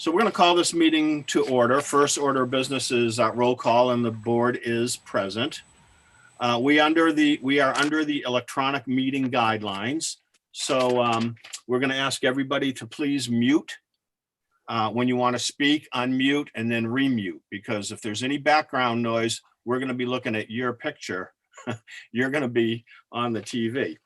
So we're going to call this meeting to order. First order of business is roll call, and the board is present. We are under the electronic meeting guidelines. So we're going to ask everybody to please mute when you want to speak, unmute, and then remute, because if there's any background noise, we're going to be looking at your picture. You're going to be on the TV.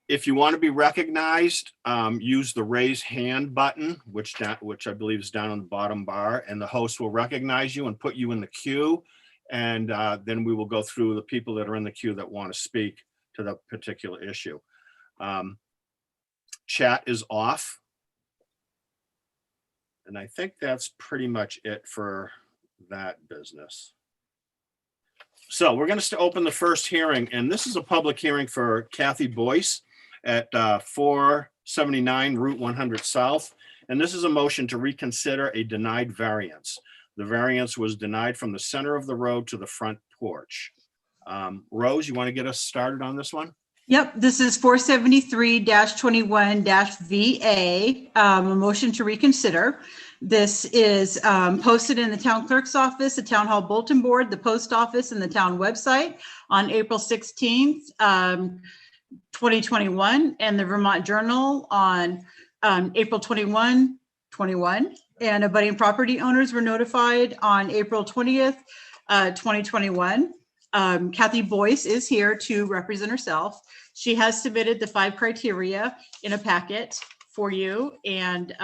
If you want to be recognized, use the raise hand button, which I believe is down on the bottom bar, and the host will recognize you and put you in the queue. And then we will go through the people that are in the queue that want to speak to the particular issue. Chat is off. And I think that's pretty much it for that business. So we're going to open the first hearing, and this is a public hearing for Kathy Boyce at 479 Route 100 South. And this is a motion to reconsider a denied variance. The variance was denied from the center of the road to the front porch. Rose, you want to get us started on this one? Yep, this is 473-21-VA, a motion to reconsider. This is posted in the town clerk's office, the town hall bulletin board, the post office, and the town website on April 16th, 2021, and the Vermont Journal on April 21, 21. And abutting property owners were notified on April 20th, 2021. Kathy Boyce is here to represent herself. She has submitted the 5 criteria in a packet for you, and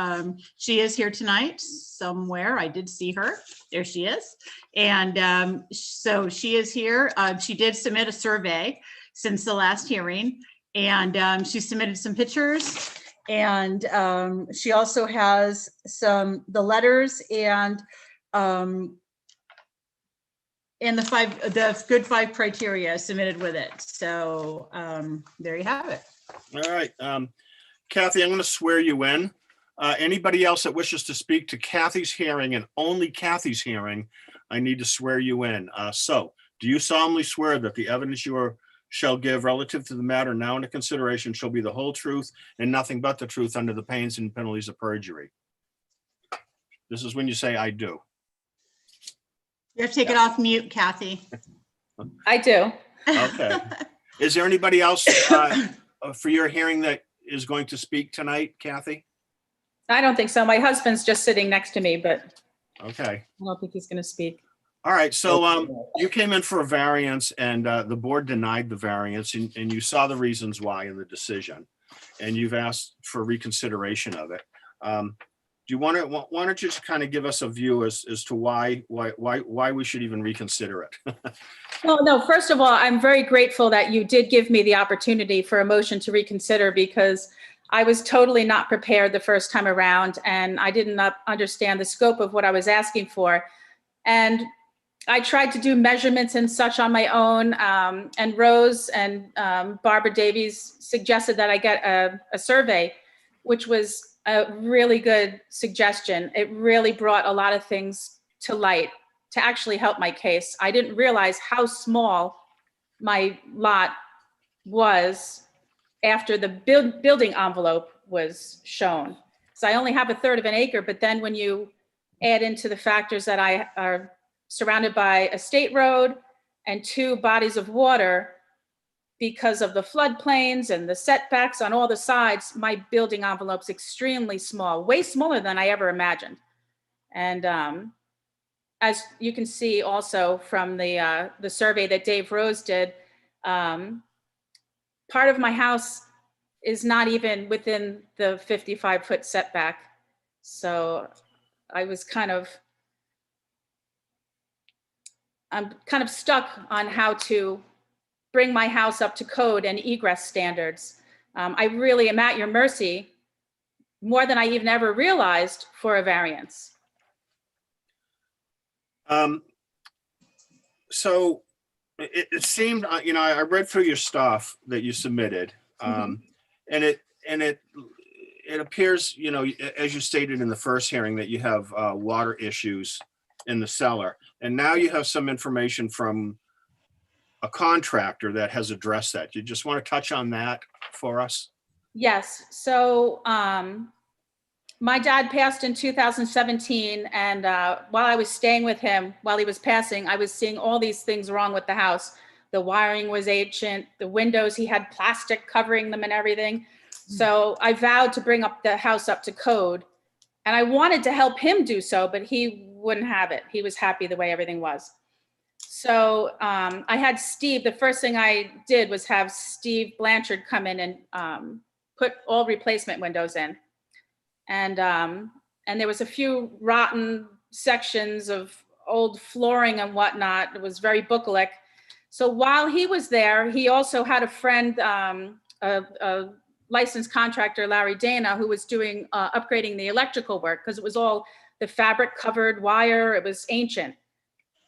she is here tonight somewhere. I did see her. There she is. And so she is here. She did submit a survey since the last hearing, and she submitted some pictures, and she also has the letters and the good 5 criteria submitted with it. So there you have it. All right. Kathy, I'm going to swear you in. Anybody else that wishes to speak to Kathy's hearing and only Kathy's hearing, I need to swear you in. So do you solemnly swear that the evidence you shall give relative to the matter now under consideration shall be the whole truth and nothing but the truth under the pains and penalties of perjury? This is when you say, I do. You have to take it off mute, Kathy. I do. Okay. Is there anybody else for your hearing that is going to speak tonight, Kathy? I don't think so. My husband's just sitting next to me, but okay. I don't think he's going to speak. All right. So you came in for a variance, and the board denied the variance, and you saw the reasons why in the decision, and you've asked for reconsideration of it. Do you want to? Why don't you just kind of give us a view as to why we should even reconsider it? Well, no. First of all, I'm very grateful that you did give me the opportunity for a motion to reconsider, because I was totally not prepared the first time around, and I did not understand the scope of what I was asking for. And I tried to do measurements and such on my own, and Rose and Barbara Davies suggested that I get a survey, which was a really good suggestion. It really brought a lot of things to light to actually help my case. I didn't realize how small my lot was after the building envelope was shown. So I only have 1/3 of an acre, but then when you add into the factors that I are surrounded by a state road and 2 bodies of water, because of the floodplains and the setbacks on all the sides, my building envelope's extremely small, way smaller than I ever imagined. And as you can see also from the survey that Dave Rose did, part of my house is not even within the 55-foot setback. So I'm kind of stuck on how to bring my house up to code and egress standards. I really am at your mercy, more than I even ever realized, for a variance. So it seemed, I read through your stuff that you submitted, and it appears, as you stated in the first hearing, that you have water issues in the cellar, and now you have some information from a contractor that has addressed that. You just want to touch on that for us? Yes. So My dad passed in 2017, and while I was staying with him, while he was passing, I was seeing all these things wrong with the house. The wiring was ancient, the windows, he had plastic covering them and everything. So I vowed to bring up the house up to code, and I wanted to help him do so, but he wouldn't have it. He was happy the way everything was. So I had Steve, the first thing I did was have Steve Blanchard come in and put all replacement windows in. And there was a few rotten sections of old flooring and whatnot. It was very booklet. So while he was there, he also had a friend, a licensed contractor, Larry Dana, who was doing upgrading the electrical work, because it was all the fabric covered wire. It was ancient,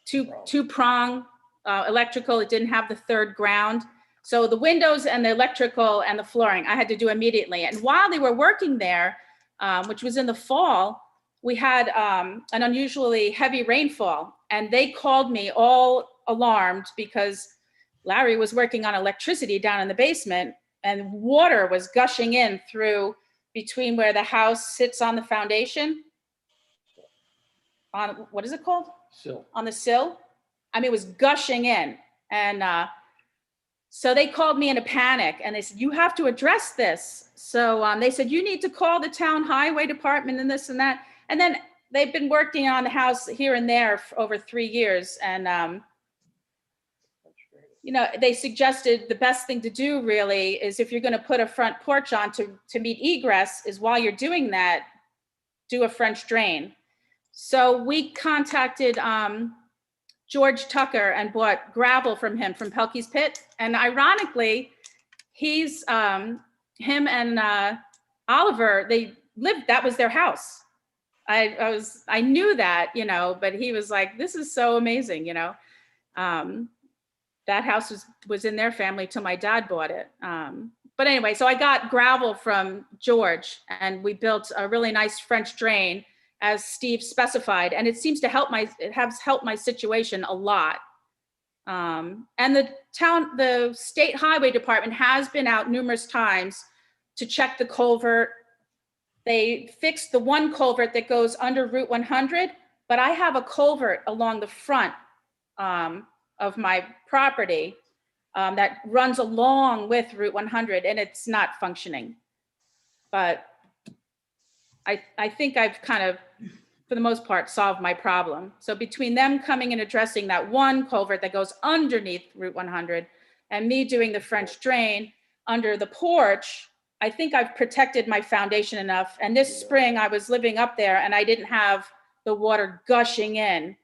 two-prong electrical. It didn't have the third ground. So the windows and the electrical and the flooring I had to do immediately. And while they were working there, which was in the fall, we had an unusually heavy rainfall, and they called me all alarmed because Larry was working on electricity down in the basement, and water was gushing in through between where the house sits on the foundation. On, what is it called? Sill. On the sill. I mean, it was gushing in. And so they called me in a panic, and they said, you have to address this. So they said, you need to call the town highway department and this and that. And then they've been working on the house here and there for over 3 years. And, you know, they suggested the best thing to do really is, if you're going to put a front porch on to meet egress, is while you're doing that, do a French drain. So we contacted George Tucker and bought gravel from him from Pelkey's Pit. And ironically, he's him and Oliver, they lived, that was their house. I knew that, you know, but he was like, this is so amazing, you know. That house was in their family till my dad bought it. But anyway, so I got gravel from George, and we built a really nice French drain as Steve specified, and it seems to help it has helped my situation a lot. And the state highway department has been out numerous times to check the culvert. They fixed the one culvert that goes under Route 100, but I have a culvert along the front of my property that runs along with Route 100, and it's not functioning. But I think I've kind of, for the most part, solved my problem. So between them coming and addressing that one culvert that goes underneath Route 100 and me doing the French drain under the porch, I think I've protected my foundation enough. And this spring I was living up there and I didn't have the water gushing in,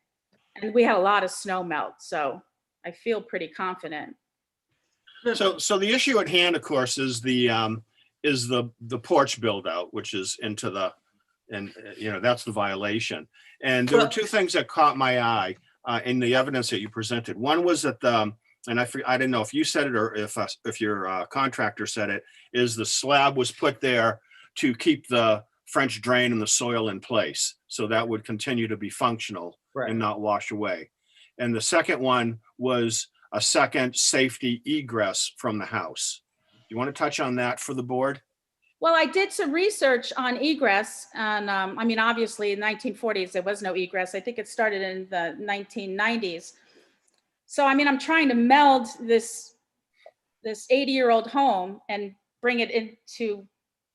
and we had a lot of snow melt. So I feel pretty confident. So the issue at hand, of course, is the porch build out, which is into the, and you know, that's the violation. And there were two things that caught my eye in the evidence that you presented. One was that and I didn't know if you said it or if your contractor said it, is the slab was put there to keep the French drain and the soil in place, so that would continue to be functional and not wash away. And the second one was a second safety egress from the house. You want to touch on that for the board? Well, I did some research on egress, and I mean, obviously in the 1940s, there was no egress. I think it started in the 1990s. So, I mean, I'm trying to meld this 80-year-old home and bring it into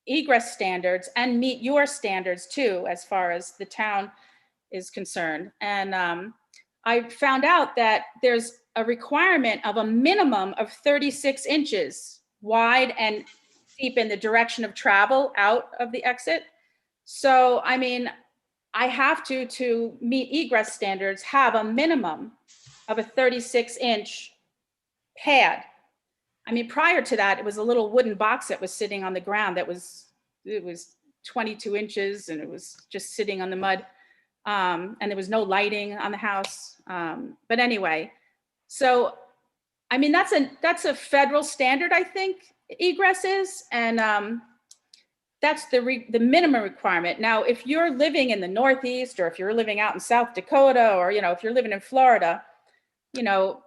egress standards and meet your standards too, as far as the town is concerned. And I found out that there's a requirement of a minimum of 36 inches wide and deep in the direction of travel out of the exit. So, I mean, I have to meet egress standards, have a minimum of a 36-inch pad. I mean, prior to that, it was a little wooden box that was sitting on the ground it was 22 inches, and it was just sitting on the mud. And there was no lighting on the house. But anyway, so, I mean, that's a federal standard, I think, egress is, and that's the minimum requirement. Now, if you're living in the Northeast, or if you're living out in South Dakota, or, you know, if you're living in Florida, you know,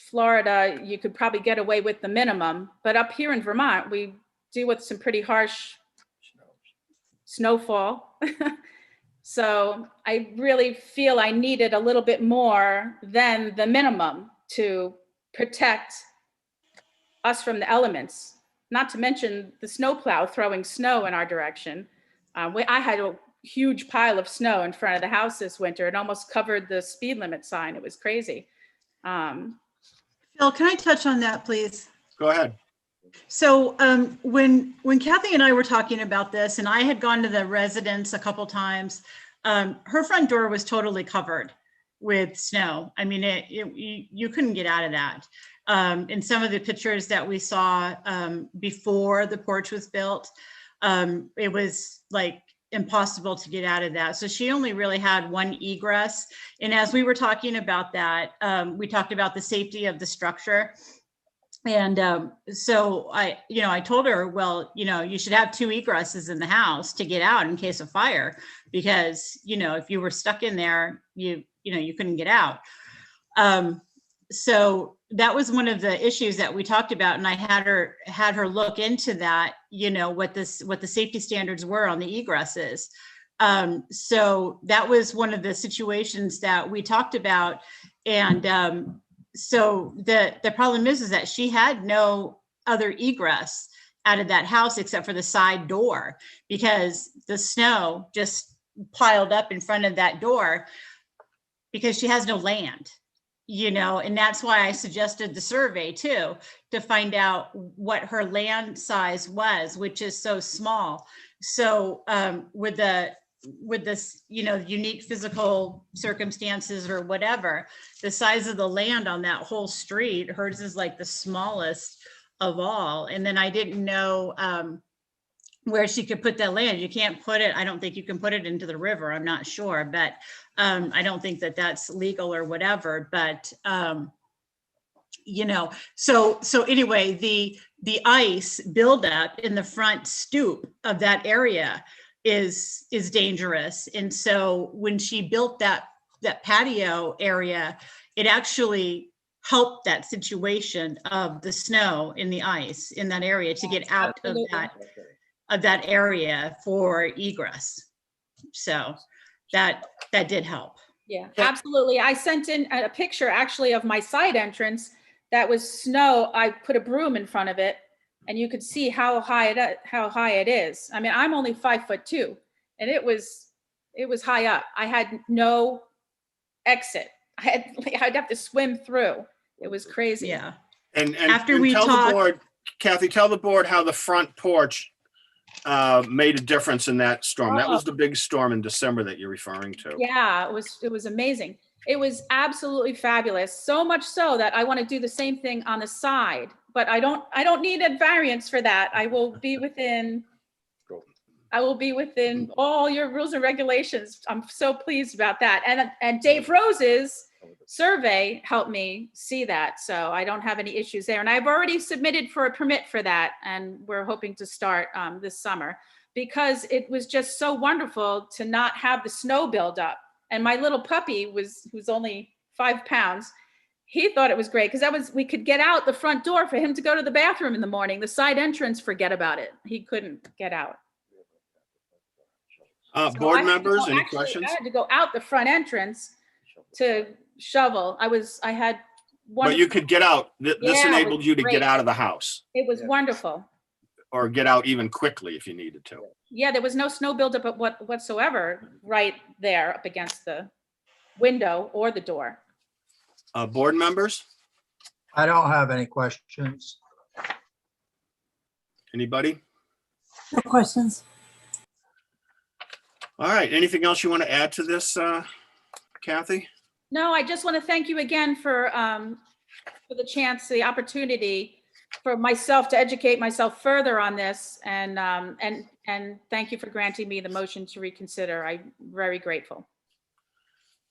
Florida, you could probably get away with the minimum. But up here in Vermont, we deal with some pretty harsh snowfall. So I really feel I needed a little bit more than the minimum to protect us from the elements, not to mention the snowplow throwing snow in our direction. I had a huge pile of snow in front of the house this winter. It almost covered the speed limit sign. It was crazy. Phil, can I touch on that, please? Go ahead. So when Kathy and I were talking about this, and I had gone to the residence a couple times, her front door was totally covered with snow. I mean, you couldn't get out of that. In some of the pictures that we saw before the porch was built, it was like impossible to get out of that. So she only really had one egress. And as we were talking about that, we talked about the safety of the structure. And so I told her, well, you should have two egresses in the house to get out in case of fire, because, if you were stuck in there, you couldn't get out. So that was one of the issues that we talked about. And I had her look into that, what the safety standards were on the egresses. So that was one of the situations that we talked about. And so the problem is that she had no other egress out of that house except for the side door, because the snow just piled up in front of that door because she has no land, and that's why I suggested the survey too, to find out what her land size was, which is so small. So with this, unique physical circumstances or whatever, the size of the land on that whole street, hers is like the smallest of all. And then I didn't know where she could put that land. You can't put it, I don't think you can put it into the river. I'm not sure, but I don't think that that's legal or whatever, but so anyway, the ice buildup in the front stoop of that area is dangerous. And so when she built that patio area, it actually helped that situation of the snow and the ice in that area to get out of that area for egress. So that did help. Yeah, absolutely. I sent in a picture actually of my side entrance that was snow. I put a broom in front of it, and you could see how high it is. I mean, I'm only 5'2", and it was high up. I had no exit. I'd have to swim through. It was crazy. Yeah. And after we tell talked, the board, Kathy, tell the board how the front porch made a difference in that storm. That was the big storm in December that you're referring to. Yeah, it was amazing. It was absolutely fabulous. So much so that I want to do the same thing on the side, but I don't need a variance for that. I will be within all your rules and regulations. I'm so pleased about that. And Dave Rose's survey helped me see that. So I don't have any issues there. And I've already submitted for a permit for that. And we're hoping to start this summer, because it was just so wonderful to not have the snow build up. And my little puppy who's only 5 pounds, he thought it was great because we could get out the front door for him to go to the bathroom in the morning. The side entrance, forget about it. He couldn't get out. Board members, any questions? I had to go out the front entrance to shovel. I had one. But you could get out. This enabled you to get out of the house. It was wonderful. Or get out even quickly if you needed to. Yeah, there was no snow buildup whatsoever right there up against the window or the door. Board members? I don't have any questions. Anybody? No questions. All right. Anything else you want to add to this, Kathy? No, I just want to thank you again for the chance, the opportunity for myself to educate myself further on this, and thank you for granting me the motion to reconsider. I'm very grateful.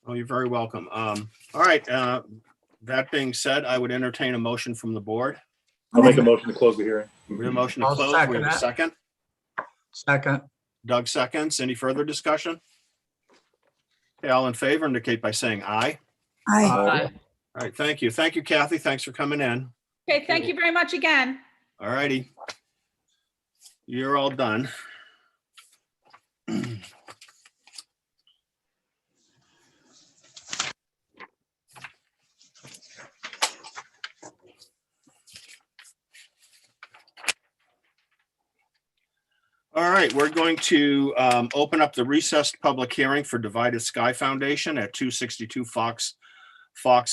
Oh, you're very welcome. All right. That being said, I would entertain a motion from the board. I'll make a motion to close the hearing. We have a motion to I'll close. second We have a that. second. Second. Doug seconds. Any further discussion? Okay, all in favor indicate by saying aye. Aye. All right. Thank you. Thank you, Kathy. Thanks for coming in. Okay, thank you very much again. All righty. You're all done. right, we're going to open up the recessed public hearing for Divided Sky Foundation at 262 Fox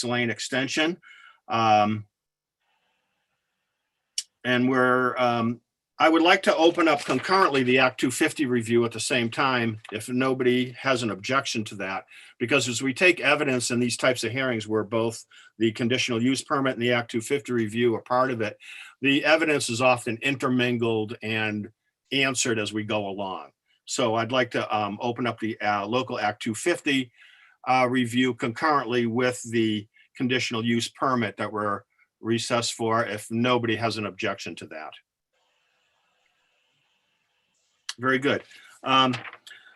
Lane Extension. And I would like to open up concurrently the Act 250 review at the same time, if nobody has an objection to that. Because as we take evidence in these types of hearings where both the conditional use permit and the Act 250 review are part of it, the evidence is often intermingled and answered as we go along. So I'd like to open up the local Act 250 review concurrently with the conditional use permit that we're recessed for, if nobody has an objection to that. Very good.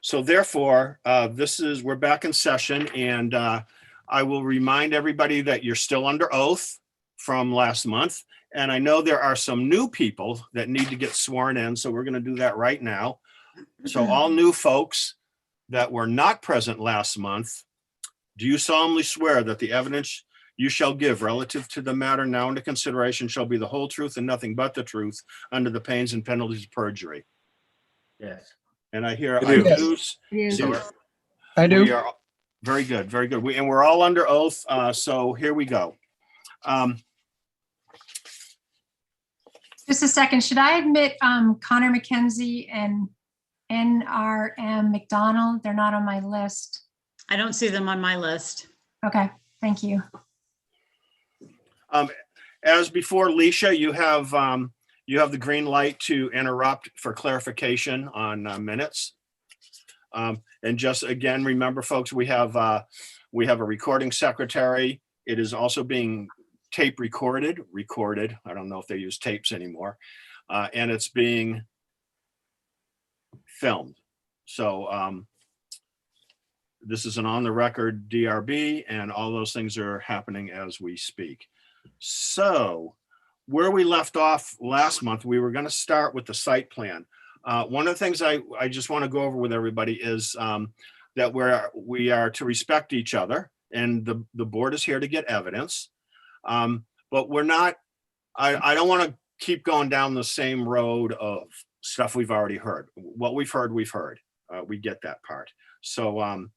So therefore, we're back in session, and I will remind everybody that you're still under oath from last month. And I know there are some new people that need to get sworn in, so we're going to do that right now. So all new folks that were not present last month, do you solemnly swear that the evidence you shall give relative to the matter now under consideration shall be the whole truth and nothing but the truth under the pains and penalties of perjury? Yes. And I hear I do. I do's. Yes. So I do. we are very good, very good. And we're all under oath. So here we go. Just a second, should I admit Connor McKenzie and NRM McDonald? They're not on my list. I don't see them on my list. Okay, thank you. As before, Leisha, you have the green light to interrupt for clarification on minutes. And just again, remember, folks, we have a recording secretary. It is also being tape recorded. I don't know if they use tapes anymore. And it's being filmed. So this is an on-the-record DRB, and all those things are happening as we speak. So where we left off last month, we were going to start with the site plan. One of the things I just want to go over with everybody is that we are to respect each other, and the board is here to get evidence. But we're not, I don't want to keep going down the same road of stuff we've already heard. What we've heard, we've heard. We get that part. So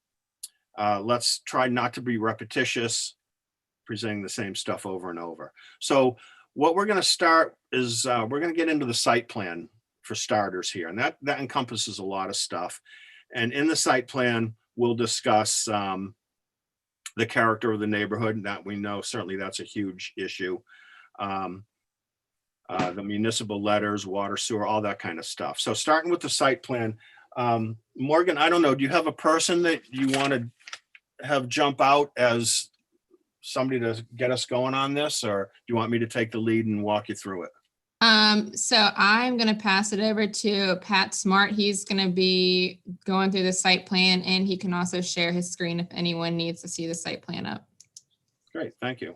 let's try not to be repetitious, presenting the same stuff over and over. So what we're going to start is we're going to get into the site plan for starters here. And that encompasses a lot of stuff. And in the site plan, we'll discuss the character of the neighborhood, and that we know certainly that's a huge issue. The municipal letters, water, sewer, all that kind of stuff. So starting with the site plan, Morgan, I don't know, do you have a person that you want to have jump out as somebody to get us going on this, or do you want me to take the lead and walk you through it? So I'm going to pass it over to Pat Smart. He's going to be going through the site plan, and he can also share his screen if anyone needs to see the site plan up. Great, thank you.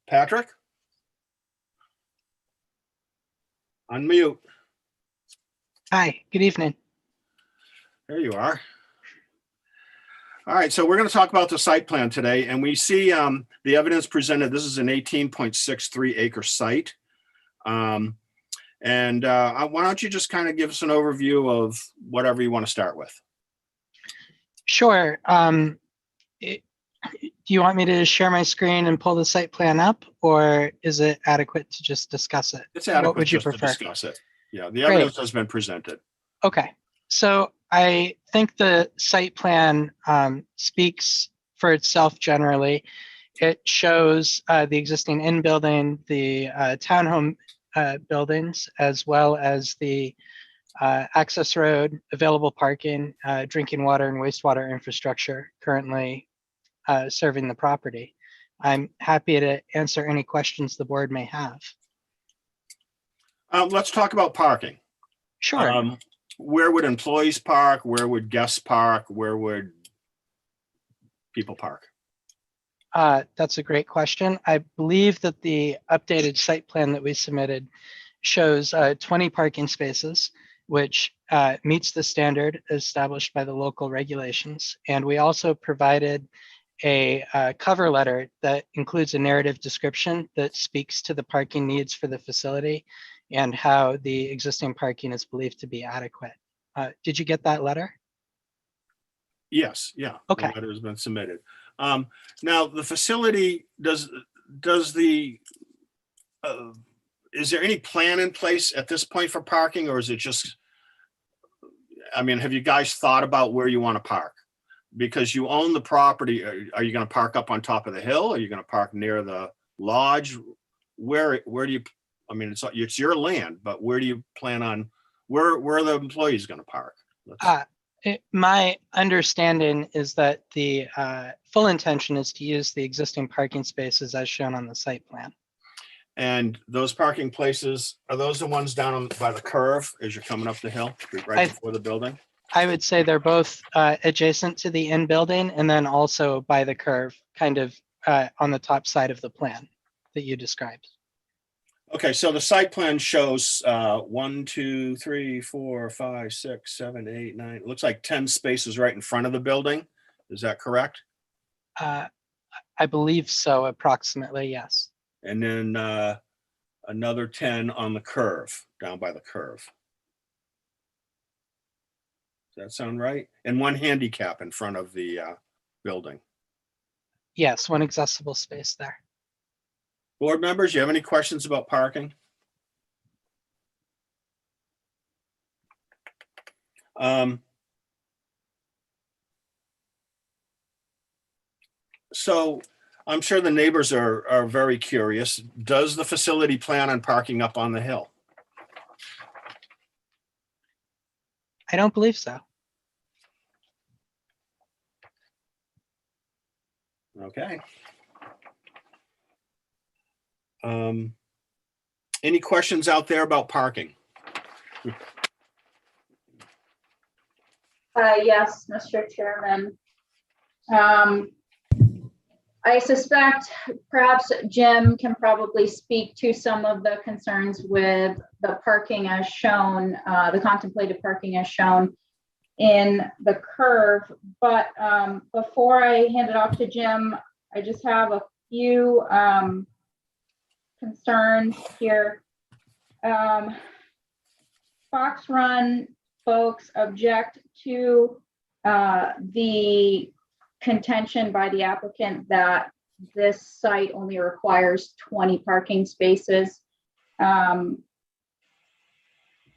Patrick? Unmute. Hi, good evening. There you are. All right, so we're going to talk about the site plan today, and we see the evidence presented. This is an 18.63 acre site. Why don't you just kind of give us an overview of whatever you want to start with? Sure. Do you want me to share my screen and pull the site plan up, or is it adequate to just discuss it? It's adequate What would you just to prefer? discuss it. Yeah, the evidence has been presented. Okay, so I think the site plan speaks for itself generally. It shows the existing in-building, the townhome buildings, as well as the access road, available parking, drinking water and wastewater infrastructure currently serving the property. I'm happy to answer any questions the board may have. Let's talk about parking. Sure. Where would employees park? Where would guests park? Where would people park? That's a great question. I believe that the updated site plan that we submitted shows 20 parking spaces, which meets the standard established by the local regulations. And we also provided a cover letter that includes a narrative description that speaks to the parking needs for the facility and how the existing parking is believed to be adequate. Did you get that letter? Yes, yeah. The Okay. letter has been submitted. Now, the facility, does the, is there any plan in place at this point for parking, or is it just, I mean, have you guys thought about where you want to park? Because you own the property, are you going to park up on top of the hill? Are you going to park near the lodge? Where do you, I mean, it's your land, but where do you plan on, where are the employees going to park? My understanding is that the full intention is to use the existing parking spaces as shown on the site plan. And those parking places, are those the ones down by the curve as you're coming up the hill, right before the building? I would say they're both adjacent to the in building and then also by the curve, kind of on the top side of the plan that you described. Okay, so the site plan shows 1, 2, 3, 4, 5, 6, 7, 8, 9. It looks like 10 spaces right in front of the building. Is that correct? I believe so, approximately, yes. And then another 10 on the curve, down by the curve. Does that sound right? And 1 handicap in front of the building. Yes, 1 accessible space there. Board members, you have any questions about parking? So I'm sure the neighbors are very curious. Does the facility plan on parking up on the hill? I don't believe so. Okay. Any questions out there about parking? Yes, Mr. Chairman. I suspect perhaps Jim can probably speak to some of the concerns with the parking as shown, the contemplated parking as shown in the curve. But before I hand it off to Jim, I just have a few concerns here. Fox Run folks object to the contention by the applicant that this site only requires 20 parking spaces.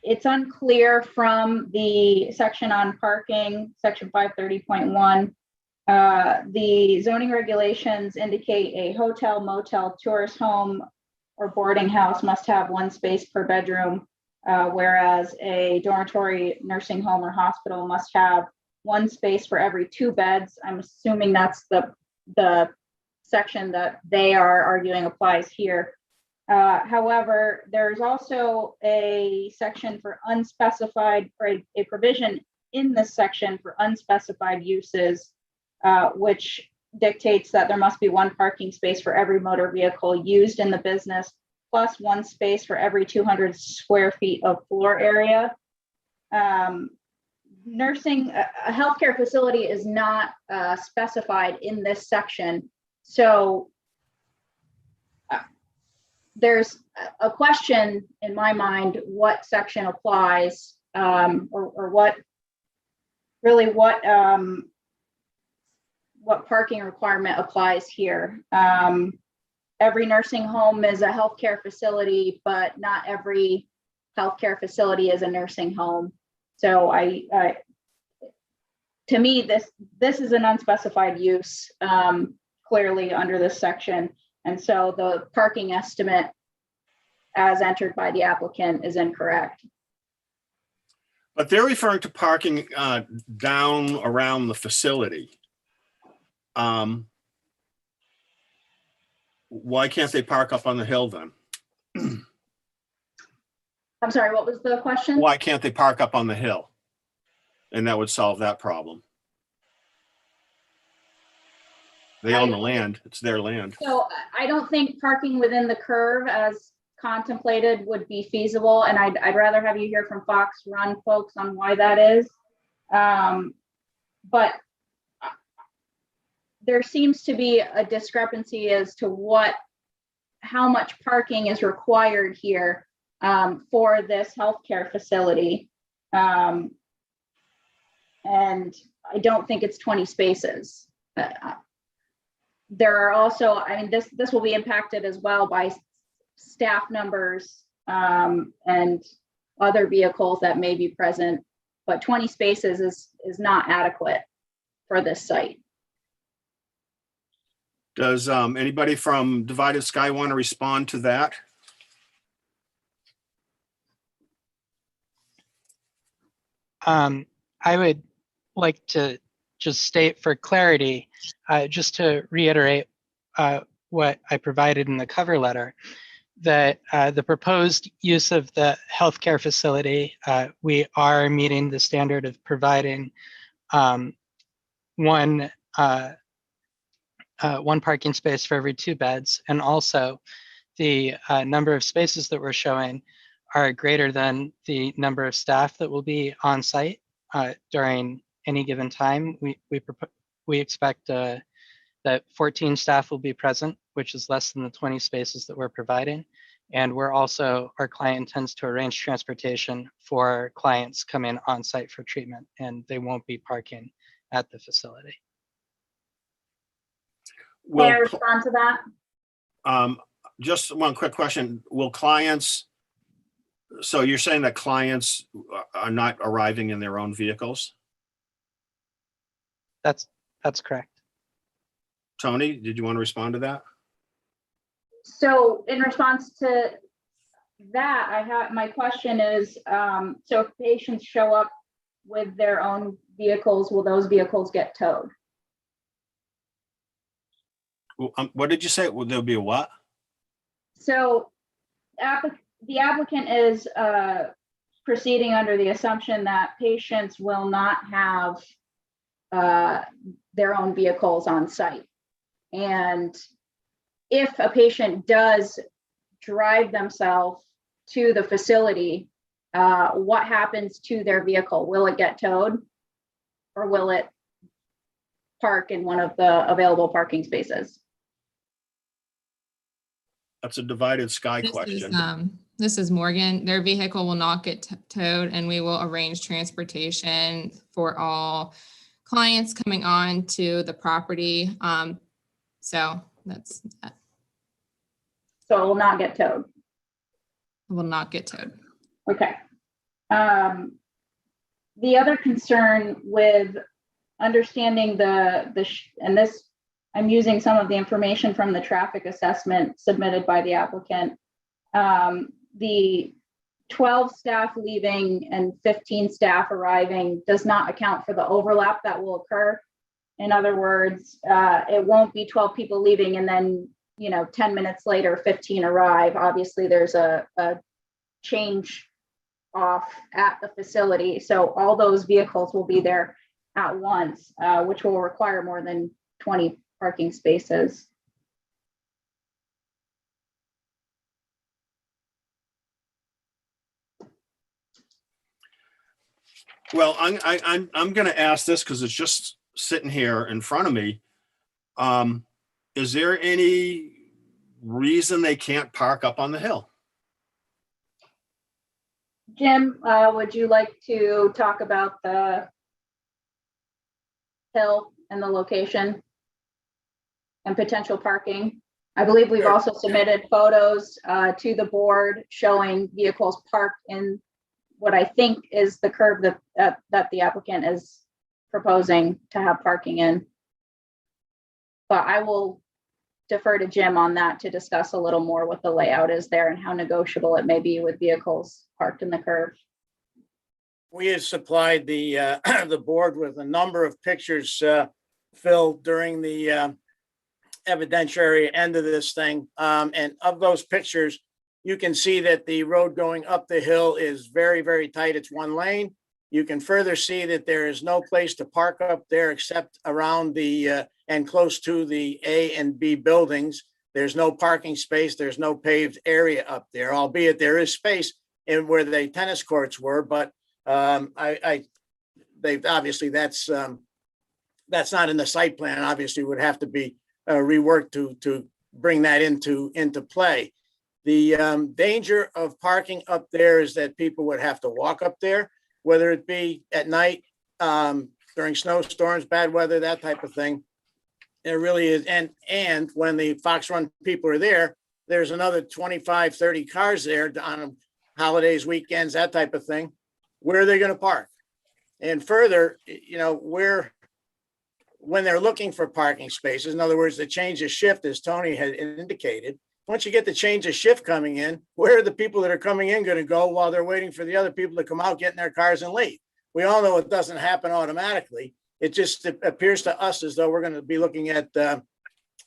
It's unclear from the section on parking, section 530.1. The zoning regulations indicate a hotel, motel, tourist home, or boarding house must have 1 space per bedroom, whereas a dormitory, nursing home, or hospital must have 1 space for every 2 beds. I'm assuming that's the section that they are arguing applies here. However, there's also a section for unspecified, or a provision in this section for unspecified uses, which dictates that there must be 1 parking space for every motor vehicle used in the business, plus 1 space for every 200 square feet of floor area. Nursing, a healthcare facility is not specified in this section. So there's a question in my mind, what section applies, or what parking requirement applies here. Every nursing home is a healthcare facility, but not every healthcare facility is a nursing home. So to me, this is an unspecified use, clearly under this section. And so the parking estimate as entered by the applicant is incorrect. But they're referring to parking down around the facility. Why can't they park up on the hill then? I'm sorry, what was the question? Why can't they park up on the hill? And that would solve that problem. They own the land, it's their land. So I don't think parking within the curve as contemplated would be feasible. And I'd rather have you hear from Fox Run folks on why that is. But there seems to be a discrepancy as to how much parking is required here. for this healthcare facility. And I don't think it's 20 spaces. There are also, I mean, this will be impacted as well by staff numbers and other vehicles that may be present, but 20 spaces is not adequate for this site. Does anybody from Divided Sky want to respond to that? I would like to just state for clarity, just to reiterate what I provided in the cover letter, that the proposed use of the healthcare facility, we are meeting the standard of providing one parking space for every 2 beds, and also the number of spaces that we're showing are greater than the number of staff that will be on site during any given time. We expect that 14 staff will be present, which is less than the 20 spaces that we're providing. And our client intends to arrange transportation for clients coming on site for treatment, and they won't be parking at the facility. May I Will, respond to that? just one quick question. Will clients, so you're saying that clients are not arriving in their own vehicles? That's correct. Tony, did you want to respond to that? So in response to that, my question is, so if patients show up with their own vehicles, will those vehicles get towed? What did you say? Will there be a what? So the applicant is proceeding under the assumption that patients will not have their own vehicles on site. And if a patient does drive themselves to the facility, what happens to their vehicle? Will it get towed, or will it park in one of the available parking spaces? That's a Divided Sky question. This is Morgan. Their vehicle will not get towed, and we will arrange transportation for all clients coming on to the property. So that's that. So it will not get towed. It will not get towed. Okay. The other concern with understanding and this, I'm using some of the information from the traffic assessment submitted by the applicant. The 12 staff leaving and 15 staff arriving does not account for the overlap that will occur. In other words, it won't be 12 people leaving and then 10 minutes later, 15 arrive. Obviously, there's a change off at the facility. So all those vehicles will be there at once, which will require more than 20 parking spaces. Well, I'm going to ask this because it's just sitting here in front of me. Is there any reason they can't park up on the hill? Jim, would you like to talk about the hill and the location and potential parking? I believe we've also submitted photos to the board showing vehicles parked in what I think is the curb that the applicant is proposing to have parking in. But I will defer to Jim on that to discuss a little more what the layout is there and how negotiable it may be with vehicles parked in the curb. We have supplied the the board with a number of pictures, Phil, during the evidentiary end of this thing. And of those pictures, you can see that the road going up the hill is very, very tight. It's one lane. You can further see that there is no place to park up there except around the and close to the A and B buildings. There's no parking space. There's no paved area up there, albeit there is space in where the tennis courts were. But they've obviously that's not in the site plan. Obviously, would have to be reworked to bring that into play. The danger of parking up there is that people would have to walk up there, whether it be at night, during snowstorms, bad weather, that type of thing. It really is. And when the Fox Run people are there, there's another 25, 30 cars there on holidays, weekends, that type of thing. Where are they going to park? And further, you know, when they're looking for parking spaces, in other words, the change of shift, as Tony had indicated, once you get the change of shift coming in, where are the people that are coming in going to go while they're waiting for the other people to come out, get in their cars and leave? We all know it doesn't happen automatically. It just appears to us as though we're going to be looking at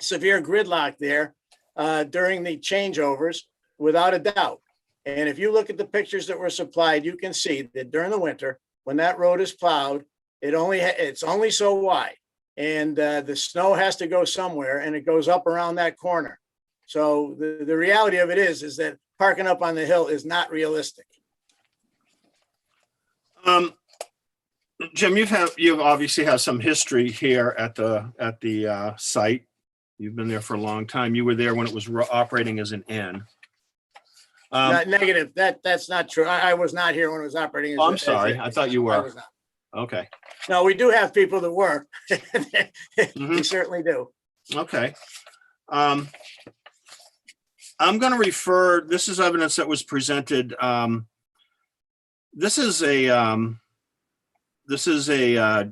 severe gridlock there during the changeovers, without a doubt. And if you look at the pictures that were supplied, you can see that during the winter, when that road is plowed, it's only so wide, and the snow has to go somewhere, and it goes up around that corner. So the reality of it is that parking up on the hill is not realistic. Jim, you've obviously have some history here at the site. You've been there for a long time. You were there when it was operating as an inn. Negative. That's not true. I was not here when it was operating. I'm sorry. I thought you were. I was not. Okay. No, we do have people that were. Mhm. We certainly do. Okay. I'm going to refer, this is evidence that was presented. This is a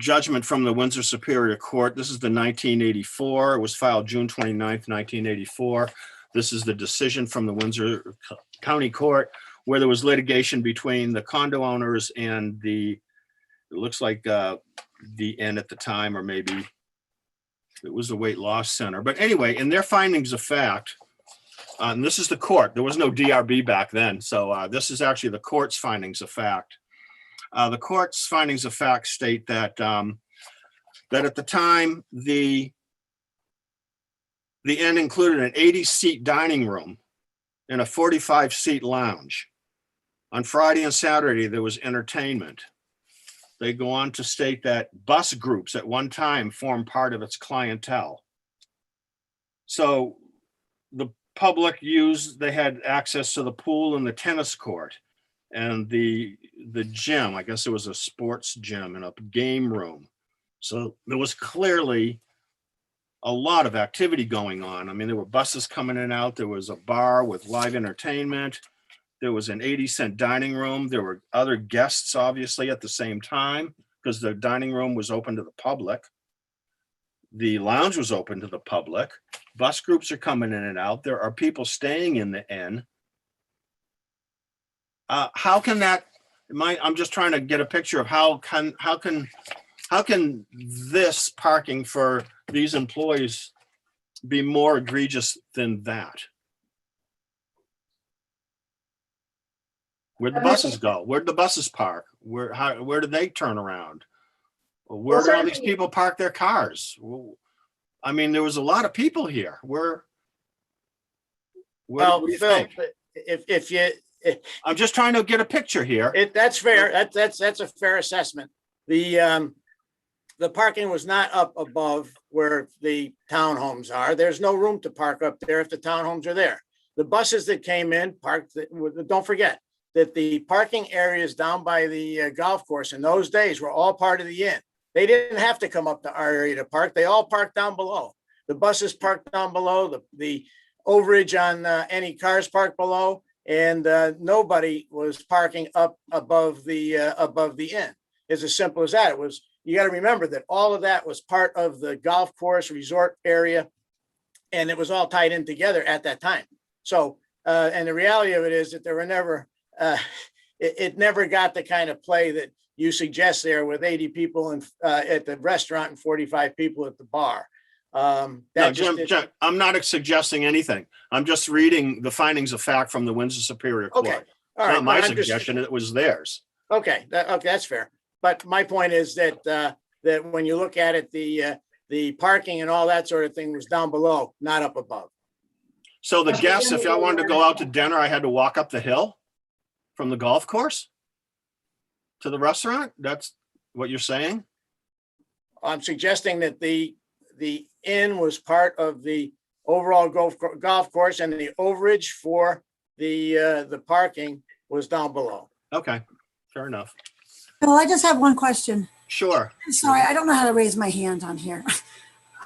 judgment from the Windsor Superior Court. This is the 1984. It was filed June 29th, 1984. This is the decision from the Windsor County Court, where there was litigation between the condo owners and it looks like the inn at the time, or maybe it was the weight loss center. But anyway, in their findings of fact, and this is the court. There was no DRB back then. So this is actually the court's findings of fact. The court's findings of fact state that that at the time, the inn included an 80-seat dining room and a 45-seat lounge. On Friday and Saturday, there was entertainment. They go on to state that bus groups at one time formed part of its clientele. So the public they had access to the pool and the tennis court and the gym. I guess it was a sports gym and a game room. So there was clearly a lot of activity going on. I mean, there were buses coming in and out. There was a bar with live entertainment. There was an 80-cent dining room. There were other guests, obviously, at the same time, because the dining room was open to the public. The lounge was open to the public. Bus groups are coming in and out. There are people staying in the inn. How can that? I'm just trying to get a picture of how can this parking for these employees be more egregious than that? Where'd the buses go? Where'd the buses park? Where did they turn around? Where do all these people park their cars? I mean, there was a lot of people here. What do you think? I'm just trying to get a picture here. That's fair. That's a fair assessment. The parking was not up above where the townhomes are. There's no room to park up there if the townhomes are there. The buses that came in parked. Don't forget that the parking areas down by the golf course in those days were all part of the inn. They didn't have to come up to our area to park. They all parked down below. The buses parked down below. The overage on any cars parked below, and nobody was parking up above the inn. It's as simple as that. It was. You got to remember that all of that was part of the golf course resort area, and it was all tied in together at that time. So, and the reality of it is that there were never, it never got the kind of play that you suggest there with 80 people at the restaurant and 45 people at the bar. No, Jim, I'm not suggesting anything. I'm just reading the findings of fact from the Windsor Superior Court. Okay, all right. Not my suggestion. It was theirs. Okay, that's fair. But my point is that that when you look at it, the parking and all that sort of thing was down below, not up above. So the guests, if I wanted to go out to dinner, I had to walk up the hill from the golf course to the restaurant. That's what you're saying? I'm suggesting that the inn was part of the overall golf course, and the overage for the parking was down below. Okay, fair enough. Well, I just have one question. Sure. Sorry, I don't know how to raise my hand on here.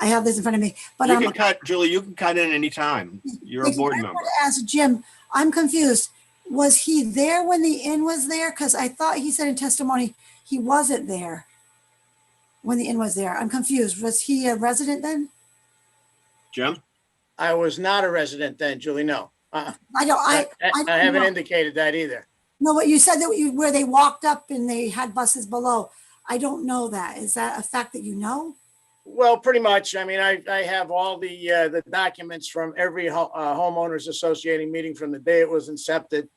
I have this in front of me, but You can cut, Julie, you can cut in anytime. You're a board member. As Jim, I'm confused. Was he there when the inn was there? Because I thought he said in testimony he wasn't there when the inn was there. I'm confused. Was he a resident then? Jim? I was not a resident then, Julie, no. I haven't know. indicated that either. No, but you said that where they walked up and they had buses below. I don't know that. Is that a fact that you know? Well, pretty much. I mean, I have all the documents from every homeowners associating meeting from the day it was incepted.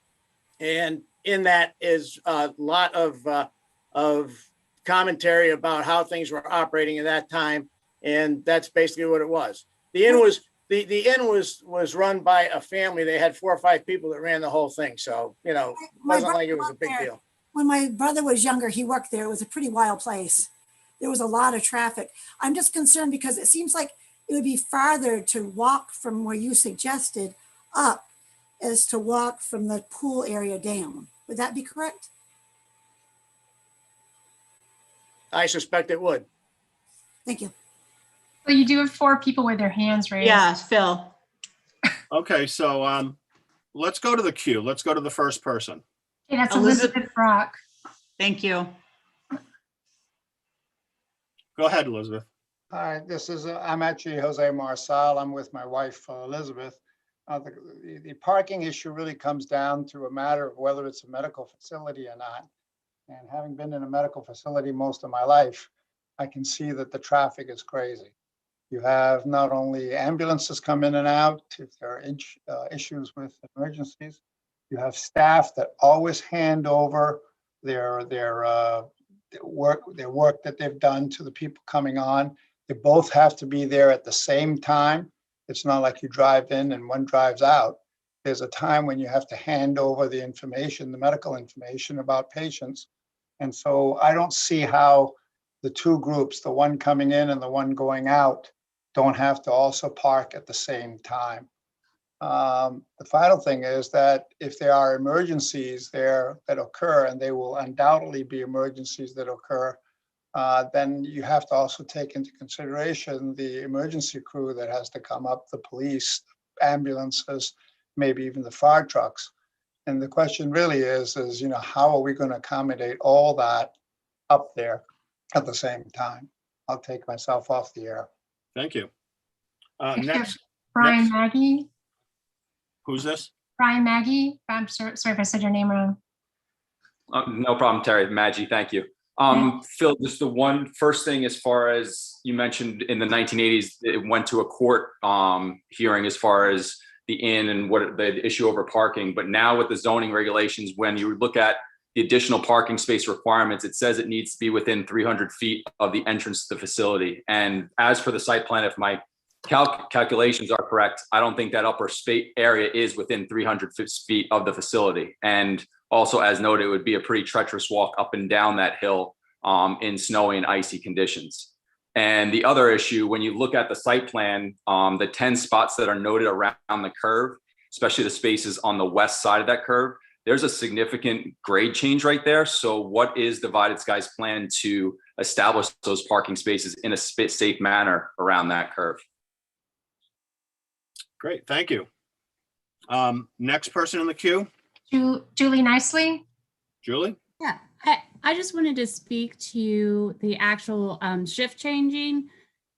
And in that is a lot of commentary about how things were operating at that time. And that's basically what it was. The inn was, the inn was run by a family. They had 4 or 5 people that ran the whole thing. So, you know, it wasn't like it was a big deal. When my brother was younger, he worked there. It was a pretty wild place. There was a lot of traffic. I'm just concerned because it seems like it would be farther to walk from where you suggested up as to walk from the pool area down. Would that be correct? I suspect it would. Thank you. Well, you do have 4 people with their hands raised. Yeah, Phil. Okay, so let's go to the queue. Let's go to the first person. Okay, that's Elizabeth. Elizabeth Brock. Thank you. Go ahead, Elizabeth. Hi, I'm actually Jose Marsal. I'm with my wife, Elizabeth. The parking issue really comes down to a matter of whether it's a medical facility or not. And having been in a medical facility most of my life, I can see that the traffic is crazy. You have not only ambulances come in and out if there are issues with emergencies. You have staff that always hand over their work that they've done to the people coming on. They both have to be there at the same time. It's not like you drive in and one drives out. There's a time when you have to hand over the information, the medical information about patients. And so I don't see how the 2 groups, the one coming in and the one going out, don't have to also park at the same time. The final thing is that if there are emergencies there that occur, and they will undoubtedly be emergencies that occur, then you have to also take into consideration the emergency crew that has to come up, the police, ambulances, maybe even the fire trucks. And the question really is, you know, how are we going to accommodate all that up there at the same time? I'll take myself off the air. Thank you. Next, Next, Brian next. Maggie. Who's this? Brian Maggie. I'm sorry if I said your name wrong. No problem, Terry. Maggie, thank you. Phil, just the one first thing, as far as you mentioned in the 1980s, it went to a court hearing as far as the inn and what the issue over parking. But now with the zoning regulations, when you look at the additional parking space requirements, it says it needs to be within 300 feet of the entrance to the facility. And as for the site plan, if my calculations are correct, I don't think that upper space area is within 300 feet of the facility. And also, as noted, it would be a pretty treacherous walk up and down that hill in snowy and icy conditions. And the other issue, when you look at the site plan, the 10 spots that are noted around the curve, especially the spaces on the west side of that curve, there's a significant grade change right there. So what is Divided Skies plan to establish those parking spaces in a safe manner around that curve? Great, thank you. Next person in the queue, Julie Nicely. Julie? Yeah, I just wanted to speak to the actual shift changing.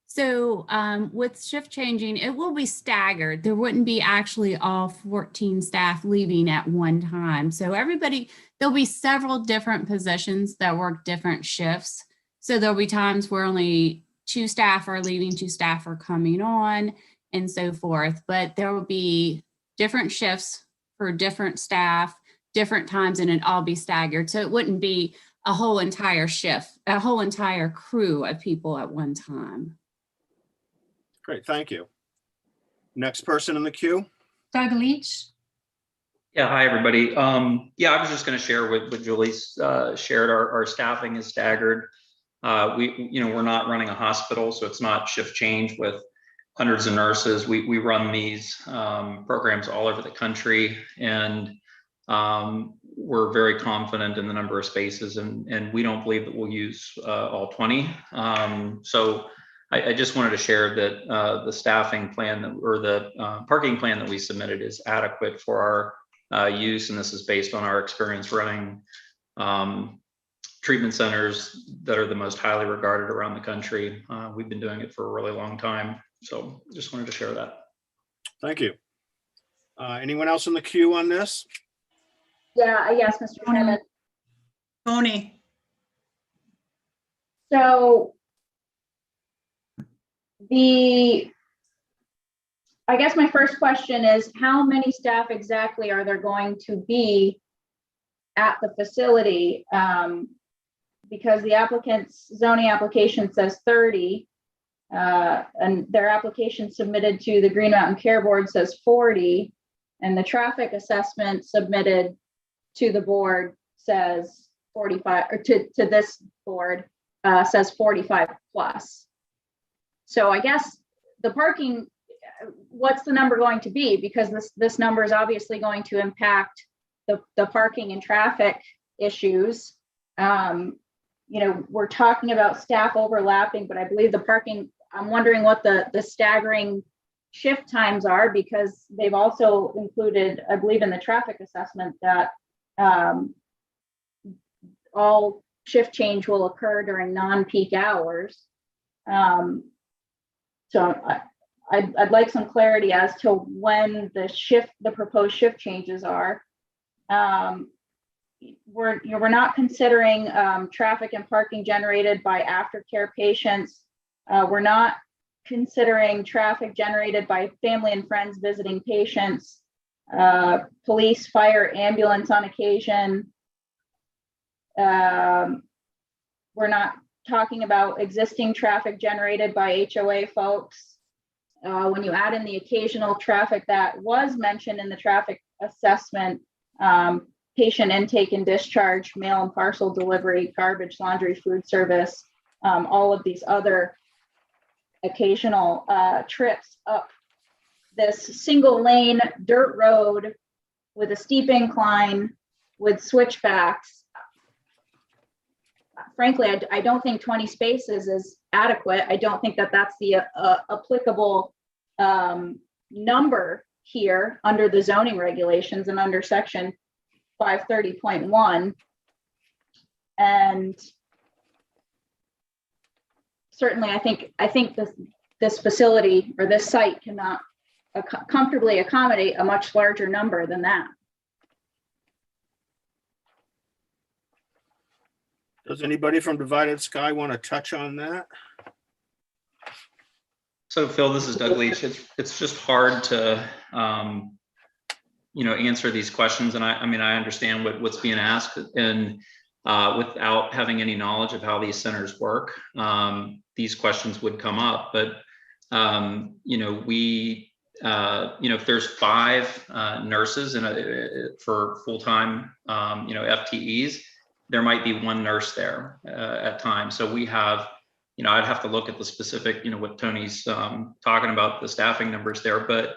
So with shift changing, it will be staggered. There wouldn't be actually all 14 staff leaving at one time. So there'll be several different positions that work different shifts. So there'll be times where only 2 staff are leaving, 2 staff are coming on, and so forth. But there will be different shifts for different staff, different times, and it'll all be staggered. So it wouldn't be a whole entire shift, a whole entire crew of people at one time. Great, thank you. Next person in the queue, Doug Leach. Yeah, hi, everybody. Yeah, I was just going to share what Julie's shared. Our staffing is staggered. We're not running a hospital, so it's not shift change with hundreds of nurses. We run these programs all over the country, and we're very confident in the number of spaces, and we don't believe that we'll use all 20. So I just wanted to share that the staffing plan or the parking plan that we submitted is adequate for our use, and this is based on our experience running treatment centers that are the most highly regarded around the country. We've been doing it for a really long time, so just wanted to share that. Thank you. Anyone else in the queue on this? Yeah, yes, Mr. Chairman. Tony, So I guess my first question is, how many staff exactly are there going to be at the facility? Because the applicant's zoning application says 30, and their application submitted to the Green Mountain Care Board says 40, and the traffic assessment submitted to the board says 45, or to this board says 45 plus. So I guess the parking, what's the number going to be? Because this number is obviously going to impact the parking and traffic issues. You know, we're talking about staff overlapping, but I believe the parking, I'm wondering what the staggering shift times are, because they've also included, I believe in the traffic assessment, that all shift change will occur during non-peak hours. So I'd like some clarity as to when the proposed shift changes are. We're not considering traffic and parking generated by aftercare patients. We're not considering traffic generated by family and friends visiting patients, police, fire, ambulance on occasion. We're not talking about existing traffic generated by HOA folks. When you add in the occasional traffic that was mentioned in the traffic assessment, patient intake and discharge, mail and parcel delivery, garbage, laundry, food service, all of these other occasional trips up this single lane dirt road with a steep incline with switchbacks. Frankly, I don't think 20 spaces is adequate. I don't think that that's the applicable number here under the zoning regulations and under section 530.1. And certainly I think this facility or this site cannot comfortably accommodate a much larger number than that. Does anybody from Divided Sky want to touch on that? So Phil, this is Doug Leach. It's just hard to answer these questions, and I mean I understand what's being asked, and without having any knowledge of how these centers work, these questions would come up. But if there's 5 nurses for full-time FTEs, there might be 1 nurse there at times. So we have, I'd have to look at the specific, what Tony's talking about, the staffing numbers there, but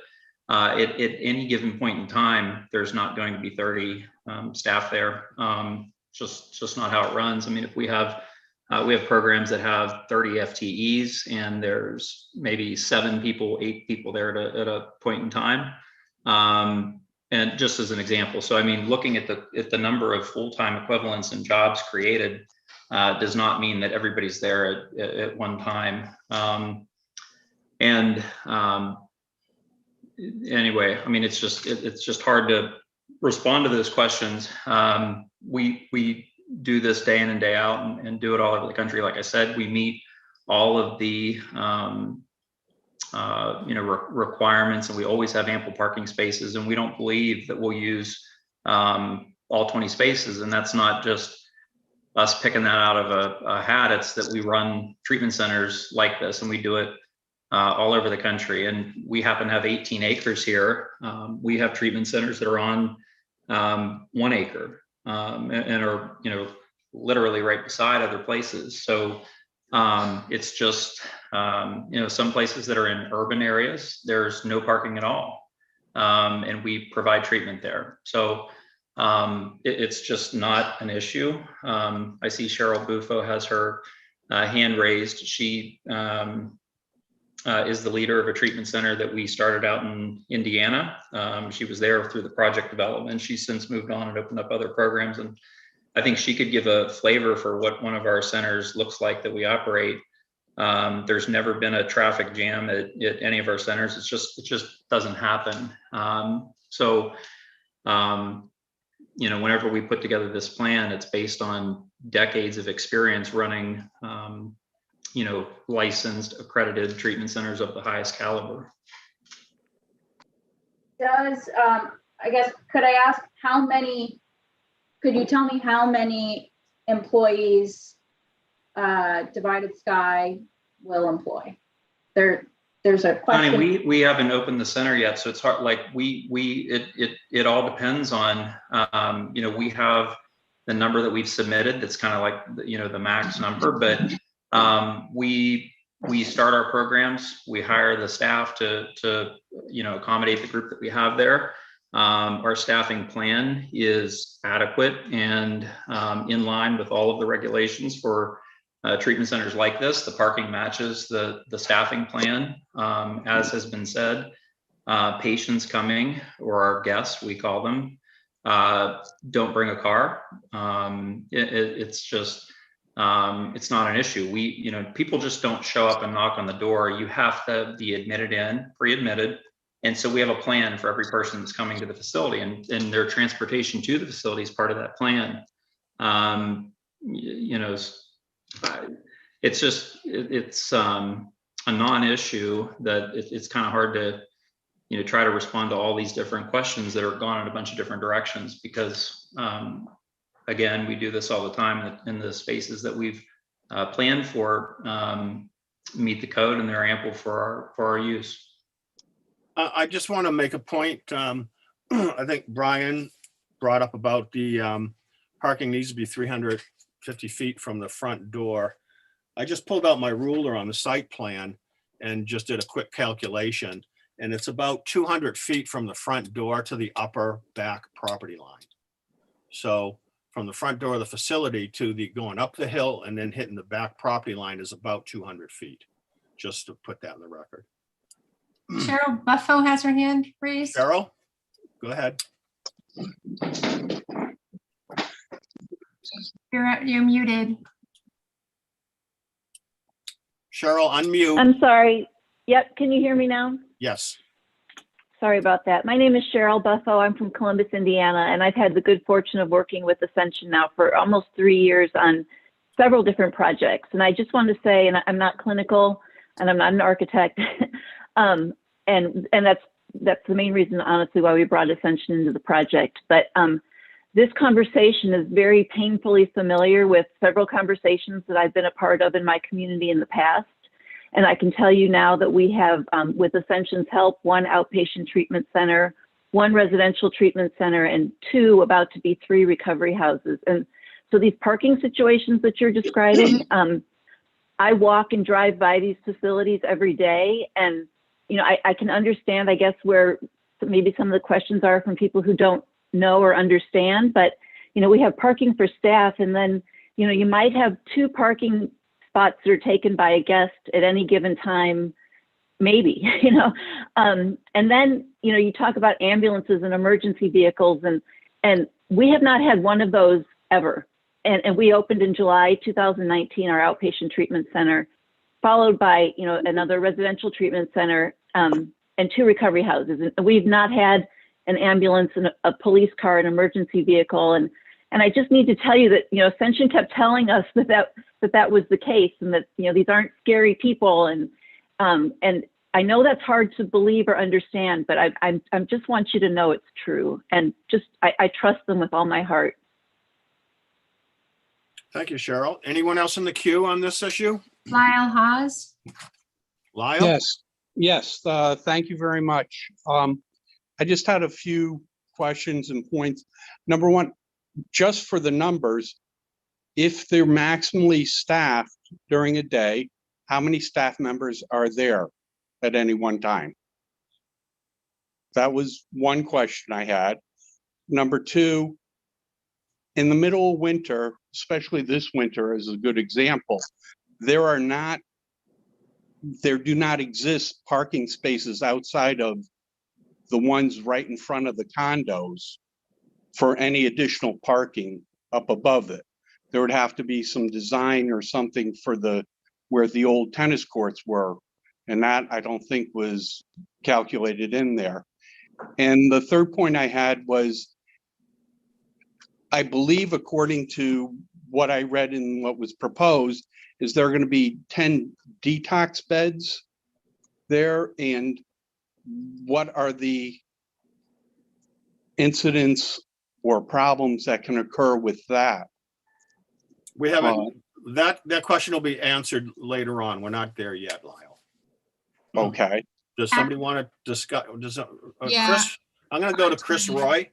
at any given point in time, there's not going to be 30 staff there. Just not how it runs. I mean, if we have programs that have 30 FTEs and there's maybe 7 people, 8 people there at a point in time. And just as an example, so I mean, looking at the number of full-time equivalents and jobs created does not mean that everybody's there at one time. Anyway, I mean, it's just hard to respond to those questions. We do this day in and day out and do it all over the country. Like I said, we meet all of the requirements, and we always have ample parking spaces, and we don't believe that we'll use all 20 spaces. And that's not just us picking that out of a hat. It's that we run treatment centers like this, and we do it all over the country. And we happen to have 18 acres here. We have treatment centers that are on 1 acre and are literally right beside other places. So It's just, some places that are in urban areas, there's no parking at all. And we provide treatment there. So it's just not an issue. I see Cheryl Bufo has her hand raised. She is the leader of a treatment center that we started out in Indiana. She was there through the project development. She's since moved on and opened up other programs. And I think she could give a flavor for what one of our centers looks like that we operate. There's never been a traffic jam at any of our centers. It just doesn't happen. Whenever we put together this plan, it's based on decades of experience running, licensed, accredited treatment centers of the highest caliber. Could you tell me how many employees Divided Sky will employ? There's a question. Connie, we haven't opened the center yet, so it's hard. Like it all depends on, we have the number that we've submitted. That's kind of like, the max number, but we start our programs, we hire the staff to accommodate the group that we have there. Our staffing plan is adequate and in line with all of the regulations for treatment centers like this. The parking matches the staffing plan. As has been said, patients coming, or our guests, we call them, don't bring a car. It's just, it's not an issue. People just don't show up and knock on the door. You have to be admitted in, pre-admitted. And so we have a plan for every person that's coming to the facility, and their transportation to the facility is part of that plan. It's a non-issue that it's kind of hard to, try to respond to all these different questions that are gone in a bunch of different directions, because again, we do this all the time in the spaces that we've planned for, meet the code, and they're ample for our use. I just want to make a point. I think Brian brought up about the parking needs to be 350 feet from the front door. I just pulled out my ruler on the site plan and just did a quick calculation, and it's about 200 feet from the front door to the upper back property line. So from the front door of the facility to the going up the hill and then hitting the back property line is about 200 feet, just to put that in the record. Cheryl Buffo has her hand raised. Cheryl, go ahead. You're muted. Cheryl, unmute. I'm sorry. Yep. Can you hear me now? Yes. Sorry about that. My name is Cheryl Buffo. I'm from Columbus, Indiana, and I've had the good fortune of working with Ascension now for almost 3 years on several different projects. And I just wanted to say, and I'm not clinical and I'm not an architect, and that's the main reason, honestly, why we brought Ascension into the project. But this conversation is very painfully familiar with several conversations that I've been a part of in my community in the past. And I can tell you now that we have, with Ascension's help, 1 outpatient treatment center, 1 residential treatment center, and 2, about to be 3 recovery houses. And so these parking situations that you're describing, I walk and drive by these facilities every day, and I can understand, I guess, where maybe some of the questions are from people who don't know or understand, but, we have parking for staff, and then, you might have 2 parking spots that are taken by a guest at any given time, maybe, and then, you talk about ambulances and emergency vehicles, and we have not had one of those ever. And we opened in July 2019, our outpatient treatment center, followed by, another residential treatment center, and 2 recovery houses. And we've not had an ambulance and a police car, an emergency vehicle. And I just need to tell you that, Ascension kept telling us that was the case, and that, these aren't scary people. And I know that's hard to believe or understand, but I just want you to know it's true. And I trust them with all my heart. Thank you, Cheryl. Anyone else in the queue on this issue? Lyle Haas. Lyle? Yes. Thank you very much. I just had a few questions and points. Number one, just for the numbers, if they're maximally staffed during a day, how many staff members are there at any one time? That was one question I had. Number two, in the middle of winter, especially this winter is a good example, there do not exist parking spaces outside of the ones right in front of the condos for any additional parking up above it. There would have to be some design or something for where the old tennis courts were. And that I don't think was calculated in there. And the third point I had was, I believe according to what I read in what was proposed, is there going to be 10 detox beds there? And what are the incidents or problems that can occur with that? We haven't, that question will be answered later on. We're not there yet, Lyle. Okay. Does somebody want to discuss, Yeah. Chris? I'm going to go to Chris Roy.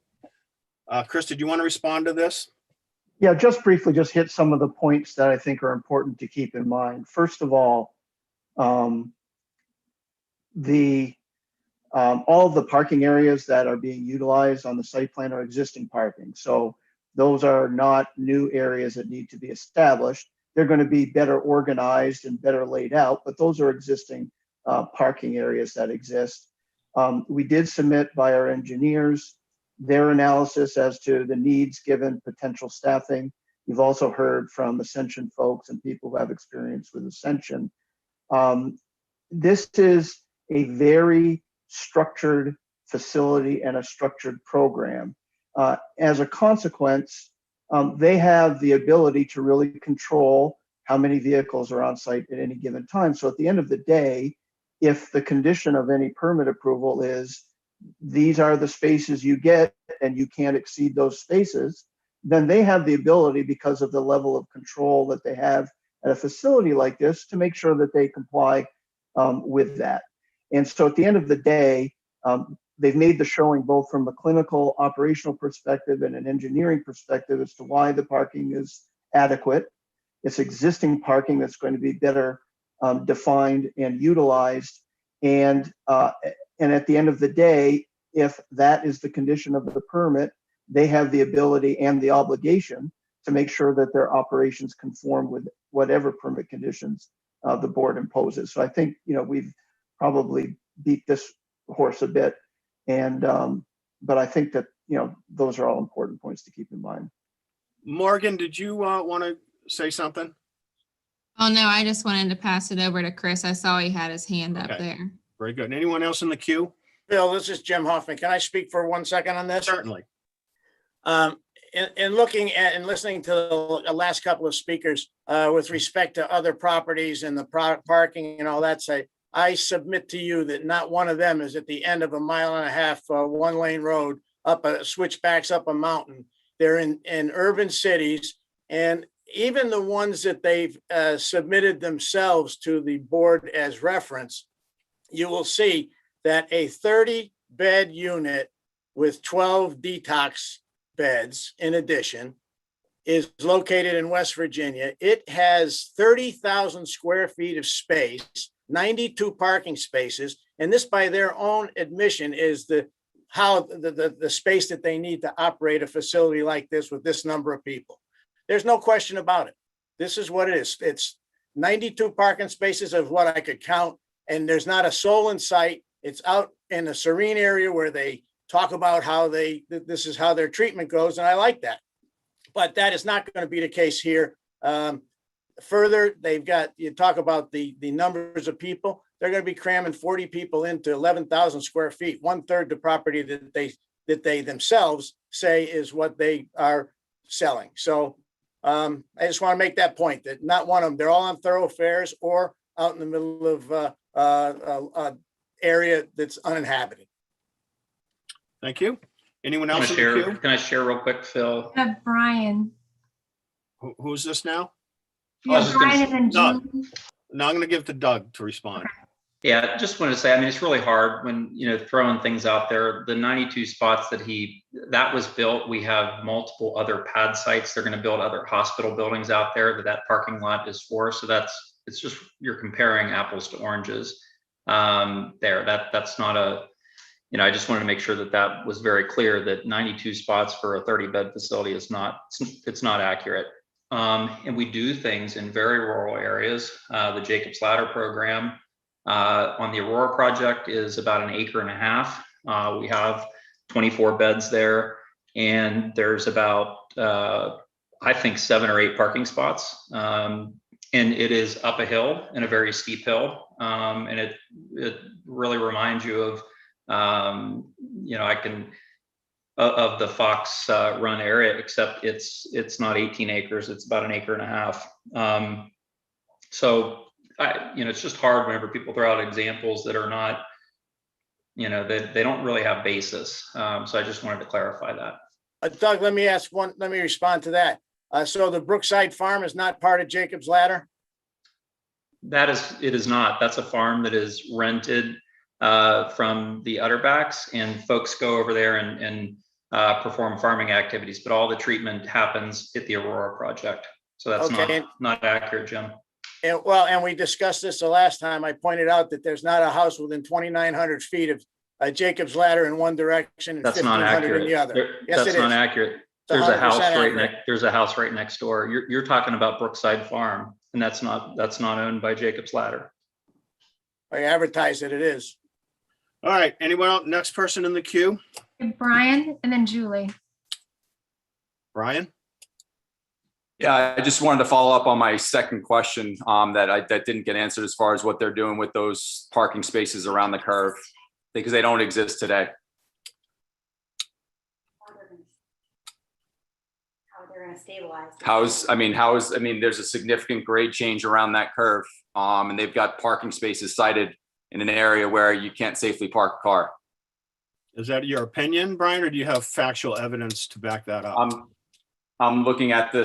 Chris, did you want to respond to this? Yeah, just briefly, just hit some of the points that I think are important to keep in mind. First of all, all of the parking areas that are being utilized on the site plan are existing parking. So those are not new areas that need to be established. They're going to be better organized and better laid out, but those are existing parking areas that exist. We did submit by our engineers their analysis as to the needs given potential staffing. You've also heard from Ascension folks and people who have experience with Ascension. This is a very structured facility and a structured program. As a consequence, they have the ability to really control how many vehicles are on site at any given time. So at the end of the day, if the condition of any permit approval is these are the spaces you get and you can't exceed those spaces, then they have the ability, because of the level of control that they have at a facility like this, to make sure that they comply with that. And so at the end of the day, they've made the showing both from a clinical operational perspective and an engineering perspective as to why the parking is adequate. It's existing parking that's going to be better defined and utilized. And at the end of the day, if that is the condition of the permit, they have the ability and the obligation to make sure that their operations conform with whatever permit conditions the board imposes. So I think, we've probably beat this horse a bit, and but I think that those are all important points to keep in mind. Morgan, did you want to say something? Oh, no, I just wanted to pass it over to Chris. I saw he had his hand up Okay. there. Very good. Anyone else in the queue? Bill, this is Jim Hoffman. Can I speak for 1 second on this? Certainly. In looking at and listening to the last couple of speakers with respect to other properties and the parking and all that, I submit to you that not one of them is at the end of a 1.5 mile one-lane road up a switchbacks up a mountain. They're in urban cities, and even the ones that they've submitted themselves to the board as reference, you will see that a 30-bed unit with 12 detox beds in addition is located in West Virginia. It has 30,000 square feet of space, 92 parking spaces, and this, by their own admission, is the space that they need to operate a facility like this with this number of people. There's no question about it. This is what it is. It's 92 parking spaces of what I could count, and there's not a soul in sight. It's out in a serene area where they talk about how this is how their treatment goes, and I like that. But that is not going to be the case here. Further, you talk about the numbers of people. They're going to be cramming 40 people into 11,000 square feet, 1/3 the property that they themselves say is what they are selling. So I just want to make that point, that not one of them, they're all on thoroughfares or out in the middle of area that's uninhabited. Thank you. Anyone else in the queue? Can I share real quick, Phil? Brian. Who's this now? Yeah, Brian and then Doug. Julie. No, I'm going to give it to Doug to respond. Yeah, just wanted to say, I mean, it's really hard when, throwing things out there. The 92 spots that was built, we have multiple other pad sites. They're going to build other hospital buildings out there that parking lot is for. So it's just, you're comparing apples to oranges there. That's not I just wanted to make sure that was very clear that 92 spots for a 30-bed facility it's not accurate. And we do things in very rural areas. The Jacob's Ladder program on the Aurora project is about 1.5 acres. We have 24 beds there, and there's about, I think, 7 or 8 parking spots. And it is up a hill and a very steep hill. And it really reminds you of, of the Fox Run area, except it's not 18 acres, it's about 1.5 acres. So it's just hard whenever people throw out examples that are not, they don't really have basis. So I just wanted to clarify that. Doug, let me respond to that. So the Brookside Farm is not part of Jacob's Ladder? It is not. That's a farm that is rented from the Utterbacks, and folks go over there and perform farming activities, but all the treatment happens at the Aurora project. So that's not accurate, Jim. And we discussed this the last time. I pointed out that there's not a house within 2,900 feet of Jacob's Ladder in one direction and That's not 1,500 accurate. in the other. Yes, That's it not is. accurate. It's There's a 100% house accurate. there's a house right next door. You're talking about Brookside Farm, and that's not owned by Jacob's Ladder. I advertise that it is. All right, anyone else? Next person in the queue? Brian and then Julie. Brian? Yeah, I just wanted to follow up on my second question that didn't get answered as far as what they're doing with those parking spaces around the curve, because they don't exist today. How they're going to stabilize. There's a significant grade change around that curve, and they've got parking spaces sited in an area where you can't safely park a car. Is that your opinion, Brian, or do you have factual evidence to back that up? I'm looking at the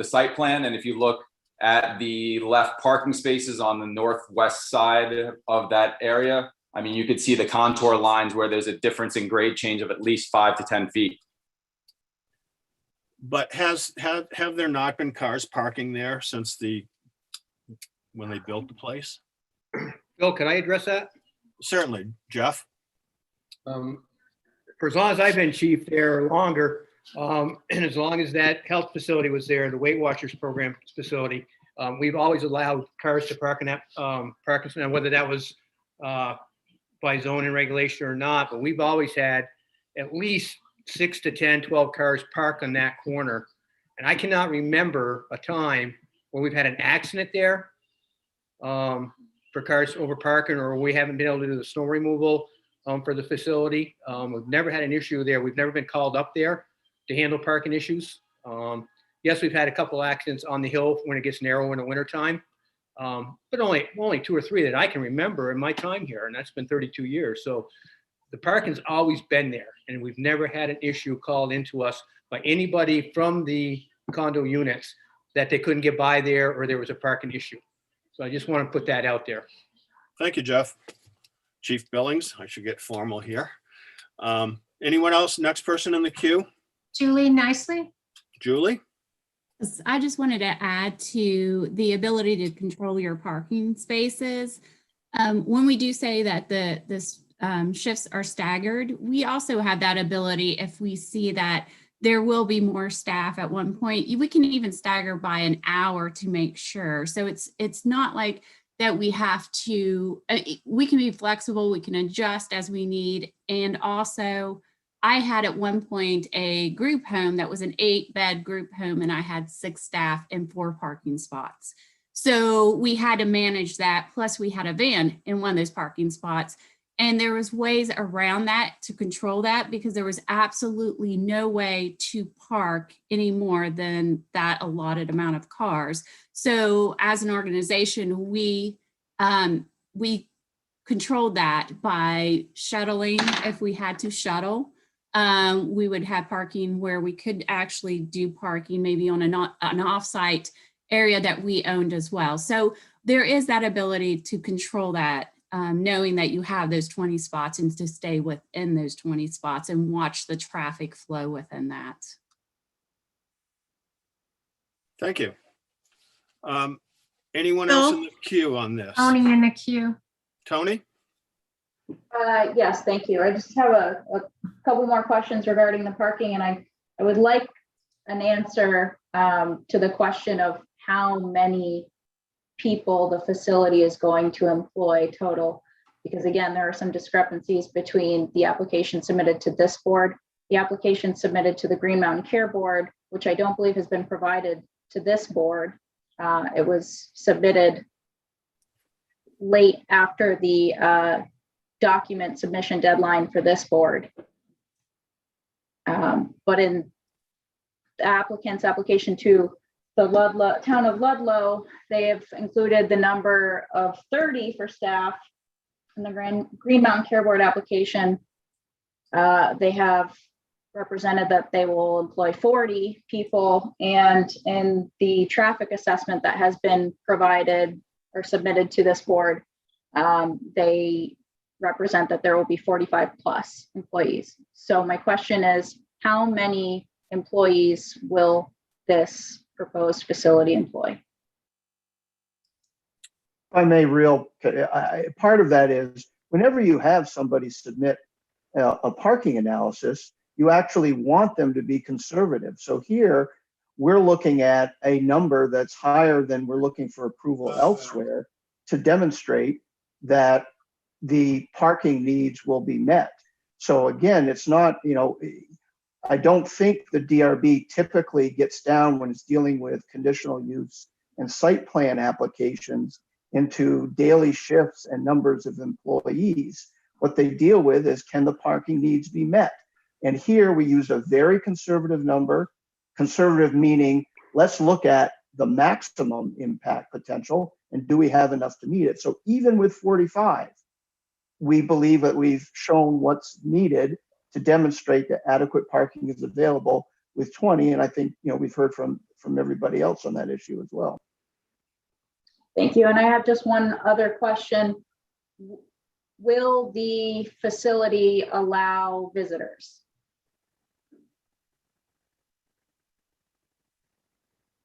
site plan, and if you look at the left parking spaces on the northwest side of that area, you could see the contour lines where there's a difference in grade change of at least 5 to 10 feet. But have there not been cars parking there since when they built the place? Bill, can I address that? Certainly, Jeff. For as long as I've been chief there, or longer, and as long as that health facility was there, the Weight Watchers program facility, we've always allowed cars to park in that parking lot, whether that was by zoning regulation or not, but we've always had at least 6 to 10, 12 cars parked on that corner. And I cannot remember a time where we've had an accident there for cars over parking, or we haven't been able to do the snow removal for the facility. We've never had an issue there. We've never been called up there to handle parking issues. Yes, we've had a couple accidents on the hill when it gets narrow in the wintertime, but only 2 or 3 that I can remember in my time here, and that's been 32 years. So the parking's always been there, and we've never had an issue called into us by anybody from the condo units that they couldn't get by there or there was a parking issue. So I just want to put that out there. Thank you, Jeff. Chief Billings, I should get formal here. Anyone else? Next person in the queue? Julie Nicely. Julie? I just wanted to add to the ability to control your parking spaces. When we do say that the shifts are staggered, we also have that ability if we see that there will be more staff at one point. We can even stagger by an hour to make sure. So it's not like that we have to, we can be flexible, we can adjust as we need. And also, I had at one point a group home that was an 8-bed group home, and I had 6 staff and 4 parking spots. So we had to manage that. Plus we had a van in one of those parking spots. And there was ways around that to control that, because there was absolutely no way to park any more than that allotted amount of cars. So as an organization, we controlled that by shuttling if we had to shuttle. We would have parking where we could actually do parking maybe on an offsite area that we owned as well. So there is that ability to control that knowing that you have those 20 spots and to stay within those 20 spots and watch the traffic flow within that. Thank you. Anyone else in the queue on this? Tony in the queue. Tony? Yes, thank you. I just have a couple more questions regarding the parking, and I would like an answer to the question of how many people the facility is going to employ total. Because again, there are some discrepancies between the application submitted to this board, the application submitted to the Green Mountain Care Board, which I don't believe has been provided to this board. It was submitted late after the document submission deadline for this board. But in the applicant's application to the town of Ludlow, they have included the number of 30 for staff. In the Green Mountain Care Board application, they have represented that they will employ 40 people, and in the traffic assessment that has been provided or submitted to this board, they represent that there will be 45 plus employees. So my question is, how many employees will this proposed facility employ? If I may, part of that is whenever you have somebody submit a parking analysis, you actually want them to be conservative. So here we're looking at a number that's higher than we're looking for approval elsewhere to demonstrate that the parking needs will be met. So again, it's not, I don't think the DRB typically gets down when it's dealing with conditional use and site plan applications into daily shifts and numbers of employees. What they deal with is, can the parking needs be met? And here we use a very conservative number, conservative meaning, let's look at the maximum impact potential and do we have enough to meet it? So even with 45, we believe that we've shown what's needed to demonstrate that adequate parking is available with 20. And I think, we've heard from everybody else on that issue as well. Thank you. And I have just one other question. Will the facility allow visitors?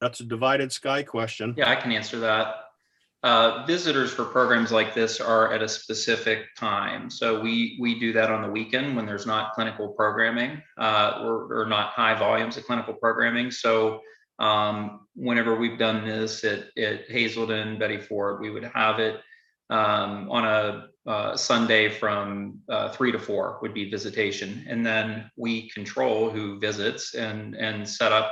That's a divided sky question. Yeah, I can answer that. Visitors for programs like this are at a specific time. So we do that on the weekend when there's not clinical programming or not high volumes of clinical programming. So whenever we've done this at Hazelden, Betty Ford, we would have it on a Sunday from 3 to 4 would be visitation. And then we control who visits and set up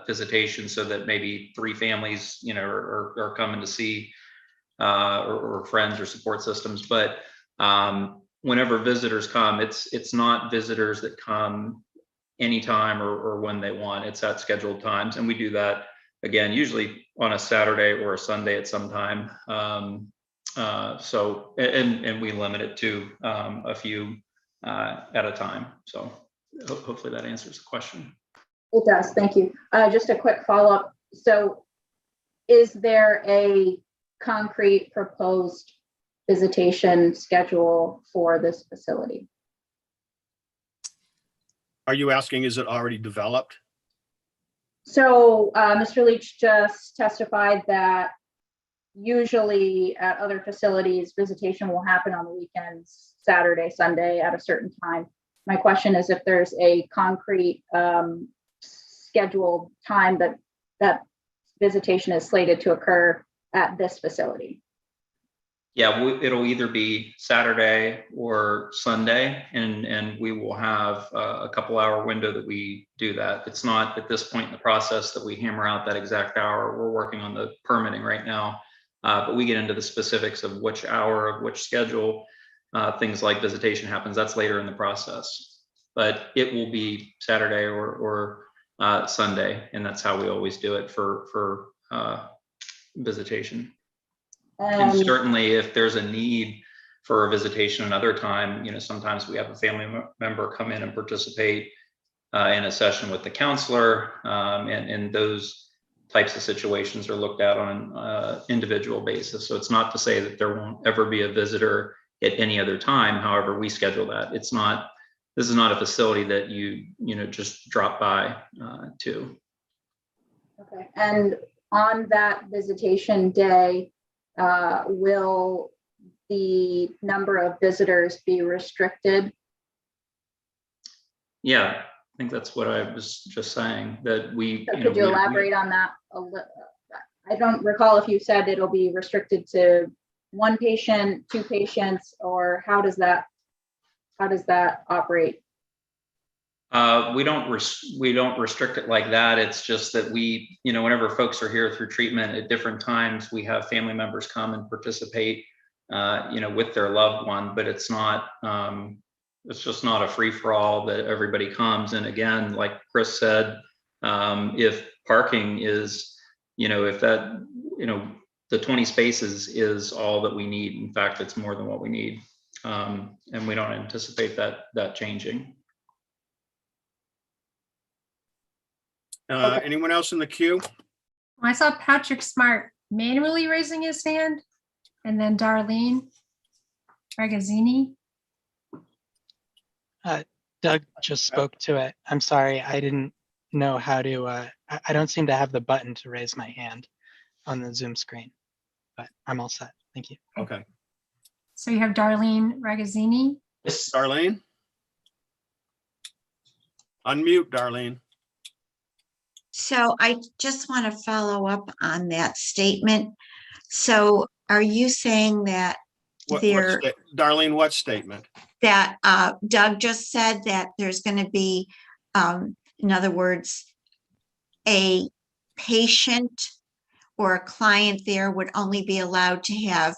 visitation so that maybe 3 families, are coming to see or friends or support systems. But whenever visitors come, it's not visitors that come anytime or when they want. It's at scheduled times, and we do that again usually on a Saturday or a Sunday at some time. So we limit it to a few at a time. So hopefully that answers the question. It does, thank you. Just a quick follow-up. So is there a concrete proposed visitation schedule for this facility? Are you asking, is it already developed? So Mr. Leach just testified that usually at other facilities, visitation will happen on the weekends, Saturday, Sunday at a certain time. My question is if there's a concrete scheduled time that visitation is slated to occur at this facility. Yeah, it'll either be Saturday or Sunday, and we will have a couple-hour window that we do that. It's not at this point in the process that we hammer out that exact hour. We're working on the permitting right now, but we get into the specifics of which hour of which schedule things like visitation happens. That's later in the process, but it will be Saturday or Sunday, and that's how we always do it for visitation. And certainly if there's a need for a visitation another time, sometimes we have a family member come in and participate in a session with the counselor, and those types of situations are looked at on an individual basis. So it's not to say that there won't ever be a visitor at any other time. However, we schedule that. This is not a facility that you just drop by to. Okay, and on that visitation day, will the number of visitors be restricted? Yeah, I think that's what I was just saying, that we. So could you elaborate on that a little? I don't recall if you said it'll be restricted to one patient, two patients, or how does that operate? We don't restrict it like that. It's just that we, whenever folks are here through treatment at different times, we have family members come and participate, with their loved one, but it's not, it's just not a free for all that everybody comes. And again, like Chris said, if parking is, if that, the 20 spaces is all that we need. In fact, it's more than what we need. And we don't anticipate that changing. Anyone else in the queue? I saw Patrick Smart manually raising his hand, and then Darlene Ragazzini. Doug just spoke to it. I'm sorry, I didn't know how to, I don't seem to have the button to raise my hand on the Zoom screen, but I'm all set. Thank you. Okay. So you have Darlene Ragazzini. Darlene? Unmute, Darlene. So I just want to follow up on that statement. So are you saying that Darlene, what statement? That Doug just said that there's going to be, in other words, a patient or a client there would only be allowed to have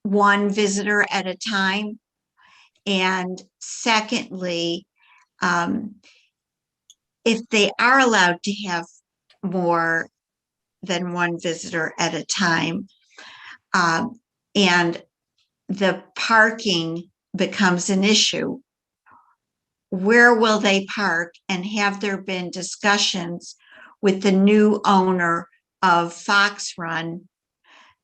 one visitor at a time? And secondly, if they are allowed to have more than one visitor at a time, and the parking becomes an issue, where will they park? And have there been discussions with the new owner of Fox Run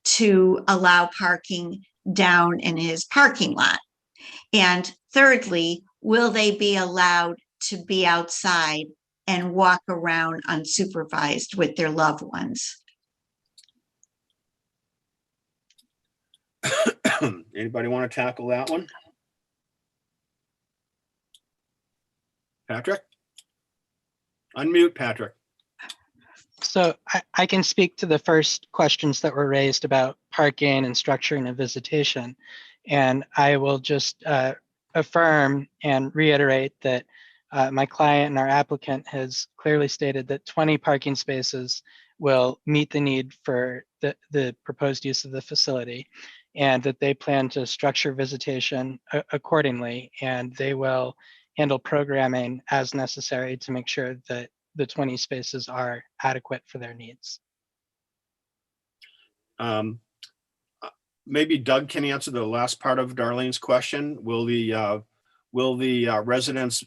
to allow parking down in his parking lot? And thirdly, will they be allowed to be outside and walk around unsupervised with their loved ones? Anybody want to tackle that one? Patrick? Unmute, Patrick. So I can speak to the first questions that were raised about parking and structuring a visitation. And I will just affirm and reiterate that my client and our applicant has clearly stated that 20 parking spaces will meet the need for the proposed use of the facility, and that they plan to structure visitation accordingly, and they will handle programming as necessary to make sure that the 20 spaces are adequate for their needs. Maybe Doug can answer the last part of Darlene's question. Will the residents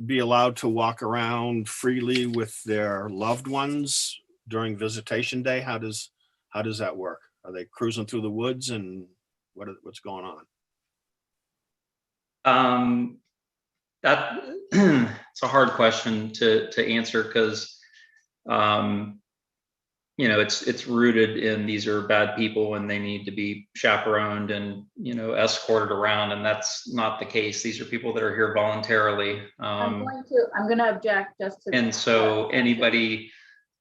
be allowed to walk around freely with their loved ones during visitation day? How does that work? Are they cruising through the woods, and what's going on? That it's a hard question to answer, because it's rooted in these are bad people and they need to be chaperoned and escorted around, and that's not the case. These are people that are here voluntarily. I'm going to object just to. And so anybody,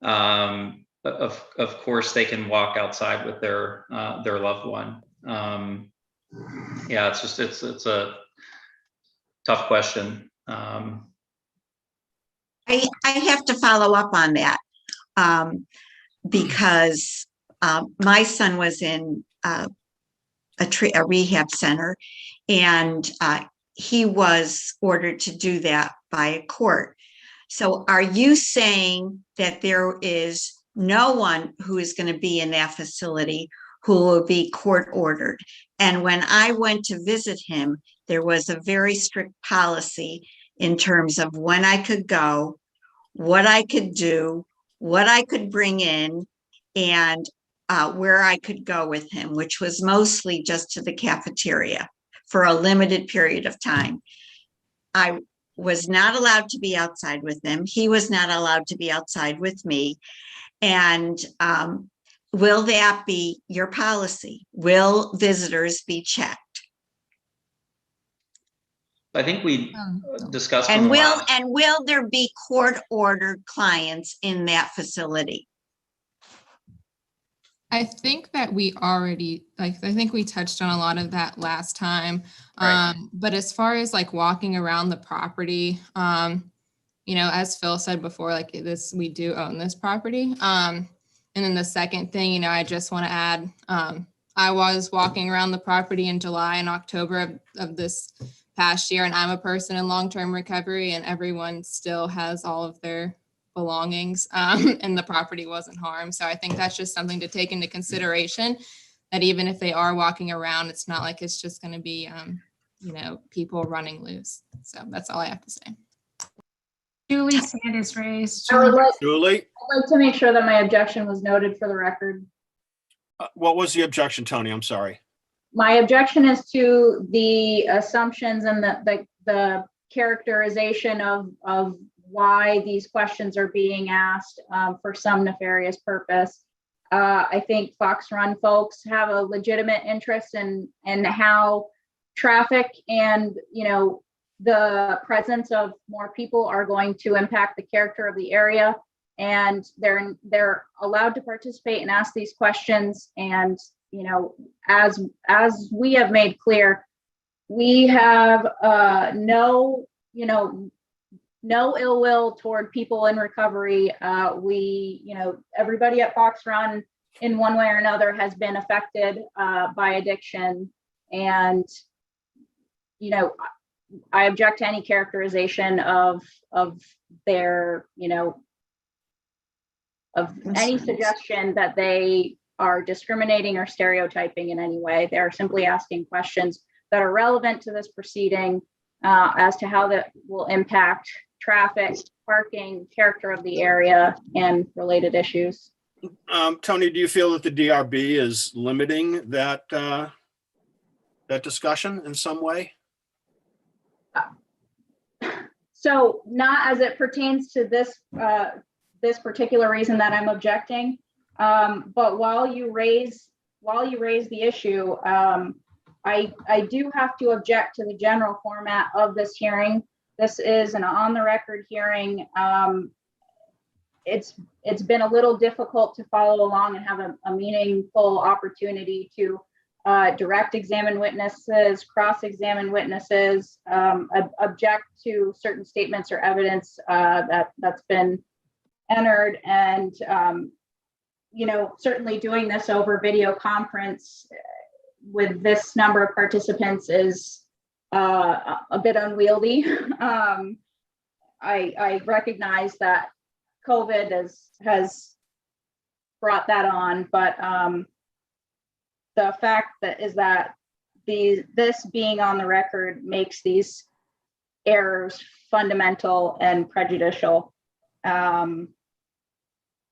of course, they can walk outside with their loved one. Yeah, it's a tough question. I have to follow up on that because my son was in a rehab center, and he was ordered to do that by a court. So are you saying that there is no one who is going to be in that facility who will be court ordered? And when I went to visit him, there was a very strict policy in terms of when I could go, what I could do, what I could bring in, and where I could go with him, which was mostly just to the cafeteria for a limited period of time. I was not allowed to be outside with him. He was not allowed to be outside with me. And will that be your policy? Will visitors be checked? I think we discussed. And will there be court-ordered clients in that facility? I think that we already, I think we touched on a lot of that last time. Right. But as far as like walking around the property, as Phil said before, we do own this property. And then the second thing, I just want to add, I was walking around the property in July and October of this past year, and I'm a person in long-term recovery, and everyone still has all of their belongings, and the property wasn't harmed. So I think that's just something to take into consideration, that even if they are walking around, it's not like it's just going to be, people running loose. So that's all I have to say. Julie's hand is raised. I would like Julie, I'd like to make sure that my objection was noted for the record. what was the objection, Tony? I'm sorry. My objection is to the assumptions and the characterization of why these questions are being asked for some nefarious purpose. I think Fox Run folks have a legitimate interest in how traffic and the presence of more people are going to impact the character of the area, and they're allowed to participate and ask these questions. And as we have made clear, we have no ill will toward people in recovery. Everybody at Fox Run in one way or another has been affected by addiction. And, I object to any characterization of their, of any suggestion that they are discriminating or stereotyping in any way. They're simply asking questions that are relevant to this proceeding as to how that will impact traffic, parking, character of the area, and related issues. Tony, do you feel that the DRB is limiting that discussion in some way? So not as it pertains to this this particular reason that I'm objecting, but while you raise the issue, I do have to object to the general format of this hearing. This is an on-the-record hearing. It's been a little difficult to follow along and have a meaningful opportunity to direct examine witnesses, cross-examine witnesses, object to certain statements or evidence that's been entered, and certainly doing this over video conference with this number of participants is a bit unwieldy. I recognize that COVID has brought that on, but the fact that this being on the record makes these errors fundamental and prejudicial.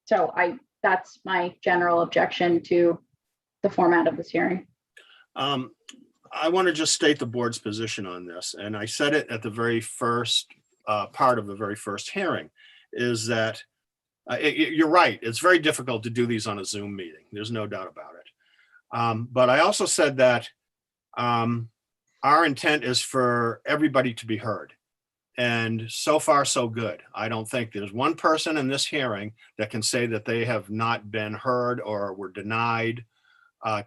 So that's my general objection to the format of this hearing. I want to just state the board's position on this, and I said it at the very first part of the very first hearing, is that you're right. It's very difficult to do these on a Zoom meeting. There's no doubt about it. But I also said that our intent is for everybody to be heard. And so far, so good. I don't think there's one person in this hearing that can say that they have not been heard or were denied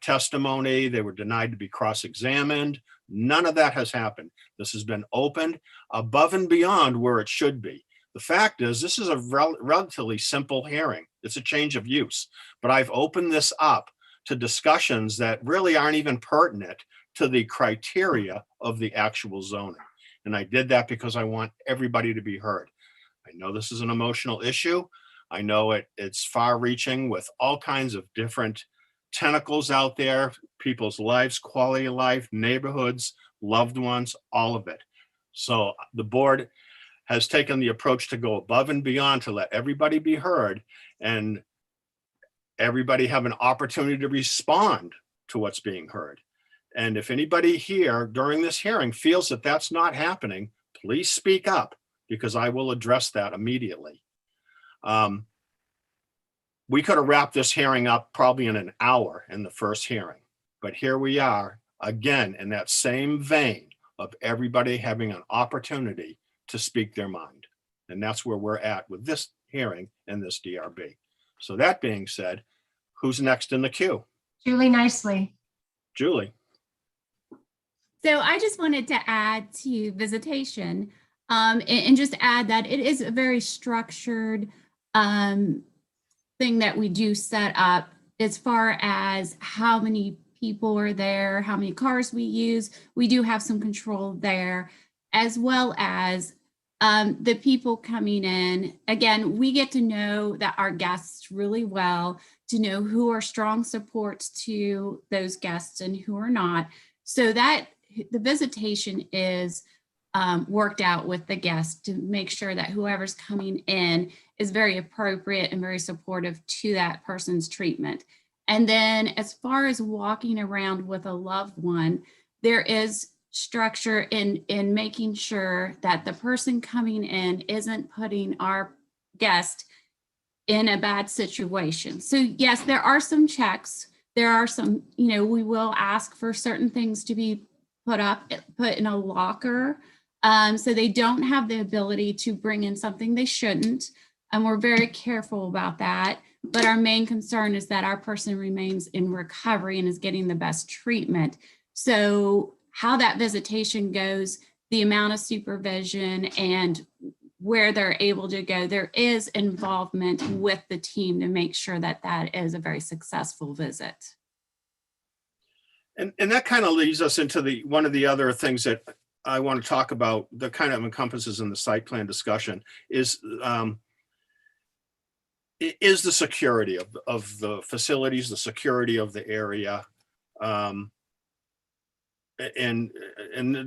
testimony. They were denied to be cross-examined. None of that has happened. This has been opened above and beyond where it should be. The fact is, this is a relatively simple hearing. It's a change of use. But I've opened this up to discussions that really aren't even pertinent to the criteria of the actual zoning. And I did that because I want everybody to be heard. I know this is an emotional issue. I know it's far-reaching with all kinds of different tentacles out there, people's lives, quality of life, neighborhoods, loved ones, all of it. So the board has taken the approach to go above and beyond to let everybody be heard and everybody have an opportunity to respond to what's being heard. And if anybody here during this hearing feels that that's not happening, please speak up, because I will address that immediately. We could have wrapped this hearing up probably in an hour in the first hearing, but here we are again in that same vein of everybody having an opportunity to speak their mind. And that's where we're at with this hearing and this DRB. So that being said, who's next in the queue? Julie Nicely. Julie. So I just wanted to add to visitation and just add that it is a very structured thing that we do set up as far as how many people are there, how many cars we use. We do have some control there, as well as the people coming in. Again, we get to know that our guests really well, to know who are strong supports to those guests and who are not, so that the visitation is worked out with the guest to make sure that whoever's coming in is very appropriate and very supportive to that person's treatment. And then as far as walking around with a loved one, there is structure in making sure that the person coming in isn't putting our guest in a bad situation. So yes, there are some checks. There are some, we will ask for certain things to be put in a locker. So they don't have the ability to bring in something they shouldn't. And we're very careful about that. But our main concern is that our person remains in recovery and is getting the best treatment. So how that visitation goes, the amount of supervision and where they're able to go, there is involvement with the team to make sure that that is a very successful visit. And that kind of leads us into one of the other things that I want to talk about that kind of encompasses in the site plan discussion is the security of the facilities, the security of the area. And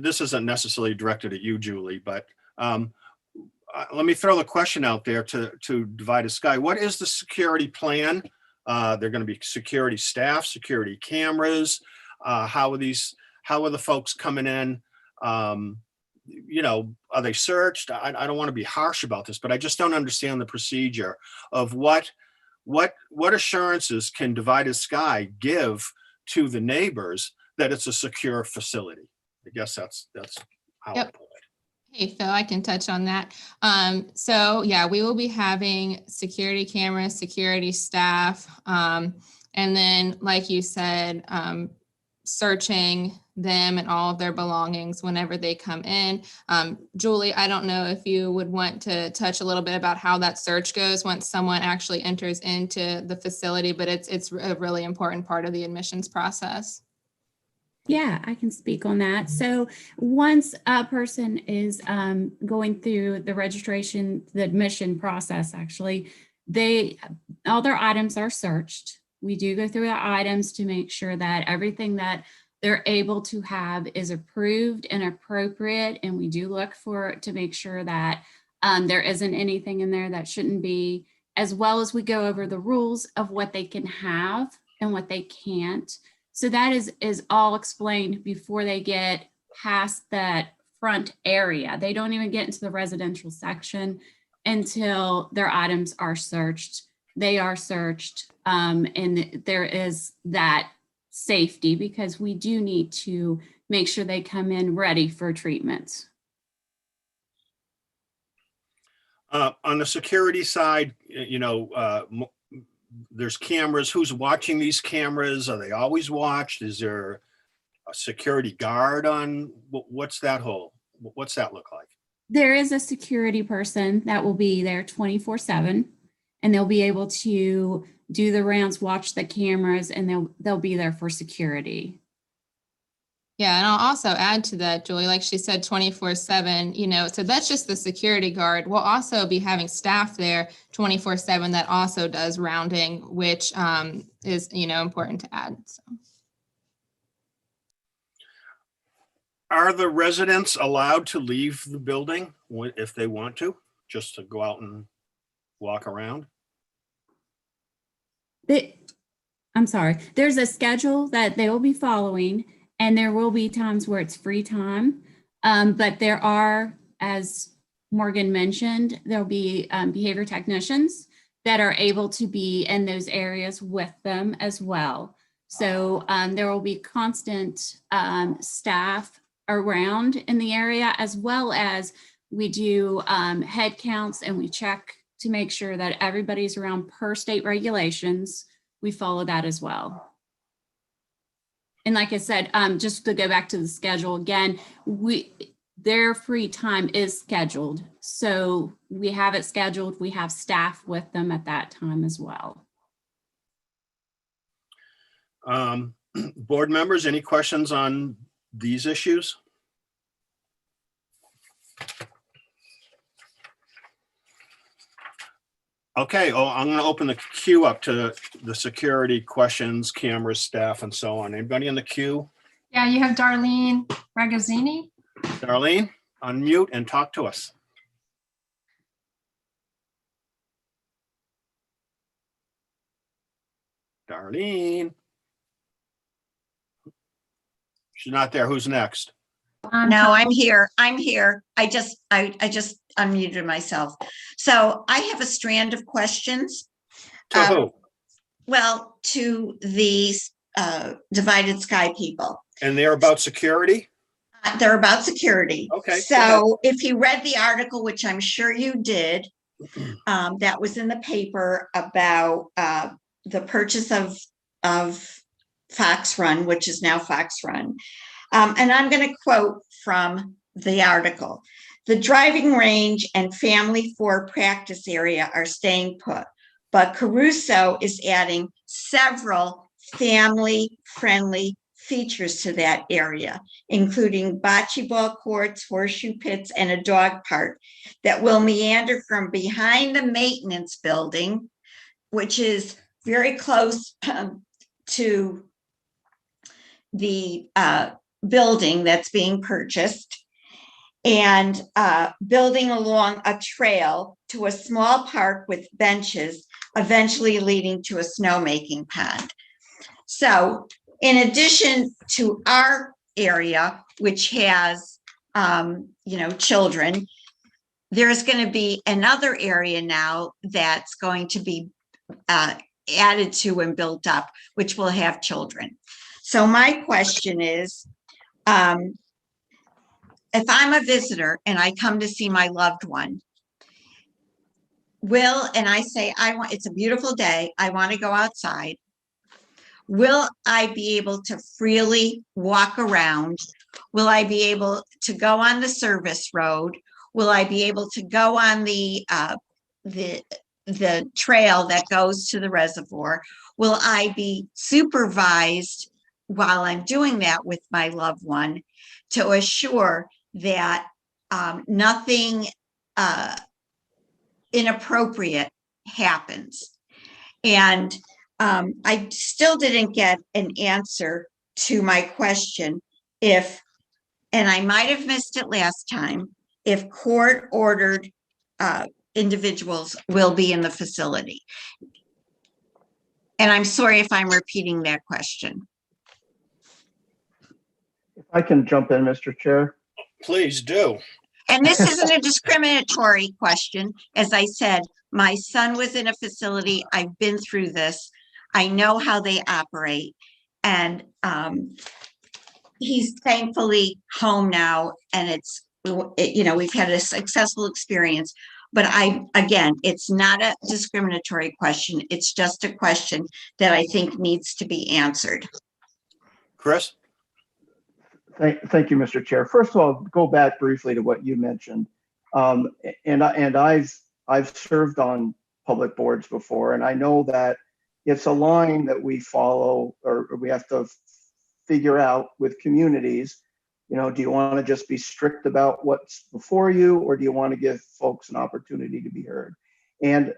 this isn't necessarily directed at you, Julie, but let me throw the question out there to Divide a Sky. What is the security plan? They're going to be security staff, security cameras. How are the folks coming in? Are they searched? I don't want to be harsh about this, but I just don't understand the procedure of what assurances can Divide a Sky give to the neighbors that it's a secure facility. I guess that's how I put it. Hey, Phil, I can touch on that. So yeah, we will be having security cameras, security staff, and then like you said, searching them and all of their belongings whenever they come in. Julie, I don't know if you would want to touch a little bit about how that search goes once someone actually enters into the facility, but it's a really important part of the admissions process. Yeah, I can speak on that. So once a person is going through the registration, the admission process, actually, all their items are searched. We do go through our items to make sure that everything that they're able to have is approved and appropriate. And we do look to make sure that there isn't anything in there that shouldn't be, as well as we go over the rules of what they can have and what they can't. So that is all explained before they get past that front area. They don't even get into the residential section until their items are searched. They are searched, and there is that safety because we do need to make sure they come in ready for treatment. On the security side, there's cameras. Who's watching these cameras? Are they always watched? Is there a security guard on? What's that look like? There is a security person that will be there 24/7, and they'll be able to do the rounds, watch the cameras, and they'll be there for security. Yeah, and I'll also add to that, Julie, like she said, 24/7, so that's just the security guard. We'll also be having staff there 24/7 that also does rounding, which is, important to add. So. Are the residents allowed to leave the building if they want to, just to go out and walk around? I'm sorry, there's a schedule that they will be following, and there will be times where it's free time. But there are, as Morgan mentioned, there'll be behavior technicians that are able to be in those areas with them as well. So there will be constant staff around in the area, as well as we do head counts, and we check to make sure that everybody's around per state regulations. We follow that as well. And like I said, just to go back to the schedule again, their free time is scheduled. So we have it scheduled. We have staff with them at that time as well. Board members, any questions on these issues? Okay, I'm going to open the queue up to the security questions, cameras, staff, and so on. Anybody in the queue? Yeah, you have Darlene Ragazzini. Darlene, unmute and talk to us. Darlene. She's not there. Who's next? No, I'm here. I'm here. I just unmuted myself. So I have a strand of questions. To who? Well, to the Divided Sky people. And they're about security? They're about security. Okay. So if you read the article, which I'm sure you did, that was in the paper about the purchase of Fox Run, which is now Fox Run. And I'm going to quote from the article. The driving range and family for practice area are staying put, but Caruso is adding several family-friendly features to that area, including bocce ball courts, horseshoe pits, and a dog park that will meander from behind the maintenance building, which is very close to the building that's being purchased, and building along a trail to a small park with benches, eventually leading to a snowmaking pond. So in addition to our area, which has, children, there's going to be another area now that's going to be added to and built up, which will have children. So my question is, if I'm a visitor and I come to see my loved one, and I say, it's a beautiful day, I want to go outside, will I be able to freely walk around? Will I be able to go on the service road? Will I be able to go on the trail that goes to the reservoir? Will I be supervised while I'm doing that with my loved one to assure that nothing inappropriate happens? And I still didn't get an answer to my question and I might have missed it last time, if court-ordered individuals will be in the facility. And I'm sorry if I'm repeating that question. If I can jump in, Mr. Chair. Please do. And this isn't a discriminatory question. As I said, my son was in a facility. I've been through this. I know how they operate. And he's thankfully home now. And we've had a successful experience. But again, it's not a discriminatory question. It's just a question that I think needs to be answered. Chris? Thank you, Mr. Chair. First of all, go back briefly to what you mentioned. And I've served on public boards before, and I know that it's a line that we follow, or we have to figure out with communities. Do you want to just be strict about what's before you, or do you want to give folks an opportunity to be heard? And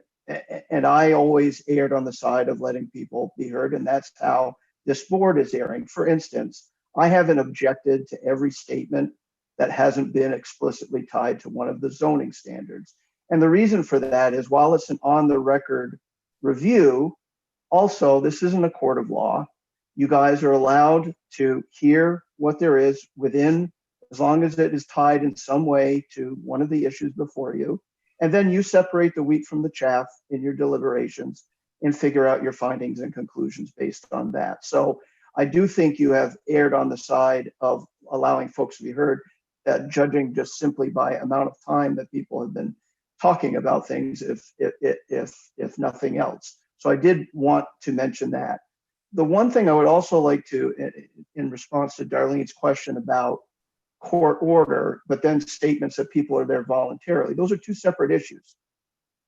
I always erred on the side of letting people be heard, and that's how this board is erring. For instance, I haven't objected to every statement that hasn't been explicitly tied to one of the zoning standards. And the reason for that is while it's an on the record review, also, this isn't a court of law. You guys are allowed to hear what there is within, as long as it is tied in some way to one of the issues before you. And then you separate the wheat from the chaff in your deliberations and figure out your findings and conclusions based on that. So I do think you have erred on the side of allowing folks to be heard, judging just simply by amount of time that people have been talking about things, if nothing else. So I did want to mention that. The one thing I would also like to, in response to Darlene's question about court order, but then statements that people are there voluntarily, those are two separate issues.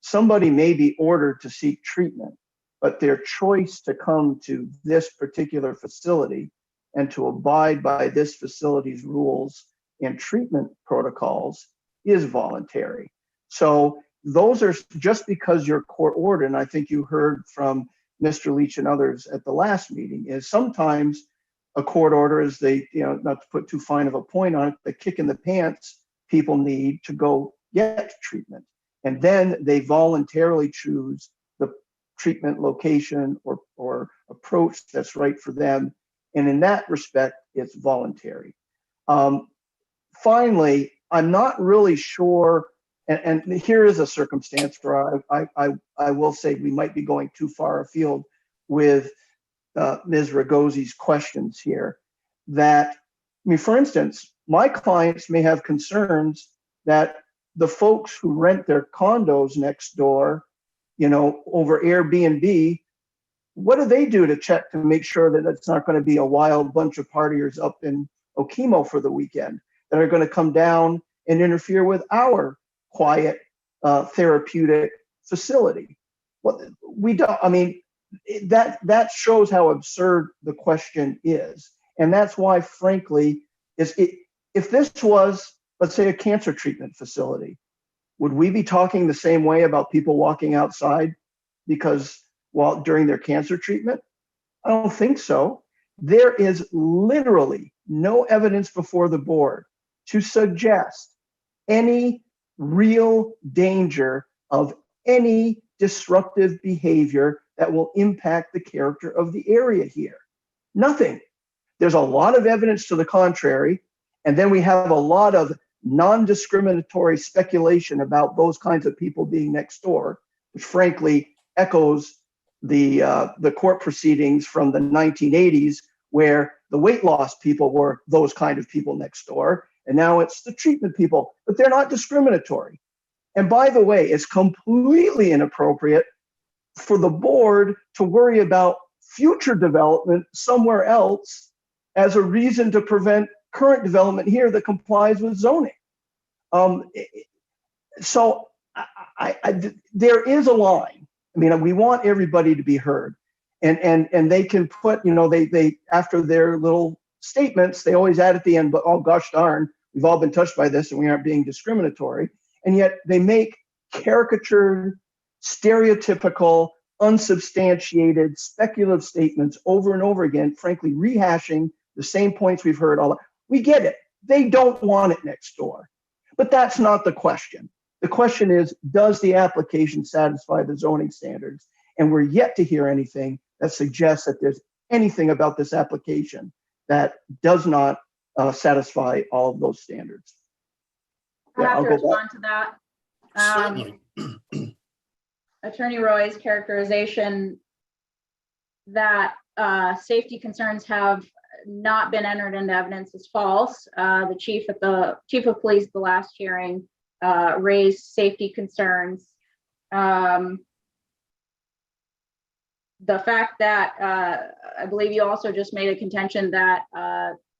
Somebody may be ordered to seek treatment, but their choice to come to this particular facility and to abide by this facility's rules and treatment protocols is voluntary. So those are just because you're court ordered, and I think you heard from Mr. Leach and others at the last meeting, is sometimes a court order is not to put too fine of a point on it, the kick in the pants people need to go get treatment. And then they voluntarily choose the treatment location or approach that's right for them. And in that respect, it's voluntary. Finally, I'm not really sure, and here is a circumstance where I will say we might be going too far afield with Ms. Ragosi's questions here. That, for instance, my clients may have concerns that the folks who rent their condos next door, over Airbnb, what do they do to check to make sure that it's not going to be a wild bunch of partiers up in Okemo for the weekend that are going to come down and interfere with our quiet therapeutic facility? Well, we don't, that shows how absurd the question is. And that's why, frankly, if this was, let's say, a cancer treatment facility, would we be talking the same way about people walking outside during their cancer treatment? I don't think so. There is literally no evidence before the board to suggest any real danger of any disruptive behavior that will impact the character of the area here. Nothing. There's a lot of evidence to the contrary. And then we have a lot of non-discriminatory speculation about those kinds of people being next door, which frankly echoes the court proceedings from the 1980s, where the weight loss people were those kind of people next door. And now it's the treatment people, but they're not discriminatory. And by the way, it's completely inappropriate for the board to worry about future development somewhere else as a reason to prevent current development here that complies with zoning. So there is a line. We want everybody to be heard, and they can put, they after their little statements, they always add at the end, but oh gosh darn, we've all been touched by this and we aren't being discriminatory. And yet they make caricatured, stereotypical, unsubstantiated, speculative statements over and over again, frankly, rehashing the same points we've heard all. We get it. They don't want it next door. But that's not the question. The question is, does the application satisfy the zoning standards? And we're yet to hear anything that suggests that there's anything about this application that does not satisfy all of those standards. I have I'll to go back. respond to that. Certainly. Attorney Roy's characterization that safety concerns have not been entered into evidence is false. The chief of police at the last hearing raised safety concerns. The fact that I believe you also just made a contention that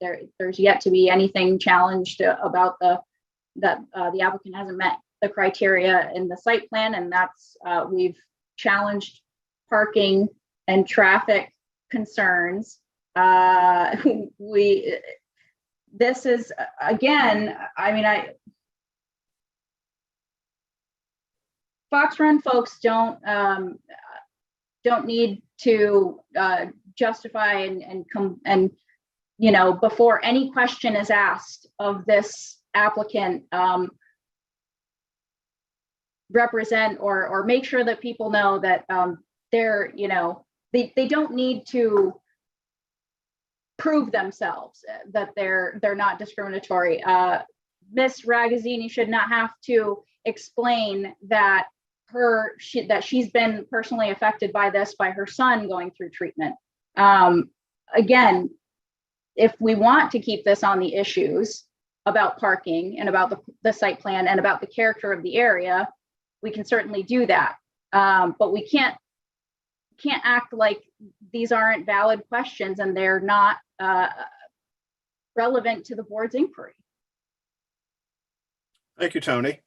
there's yet to be anything challenged about that the applicant hasn't met the criteria in the site plan, and that's we've challenged parking and traffic concerns. This is again, Fox Run folks don't need to justify and before any question is asked of this applicant, represent or make sure that people know that they don't need to prove themselves that they're not discriminatory. Miss Ragazzini should not have to explain that she's been personally affected by this by her son going through treatment. Again, if we want to keep this on the issues about parking and about the site plan and about the character of the area, we can certainly do that. But we can't act like these aren't valid questions and they're not relevant to the board's inquiry. Thank you, Tony.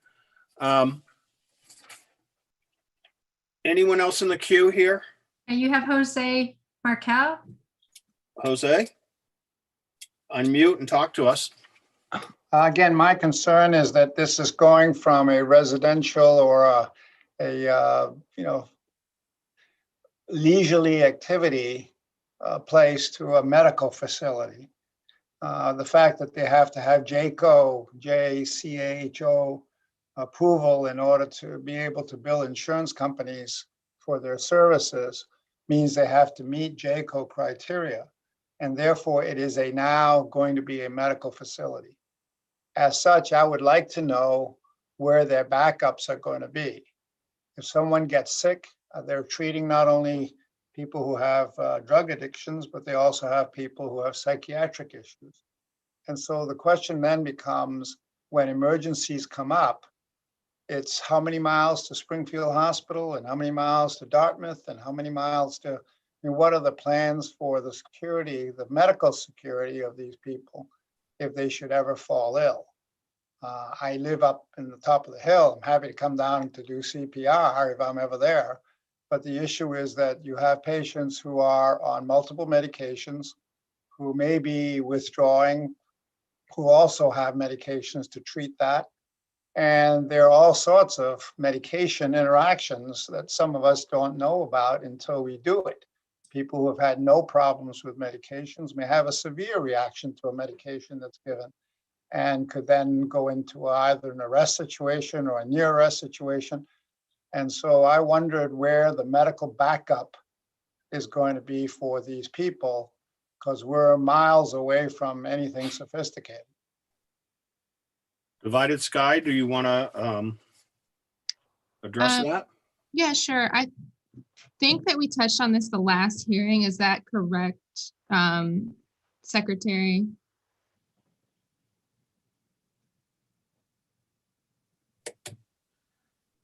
Anyone else in the queue here? And you have Jose Markel. Jose, unmute and talk to us. Again, my concern is that this is going from a residential or a leisurely activity place to a medical facility. The fact that they have to have JCAHO approval in order to be able to bill insurance companies for their services means they have to meet JCAHO criteria. And therefore, it is now going to be a medical facility. As such, I would like to know where their backups are going to be. If someone gets sick, they're treating not only people who have drug addictions, but they also have people who have psychiatric issues. And so the question then becomes, when emergencies come up, it's how many miles to Springfield Hospital and how many miles to Dartmouth and how many miles to, what are the plans for the security, the medical security of these people if they should ever fall ill? I live up in the top of the hill. I'm happy to come down to do CPR if I'm ever there. But the issue is that you have patients who are on multiple medications, who may be withdrawing, who also have medications to treat that. And there are all sorts of medication interactions that some of us don't know about until we do it. People who have had no problems with medications may have a severe reaction to a medication that's given and could then go into either an arrest situation or a near arrest situation. And so I wondered where the medical backup is going to be for these people, because we're miles away from anything sophisticated. Divided Sky, do you want to address that? Yeah, sure. I think that we touched on this the last hearing. Is that correct, Secretary?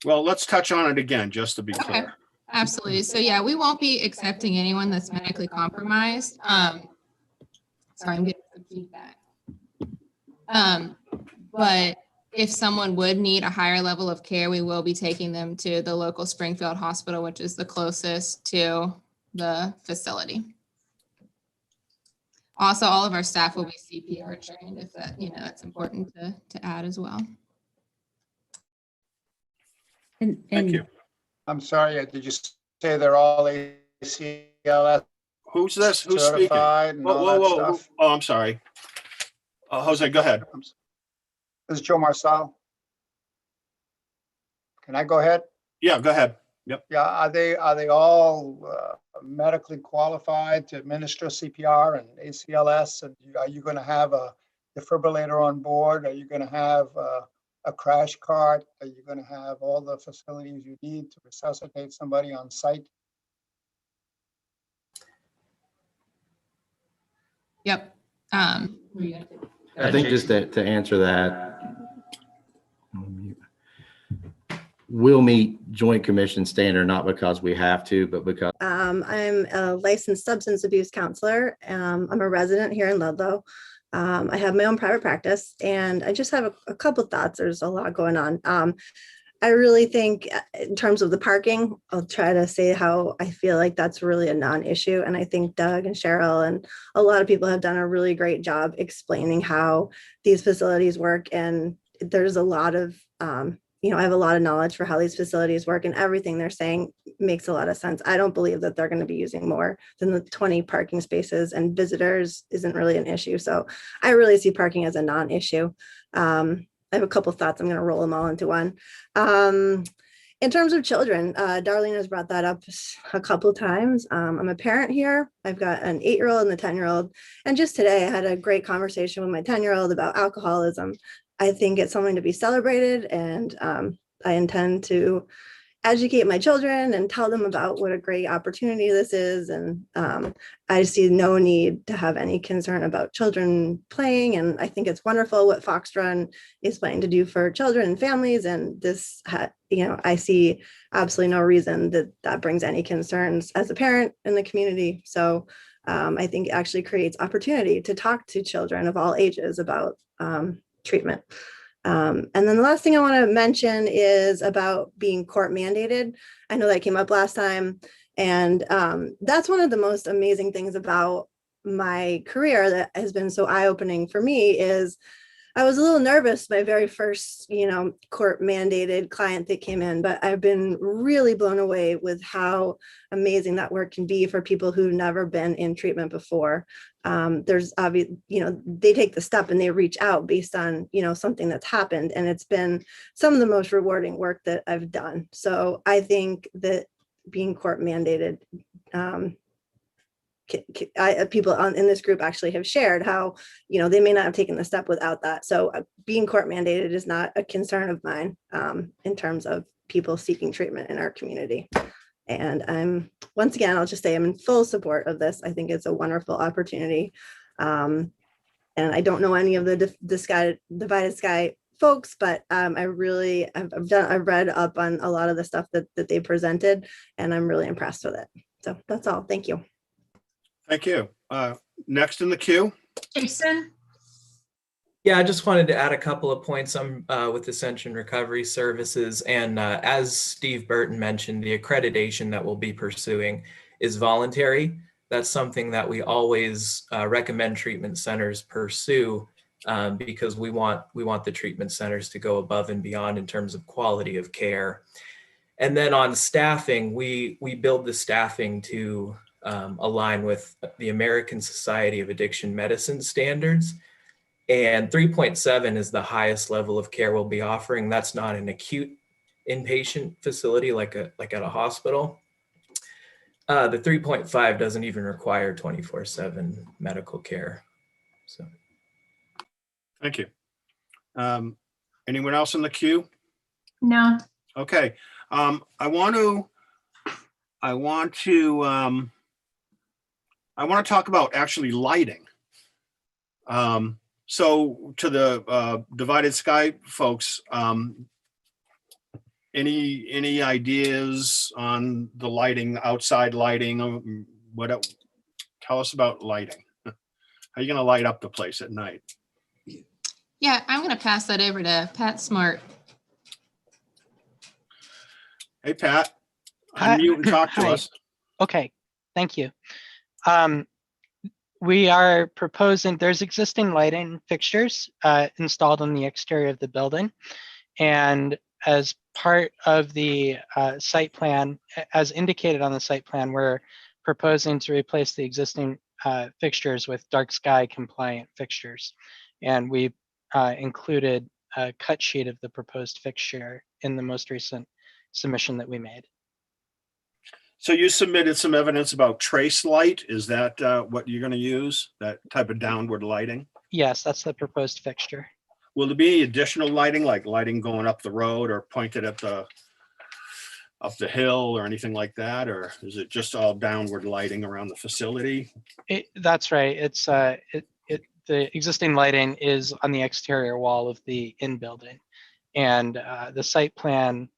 Well, let's touch on it again, just to be clear. Absolutely. So yeah, we won't be accepting anyone that's medically compromised. Sorry, I'm getting some feedback. But if someone would need a higher level of care, we will be taking them to the local Springfield Hospital, which is the closest to the facility. Also, all of our staff will be CPR trained, if that, it's important to add as well. Thank you. I'm sorry, did you say they're all ACLS? Who's this? Who's speaking? And Whoa, all whoa, that whoa. stuff? Oh, I'm sorry. Jose, go ahead. This is Joe Marcel. Can I go ahead? Yeah, go ahead. Yep. Yeah, are they all medically qualified to administer CPR and ACLS? And are you going to have a defibrillator on board? Are you going to have a crash cart? Are you going to have all the facilities you need to resuscitate somebody on site? Yep. I think just to answer that, we'll meet Joint Commission standard, not because we have to, but because. I'm a licensed substance abuse counselor. I'm a resident here in Ludlow. I have my own private practice, and I just have a couple thoughts. There's a lot going on. I really think in terms of the parking, I'll try to say how I feel like that's really a non-issue. And I think Doug and Cheryl and a lot of people have done a really great job explaining how these facilities work. And there's a lot of I have a lot of knowledge for how these facilities work, and everything they're saying makes a lot of sense. I don't believe that they're going to be using more than the 20 parking spaces, and visitors isn't really an issue. So I really see parking as a non-issue. I have a couple thoughts. I'm going to roll them all into one. In terms of children, Darlene has brought that up a couple times. I'm a parent here. I've got an 8-year-old and a 10-year-old. And just today I had a great conversation with my 10-year-old about alcoholism. I think it's something to be celebrated, and I intend to educate my children and tell them about what a great opportunity this is. And I see no need to have any concern about children playing. And I think it's wonderful what Fox Run is planning to do for children and families. And this, I see absolutely no reason that that brings any concerns as a parent in the community. So I think it actually creates opportunity to talk to children of all ages about treatment. And then the last thing I want to mention is about being court mandated. I know that came up last time, and that's one of the most amazing things about my career that has been so eye-opening for me is I was a little nervous my very first, court mandated client that came in, but I've been really blown away with how amazing that work can be for people who've never been in treatment before. There's obvious, they take the step and they reach out based on, something that's happened. And it's been some of the most rewarding work that I've done. So I think that being court mandated, people in this group actually have shared how, they may not have taken the step without that. So being court mandated is not a concern of mine in terms of people seeking treatment in our community. And once again, I'll just say I'm in full support of this. I think it's a wonderful opportunity. And I don't know any of the Divided Sky folks, but I've read up on a lot of the stuff that they presented, and I'm really impressed with it. So that's all. Thank you. Thank you. Next in the queue. Jason? Yeah, I just wanted to add a couple of points. I'm with Ascension Recovery Services, and as Steve Burton mentioned, the accreditation that we'll be pursuing is voluntary. That's something that we always recommend treatment centers pursue because we want the treatment centers to go above and beyond in terms of quality of care. And then on staffing, we build the staffing to align with the American Society of Addiction Medicine standards. And 3.7 is the highest level of care we'll be offering. That's not an acute inpatient facility like at a hospital. The 3.5 doesn't even require 24/7 medical care. So, thank you. Anyone else in the queue? No. Okay. I want to talk about actually lighting. So to the Divided Sky folks, any ideas on the lighting, outside lighting? Tell us about lighting. How are you going to light up the place at night? Yeah, I'm going to pass that over to Pat Smart. Hey, Pat, unmute and talk to us. Okay, thank you. We are proposing, there's existing lighting fixtures installed on the exterior of the building. And as part of the site plan, as indicated on the site plan, we're proposing to replace the existing fixtures with dark sky compliant fixtures. And we included a cut sheet of the proposed fixture in the most recent submission that we made. So you submitted some evidence about trace light. Is that what you're going to use? That type of downward lighting? Yes, that's the proposed fixture. Will there be additional lighting, like lighting going up the road or pointed at up the hill or anything like that? Or is it just all downward lighting around the facility? That's right. It's the existing lighting is on the exterior wall of the in-building, and the site plan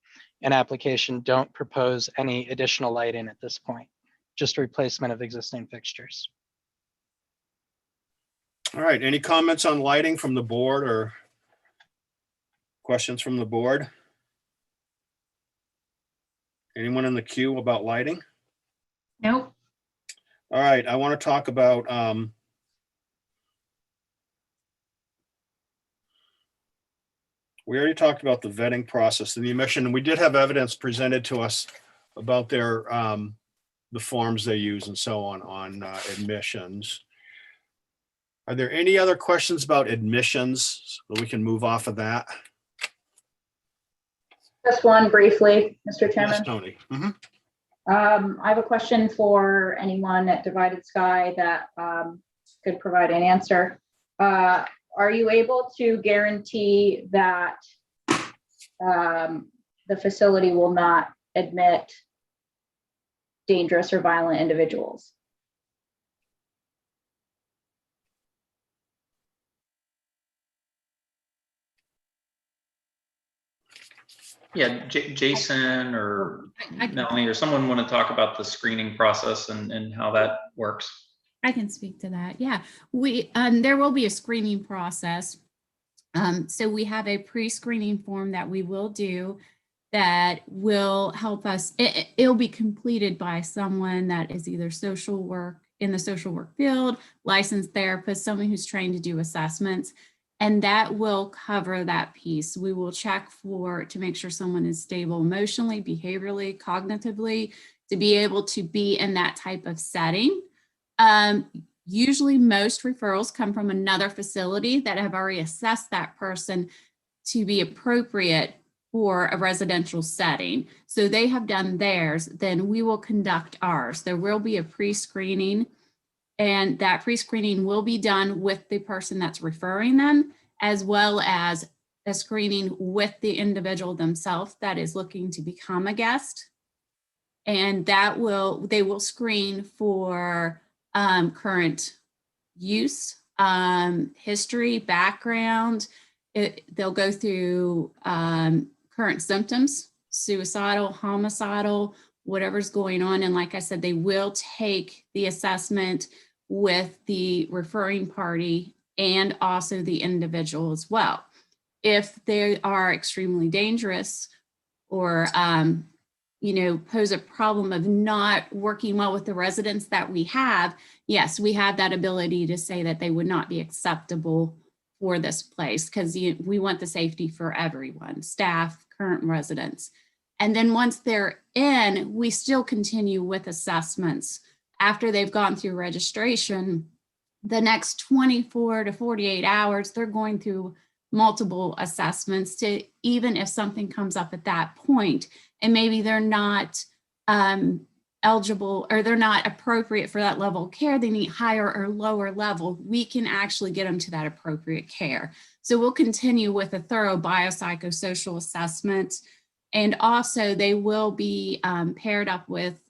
and application don't propose any additional lighting at this point, just replacement of existing fixtures. All right, any comments on lighting from the board or questions from the board? Anyone in the queue about lighting? Nope. All right, I want to talk about We already talked about the vetting process and the admission. We did have evidence presented to us about their, the forms they use and so on admissions. Are there any other questions about admissions so we can move off of that? Just one briefly, Mr. Chairman. Yes, Tony. Mhm. I have a question for anyone at Divided Sky that could provide an answer. Are you able to guarantee that the facility will not admit dangerous or violent individuals? Yeah, Jason or Melanie or someone want to talk about the screening process and how that works. I can speak to that. Yeah, there will be a screening process. So we have a pre-screening form that we will do that will help us. It'll be completed by someone that is either social work in the social work field, licensed therapist, someone who's trained to do assessments. And that will cover that piece. We will check to make sure someone is stable emotionally, behaviorally, cognitively, to be able to be in that type of setting. Usually most referrals come from another facility that have already assessed that person to be appropriate for a residential setting. So they have done theirs, then we will conduct ours. There will be a pre-screening, and that pre-screening will be done with the person that's referring them, as well as a screening with the individual themselves that is looking to become a guest. And they will screen for current use, history, background. They'll go through current symptoms, suicidal, homicidal, whatever's going on. And like I said, they will take the assessment with the referring party and also the individual as well. If they are extremely dangerous or pose a problem of not working well with the residents that we have, yes, we have that ability to say that they would not be acceptable for this place, because we want the safety for everyone, staff, current residents. And then once they're in, we still continue with assessments. After they've gone through registration, the next 24 to 48 hours, they're going through multiple assessments to, even if something comes up at that point, and maybe they're not eligible or they're not appropriate for that level of care, they need higher or lower level, we can actually get them to that appropriate care. So we'll continue with a thorough biopsychosocial assessment. And also they will be paired up with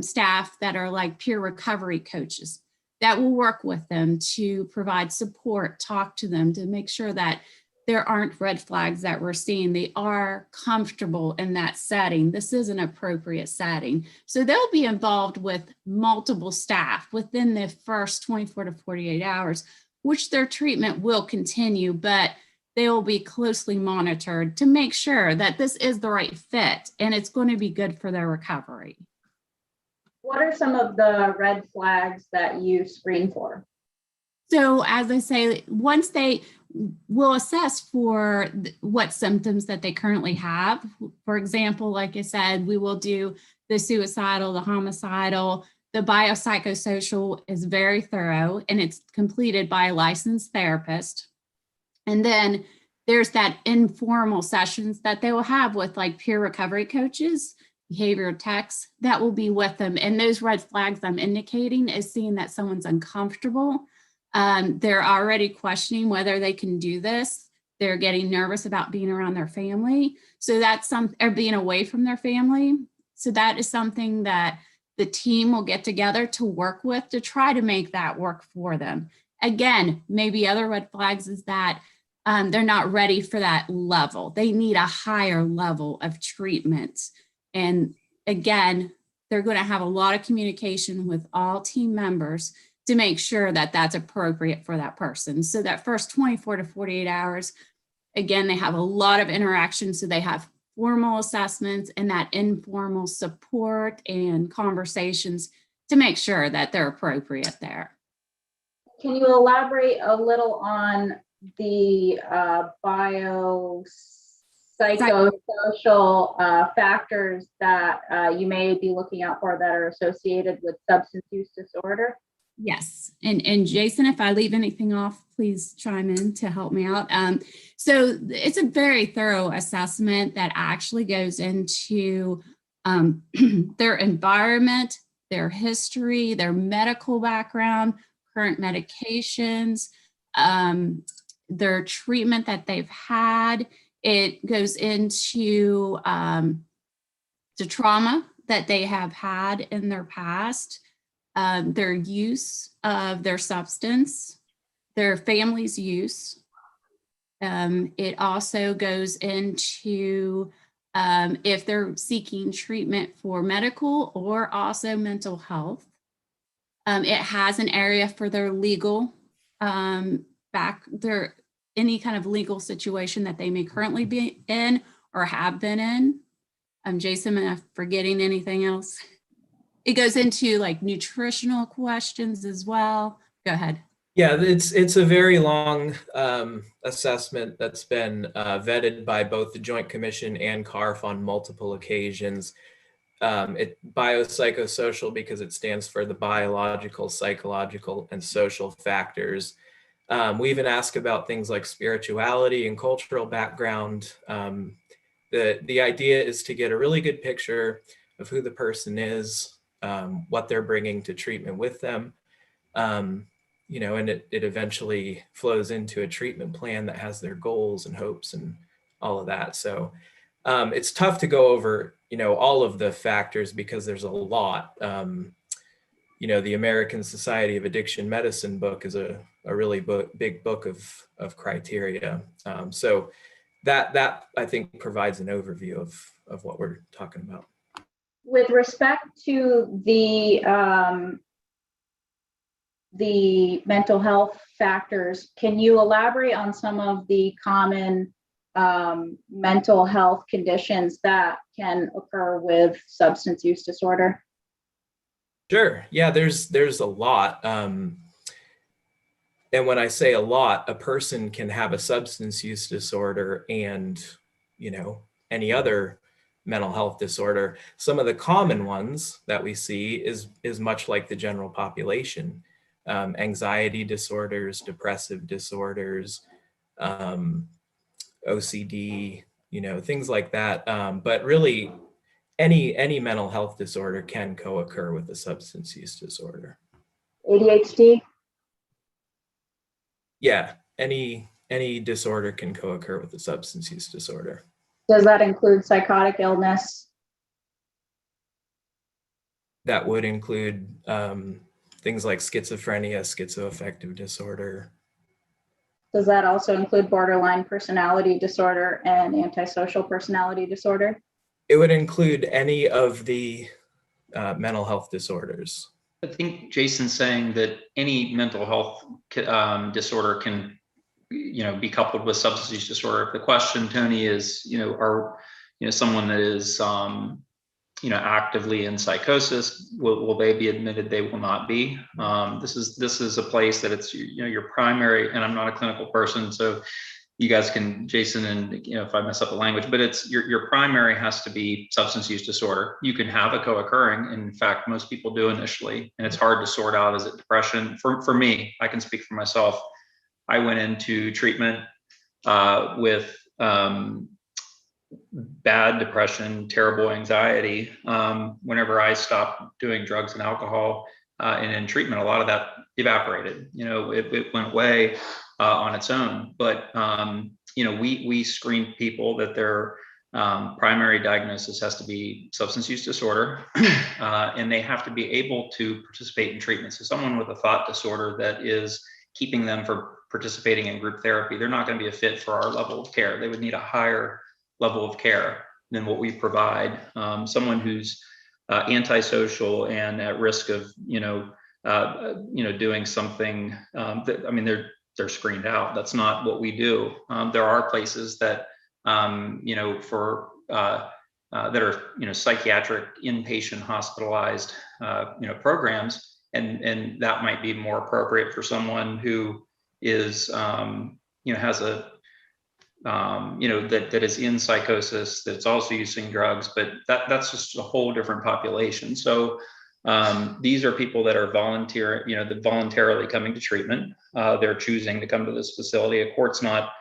staff that are like peer recovery coaches that will work with them to provide support, talk to them to make sure that there aren't red flags that we're seeing. They are comfortable in that setting. This is an appropriate setting. So they'll be involved with multiple staff within the first 24 to 48 hours, which their treatment will continue, but they will be closely monitored to make sure that this is the right fit and it's going to be good for their recovery. What are some of the red flags that you screen for? So as I say, once they will assess for what symptoms that they currently have. For example, like I said, we will do the suicidal, the homicidal. The biopsychosocial is very thorough and it's completed by a licensed therapist. And then there's that informal sessions that they will have with like peer recovery coaches, behavioral techs that will be with them. And those red flags I'm indicating is seeing that someone's uncomfortable. They're already questioning whether they can do this. They're getting nervous about being around their family. So that's or being away from their family. So that is something that the team will get together to work with to try to make that work for them. Again, maybe other red flags is that they're not ready for that level. They need a higher level of treatment. And again, they're going to have a lot of communication with all team members to make sure that that's appropriate for that person. So that first 24 to 48 hours, again, they have a lot of interaction. So they have formal assessments and that informal support and conversations to make sure that they're appropriate there. Can you elaborate a little on the biopsychosocial psychosocial factors that you may be looking out for that are associated with substance use disorder? Yes, and Jason, if I leave anything off, please chime in to help me out. So it's a very thorough assessment that actually goes into their environment, their history, their medical background, current medications, their treatment that they've had. It goes into the trauma that they have had in their past, their use of their substance, their family's use. It also goes into if they're seeking treatment for medical or also mental health. It has an area for their legal any kind of legal situation that they may currently be in or have been in. Jason, am I forgetting anything else? It goes into like nutritional questions as well. Go ahead. Yeah, it's a very long assessment that's been vetted by both the Joint Commission and CARF on multiple occasions. Biopsychosocial because it stands for the biological, psychological, and social factors. We even ask about things like spirituality and cultural background. The idea is to get a really good picture of who the person is, what they're bringing to treatment with them, and it eventually flows into a treatment plan that has their goals and hopes and all of that. So it's tough to go over, all of the factors because there's a lot. The American Society of Addiction Medicine book is a really big book of criteria. So that I think provides an overview of what we're talking about. With respect to the mental health factors, can you elaborate on some of the common mental health conditions that can occur with substance use disorder? Sure. Yeah, there's a lot. And when I say a lot, a person can have a substance use disorder and, any other mental health disorder. Some of the common ones that we see is much like the general population. Anxiety disorders, depressive disorders, OCD, things like that. But really, any mental health disorder can co-occur with a substance use disorder. ADHD? Yeah, any disorder can co-occur with a substance use disorder. Does that include psychotic illness? That would include things like schizophrenia, schizoaffective disorder. Does that also include borderline personality disorder and antisocial personality disorder? It would include any of the mental health disorders. I think Jason's saying that any mental health disorder can, be coupled with substance use disorder. If the question, Tony, is, are, someone that is, actively in psychosis, will they be admitted? They will not be. This is a place that it's, your primary, and I'm not a clinical person, so you guys can, Jason, and if I mess up the language, but it's your primary has to be substance use disorder. You can have a co-occurring. In fact, most people do initially, and it's hard to sort out, is it depression? For me, I can speak for myself. I went into treatment with bad depression, terrible anxiety. Whenever I stopped doing drugs and alcohol and in treatment, a lot of that evaporated. It went away on its own. But we screen people that their primary diagnosis has to be substance use disorder, and they have to be able to participate in treatment. So someone with a thought disorder that is keeping them from participating in group therapy, they're not going to be a fit for our level of care. They would need a higher level of care than what we provide. Someone who's antisocial and at risk of doing something they're screened out. That's not what we do. There are places that for that are psychiatric inpatient hospitalized programs, and that might be more appropriate for someone who is has a that is in psychosis, that's also using drugs, but that's just a whole different population. So these are people that are that voluntarily coming to treatment. They're choosing to come to this facility. A court's not,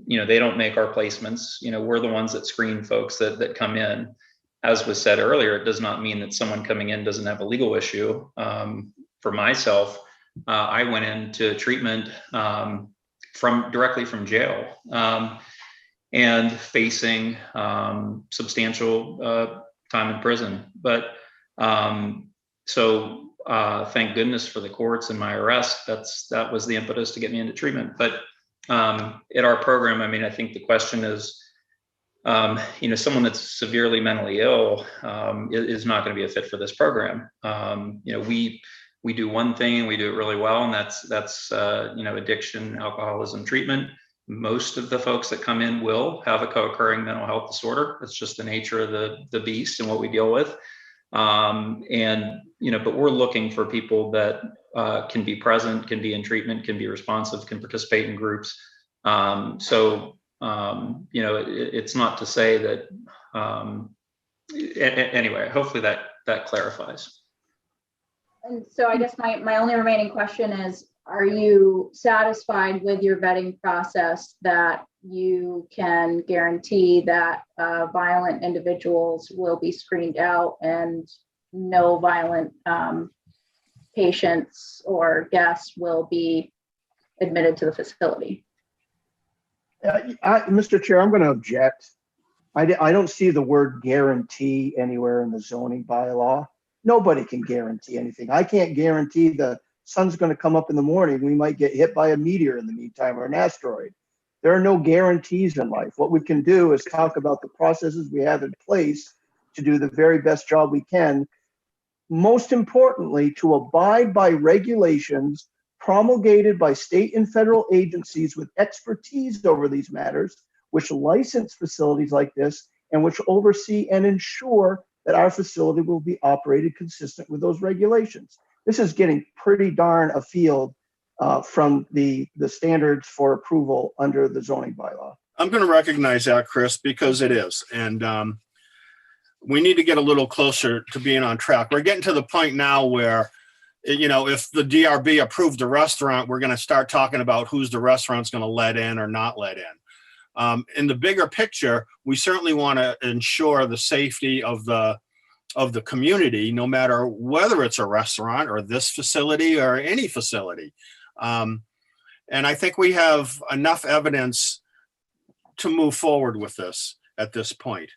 they don't make our placements. We're the ones that screen folks that come in. As was said earlier, it does not mean that someone coming in doesn't have a legal issue. For myself, I went into treatment directly from jail and facing substantial time in prison. But so thank goodness for the courts and my arrest. That was the impetus to get me into treatment. But at our program, I think the question is, someone that's severely mentally ill is not going to be a fit for this program. We do one thing and we do it really well, and that's addiction, alcoholism treatment. Most of the folks that come in will have a co-occurring mental health disorder. It's just the nature of the beast and what we deal with. But we're looking for people that can be present, can be in treatment, can be responsive, can participate in groups. It's not to say that, anyway, hopefully that clarifies. And so I guess my only remaining question is, are you satisfied with your vetting process that you can guarantee that violent individuals will be screened out and no violent patients or guests will be admitted to the facility? Mr. Chair, I'm going to object. I don't see the word guarantee anywhere in the zoning bylaw. Nobody can guarantee anything. I can't guarantee the sun's going to come up in the morning. We might get hit by a meteor in the meantime, or an asteroid. There are no guarantees in life. What we can do is talk about the processes we have in place to do the very best job we can. Most importantly, to abide by regulations promulgated by state and federal agencies with expertise over these matters, which license facilities like this and which oversee and ensure that our facility will be operated consistent with those regulations. This is getting pretty darn afield from the standards for approval under the zoning bylaw. I'm going to recognize that, Chris, because it is. And we need to get a little closer to being on track. We're getting to the point now where, if the DRB approved a restaurant, we're going to start talking about who's the restaurant's going to let in or not let in. In the bigger picture, we certainly want to ensure the safety of the community, no matter whether it's a restaurant or this facility or any facility. And I think we have enough evidence to move forward with this at this point.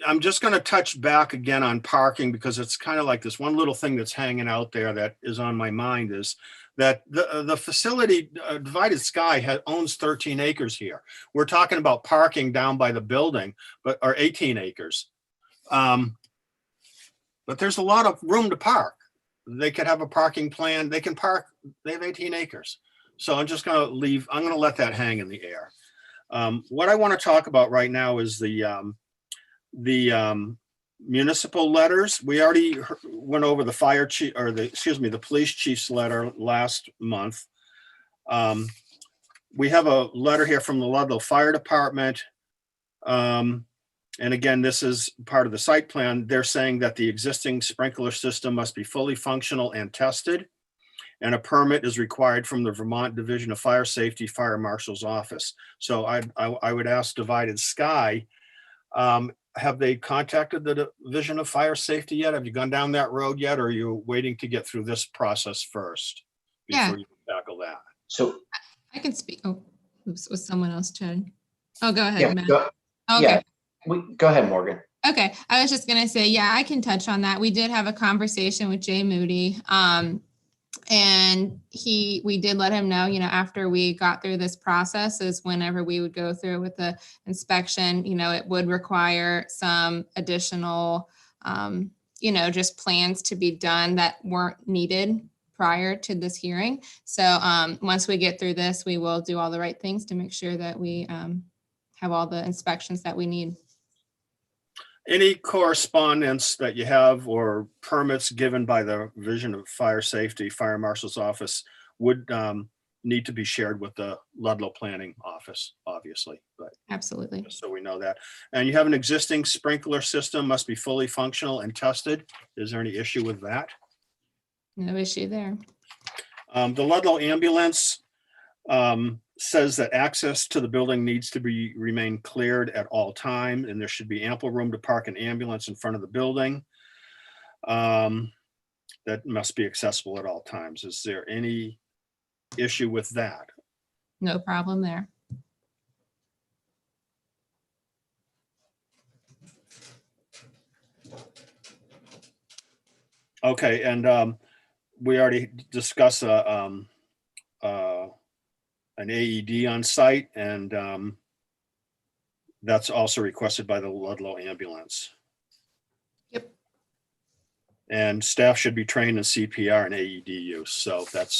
I'm just going to touch back again on parking, because it's kind of like this one little thing that's hanging out there that is on my mind, is that the facility, Divided Sky, owns 13 acres here. We're talking about parking down by the building, or 18 acres. But there's a lot of room to park. They could have a parking plan. They can park. They have 18 acres. So I'm just going to let that hang in the air. What I want to talk about right now is the municipal letters. We already went over the fire chief, or the police chief's letter last month. We have a letter here from the Ludlow Fire Department. And again, this is part of the site plan. They're saying that the existing sprinkler system must be fully functional and tested, and a permit is required from the Vermont Division of Fire Safety, Fire Marshal's Office. So I would ask Divided Sky, have they contacted the Division of Fire Safety yet? Have you gone down that road yet, or are you waiting to get through this process first before you tackle that? So I can speak. Oh, oops, was someone else chatting? Oh, go ahead, yeah, Matt. okay. Yeah, go ahead, Morgan. Okay, I was just gonna say, yeah, I can touch on that. We did have a conversation with Jay Moody, and we did let him know, after we got through this process is whenever we would go through with the inspection, it would require some additional, just plans to be done that weren't needed prior to this hearing. So once we get through this, we will do all the right things to make sure that we have all the inspections that we need. Any correspondence that you have or permits given by the Division of Fire Safety, Fire Marshal's Office would need to be shared with the Ludlow Planning Office, obviously, but Absolutely. just so we know that. And you have an existing sprinkler system, must be fully functional and tested. Is there any issue with that? No issue there. The Ludlow ambulance says that access to the building needs to remain cleared at all time, and there should be ample room to park an ambulance in front of the building. That must be accessible at all times. Is there any issue with that? No problem there. Okay, and we already discussed an AED on site, and that's also requested by the Ludlow ambulance. Yep. And staff should be trained in CPR and AED use, so that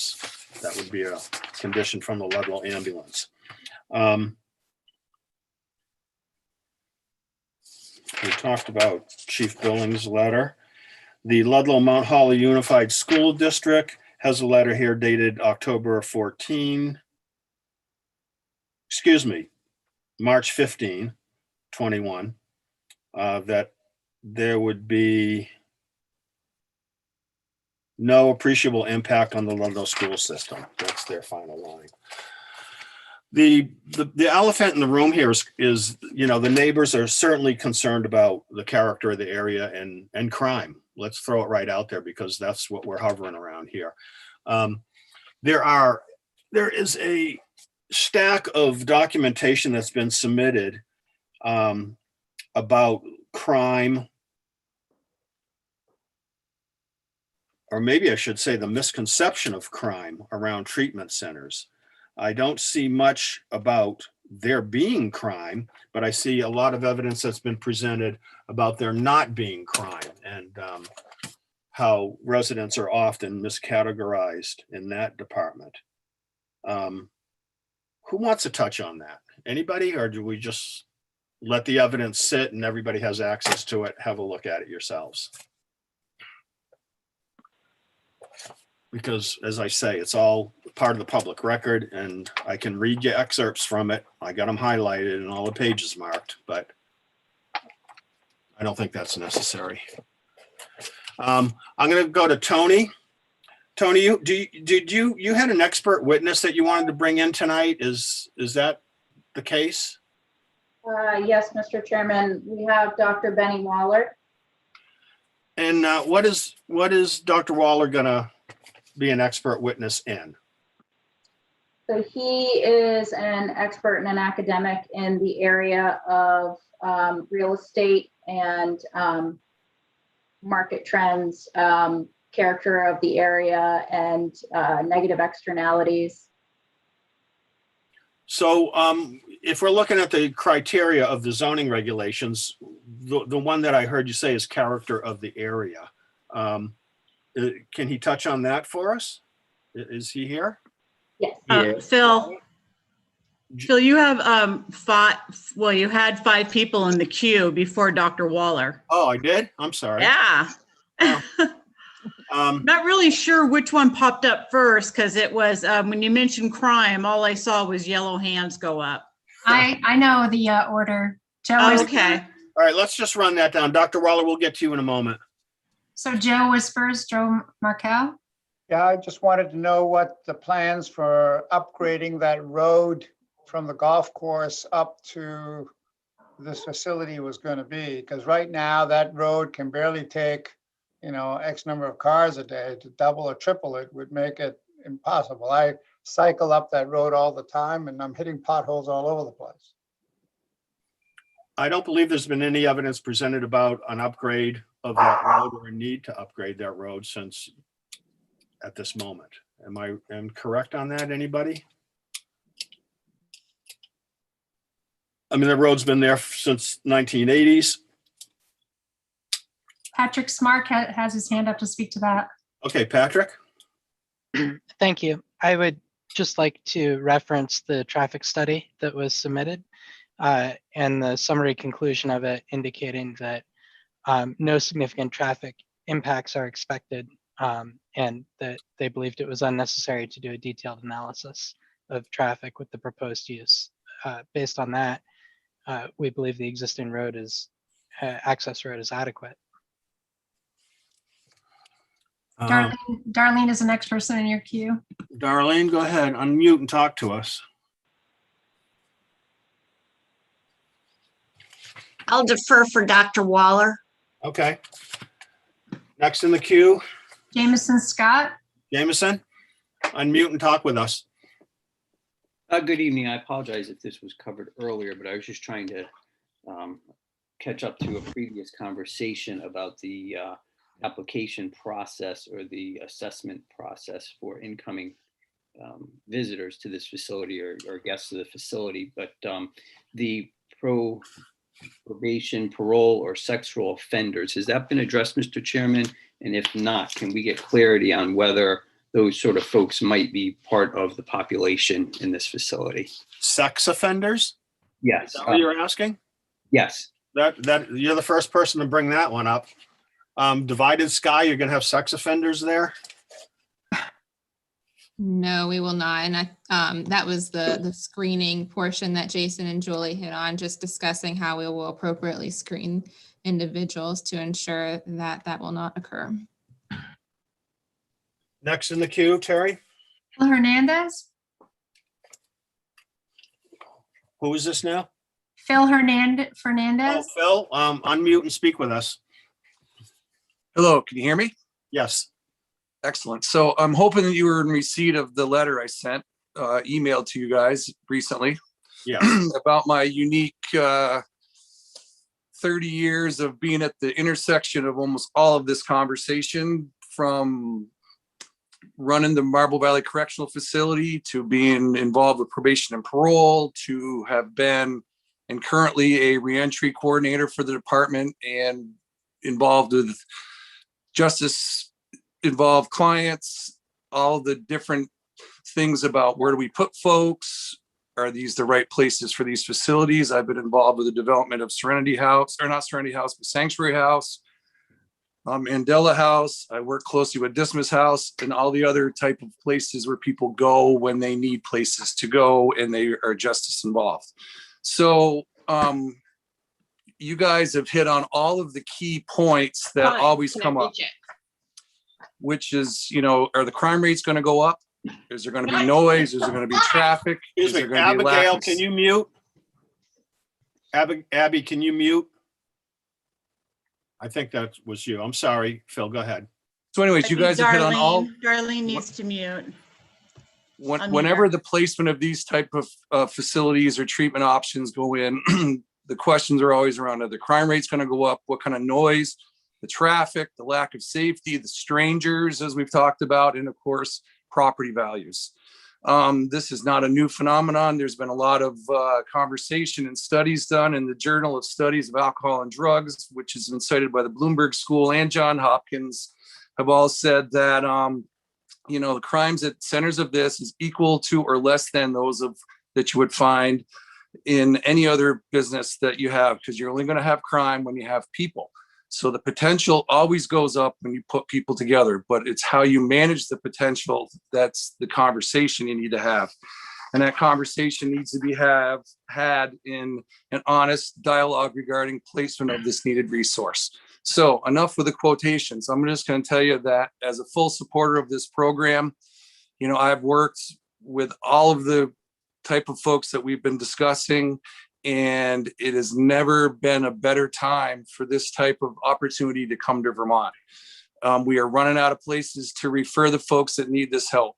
would be a condition from the Ludlow ambulance. We talked about Chief Billings' letter. The Ludlow Mount Holly Unified School District has a letter here dated October 14, excuse me, March 15, 21, that there would be no appreciable impact on the Ludlow school system. That's their final line. The elephant in the room here is, you know, the neighbors are certainly concerned about the character of the area and crime. Let's throw it right out there because that's what we're hovering around here. There is a stack of documentation that's been submitted about crime, or maybe I should say the misconception of crime around treatment centers. I don't see much about there being crime, but I see a lot of evidence that's been presented about there not being crime, and how residents are often miscategorized in that department. Who wants to touch on that? Anybody, or do we just let the evidence sit and everybody has access to it? Have a look at it yourselves. Because as I say, it's all part of the public record, and I can read you excerpts from it. I got them highlighted and all the pages marked, but I don't think that's necessary. I'm going to go to Tony. Tony, you had an expert witness that you wanted to bring in tonight? Is that the case? Yes, Mr. Chairman, we have Dr. Benny Waller. And what is Dr. Waller gonna be an expert witness in? So he is an expert and an academic in the area of real estate and market trends, character of the area, and negative externalities. So if we're looking at the criteria of the zoning regulations, the one that I heard you say is character of the area. Can he touch on that for us? Is he here? Yes. Phil, you have you had 5 people in the queue before Dr. Waller. Oh, I did? I'm sorry. Yeah. Not really sure which one popped up first, because it was when you mentioned crime, all I saw was yellow hands go up. I know the order. Joe. Oh, okay. All right, let's just run that down. Dr. Waller, we'll get to you in a moment. So Joe was first, Joe Markel. Yeah, I just wanted to know what the plans for upgrading that road from the golf course up to this facility was going to be, because right now that road can barely take, X number of cars a day. To double or triple it would make it impossible. I cycle up that road all the time and I'm hitting potholes all over the place. I don't believe there's been any evidence presented about an upgrade of that road or a need to upgrade that road since at this moment. Am I correct on that, anybody? I mean, the road's been there since 1980s. Patrick Smart has his hand up to speak to that. Okay, Patrick. Thank you. I would just like to reference the traffic study that was submitted and the summary conclusion of it indicating that no significant traffic impacts are expected and that they believed it was unnecessary to do a detailed analysis of traffic with the proposed use. Based on that, we believe the existing road is access road is adequate. Darlene is the next person in your queue. Darlene, go ahead, unmute and talk to us. I'll defer for Dr. Waller. Okay. Next in the queue, Jameson Scott. Jameson, unmute and talk with us. Good evening. I apologize if this was covered earlier, but I was just trying to catch up to a previous conversation about the application process or the assessment process for incoming visitors to this facility or guests of the facility. But the probation, parole, or sexual offenders, has that been addressed, Mr. Chairman? And if not, can we get clarity on whether those sort of folks might be part of the population in this facility? Sex offenders? Yes. Is that what you're asking? Yes. That you're the first person to bring that one up. Divided Sky, you're gonna have sex offenders there? No, we will not. And that was the screening portion that Jason and Julie hit on, just discussing how we will appropriately screen individuals to ensure that that will not occur. Next in the queue, Terry. Phil Hernandez. Who is this now? Phil Oh, Fernandez. Phil, unmute and speak with us. Hello, can you hear me? Yes. Excellent. So I'm hoping that you were in receipt of the letter I sent, emailed to you guys recently. Yeah. About my unique 30 years of being at the intersection of almost all of this conversation, from running the Marble Valley Correctional Facility to being involved with probation and parole, to have been and currently a reentry coordinator for the department and involved with justice involved clients, all the different things about where do we put folks, are these the right places for these facilities. I've been involved with the development of Serenity House, or not Serenity House, but Sanctuary House, Mandela House. I work closely with Dismas House and all the other type of places where people go when they need places to go and they are justice involved. So you guys have hit on all of the key points that always come up, which is, you know, are the crime rates going to go up? Is there going to be noise? Is there going to be traffic? Excuse me, Abigail, can you mute? Abby, can you mute? I think that was you. I'm sorry, Phil, go ahead. So anyways, you guys have hit on all. Darlene needs to mute. Whenever the placement of these type of facilities or treatment options go in, the questions are always around, are the crime rates going to go up? What kind of noise? The traffic, the lack of safety, the strangers, as we've talked about, and of course, property values. This is not a new phenomenon. There's been a lot of conversation and studies done in the Journal of Studies of Alcohol and Drugs, which has been cited by the Bloomberg School and Johns Hopkins, have all said that, you know, the crimes at centers of this is equal to or less than those that you would find in any other business that you have, because you're only going to have crime when you have people. So the potential always goes up when you put people together, but it's how you manage the potential that's the conversation you need to have. And that conversation needs to be had in an honest dialogue regarding placement of this needed resource. So enough with the quotations. I'm just going to tell you that as a full supporter of this program, you know, I've worked with all of the type of folks that we've been discussing, and it has never been a better time for this type of opportunity to come to Vermont. We are running out of places to refer the folks that need this help.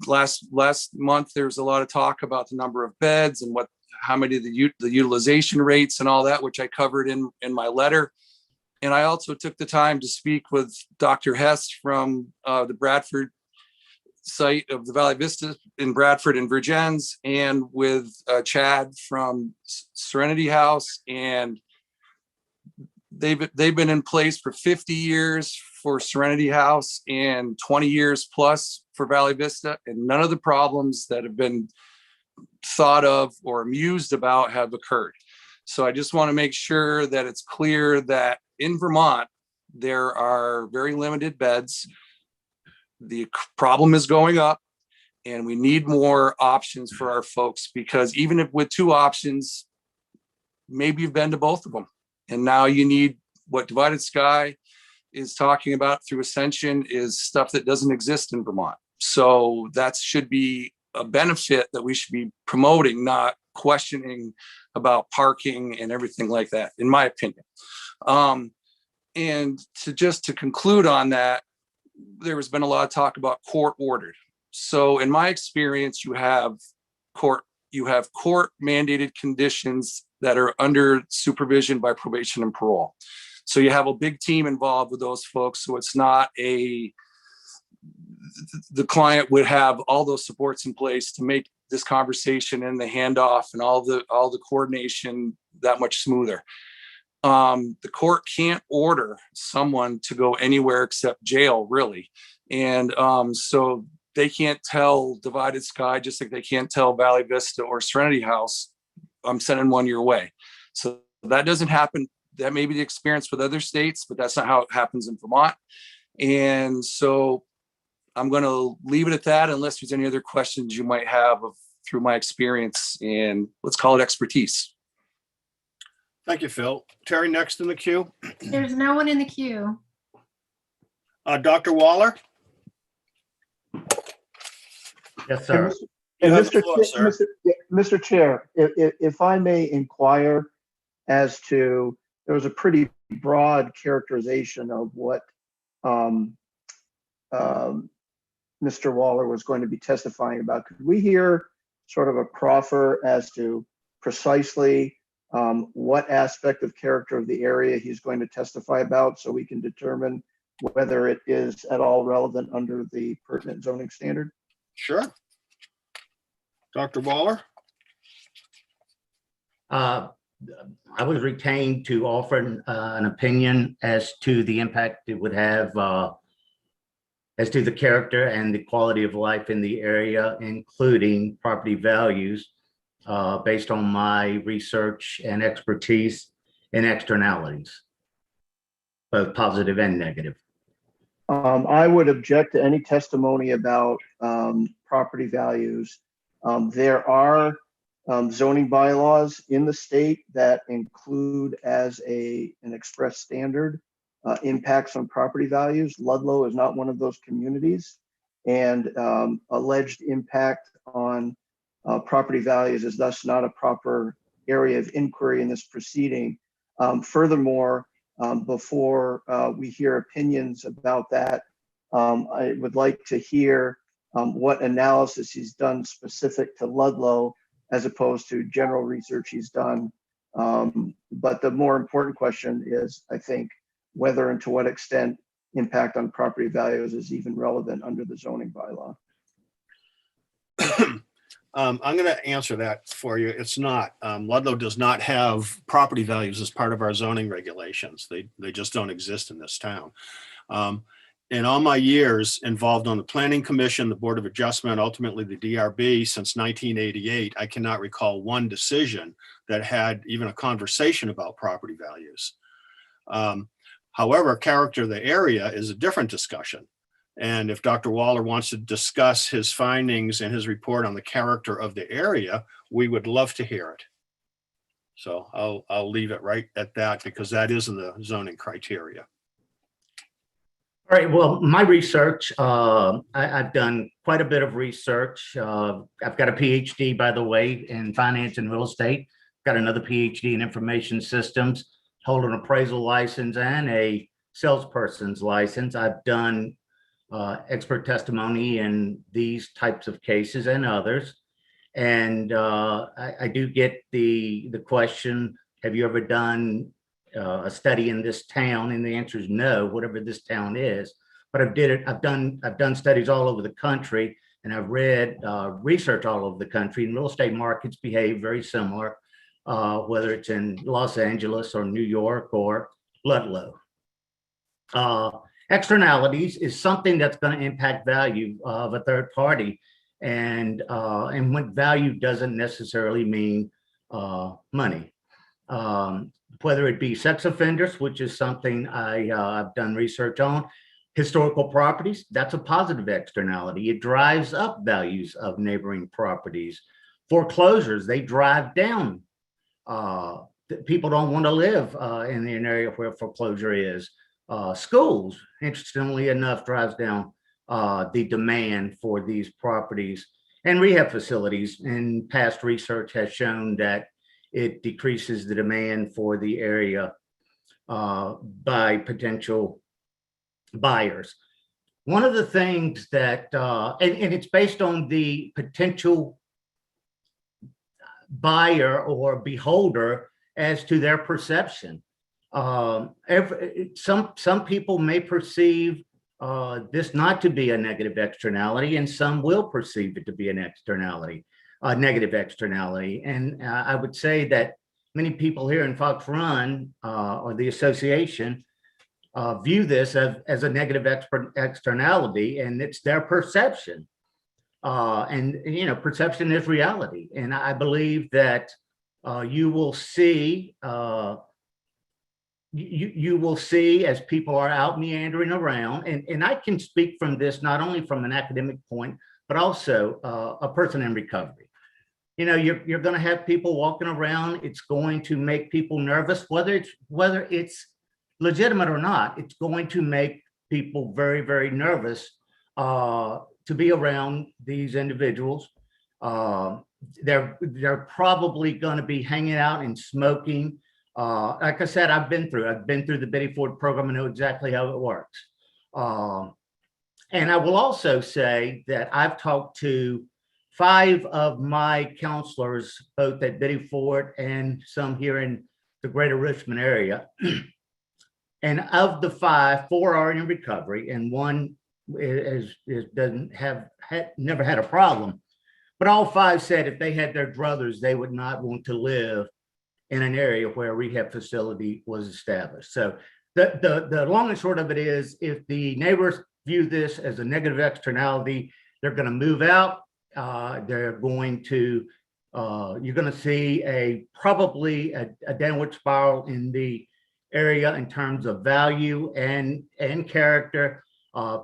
Last month, there was a lot of talk about the number of beds and how many of the utilization rates and all that, which I covered in my letter. And I also took the time to speak with Dr. Hess from the Bradford site of the Valley Vista in Bradford and Virgins, and with Chad from Serenity House. And they've been in place for 50 years for Serenity House and 20 years plus for Valley Vista. And none of the problems that have been thought of or mused about have occurred. So I just want to make sure that it's clear that in Vermont, there are very limited beds. the problem is going up, and we need more options for our folks, because even if with two options, maybe you've been to both of them. And now you need what Divided Sky is talking about through Ascension is stuff that doesn't exist in Vermont. So that should be a benefit that we should be promoting, not questioning about parking and everything like that, in my opinion. And to conclude on that, there has been a lot of talk about court ordered. So in my experience, you have court mandated conditions that are under supervision by probation and parole. So you have a big team involved with those folks. So it's not the client would have all those supports in place to make this conversation and the handoff and all the coordination that much smoother. The court can't order someone to go anywhere except jail, really. And so they can't tell Divided Sky, just like they can't tell Valley Vista or Serenity House, I'm sending one your way. So that doesn't happen. That may be the experience with other states, but that's not how it happens in Vermont. And so I'm going to leave it at that, unless there's any other questions you might have through my experience and let's call it expertise. Thank you, Phil. Terry, next in the queue. There's no one in the queue. Dr. Waller? Yes, sir. You have the floor, sir. Mr. Chair, if I may inquire as to, there was a pretty broad characterization of what Mr. Waller was going to be testifying about. Could we hear sort of a proffer as to precisely what aspect of character of the area he's going to testify about, so we can determine whether it is at all relevant under the pertinent zoning standard? Sure. Dr. Waller? I was retained to offer an opinion as to the impact it would have as to the character and the quality of life in the area, including property values, based on my research and expertise in externalities, both positive and negative. I would object to any testimony about property values. There are zoning bylaws in the state that include as an express standard impacts on property values. Ludlow is not one of those communities, and alleged impact on property values is thus not a proper area of inquiry in this proceeding. Furthermore, before we hear opinions about that, I would like to hear what analysis he's done specific to Ludlow as opposed to general research he's done. But the more important question is, I think, whether and to what extent impact on property values is even relevant under the zoning bylaw. I'm going to answer that for you. It's not. Ludlow does not have property values as part of our zoning regulations. They just don't exist in this town. In all my years involved on the Planning Commission, the Board of Adjustment, ultimately the DRB since 1988, I cannot recall one decision that had even a conversation about property values. However, character of the area is a different discussion. And if Dr. Waller wants to discuss his findings and his report on the character of the area, we would love to hear it. So I'll leave it right at that, because that is in the zoning criteria. All right, well, my research, I've done quite a bit of research. I've got a PhD, by the way, in finance and real estate. Got another PhD in information systems, hold an appraisal license and a salesperson's license. I've done expert testimony in these types of cases and others. And I do get the question, have you ever done a study in this town? And the answer is no, whatever this town is. But I've done studies all over the country, and I've read research all over the country, and real estate markets behave very similar, whether it's in Los Angeles or New York or Ludlow. Externalities is something that's going to impact value of a third party, and what value doesn't necessarily mean money. Whether it be sex offenders, which is something I've done research on, Historical properties, that's a positive externality. It drives up values of neighboring properties. Foreclosures, they drive down. People don't want to live in an area where foreclosure is. Schools, interestingly enough, drives down the demand for these properties. And rehab facilities, and past research has shown that it decreases the demand for the area by potential buyers. One of the things that, and it's based on the potential buyer or beholder as to their perception. Some people may perceive this not to be a negative externality, and some will perceive it to be an externality, a negative externality. And I would say that many people here in Fox Run or the association view this as a negative externality, and it's their perception. And you know, perception is reality. And I believe that you will see you will see as people are out meandering around, and I can speak from this not only from an academic point, but also a person in recovery. You know, you're going to have people walking around. It's going to make people nervous, whether it's legitimate or not. It's going to make people very, very nervous to be around these individuals. They're probably going to be hanging out and smoking. Like I said, I've been through the Betty Ford program and know exactly how it works. And I will also say that I've talked to 5 of my counselors, both at Betty Ford and some here in the greater Richmond area. And of the 5, 4 are in recovery, and 1 doesn't have never had a problem. But all 5 said if they had their druthers, they would not want to live in an area where a rehab facility was established. So the long and short of it is, if the neighbors view this as a negative externality, they're going to move out. They're going to you're going to see probably a downward spiral in the area in terms of value and character.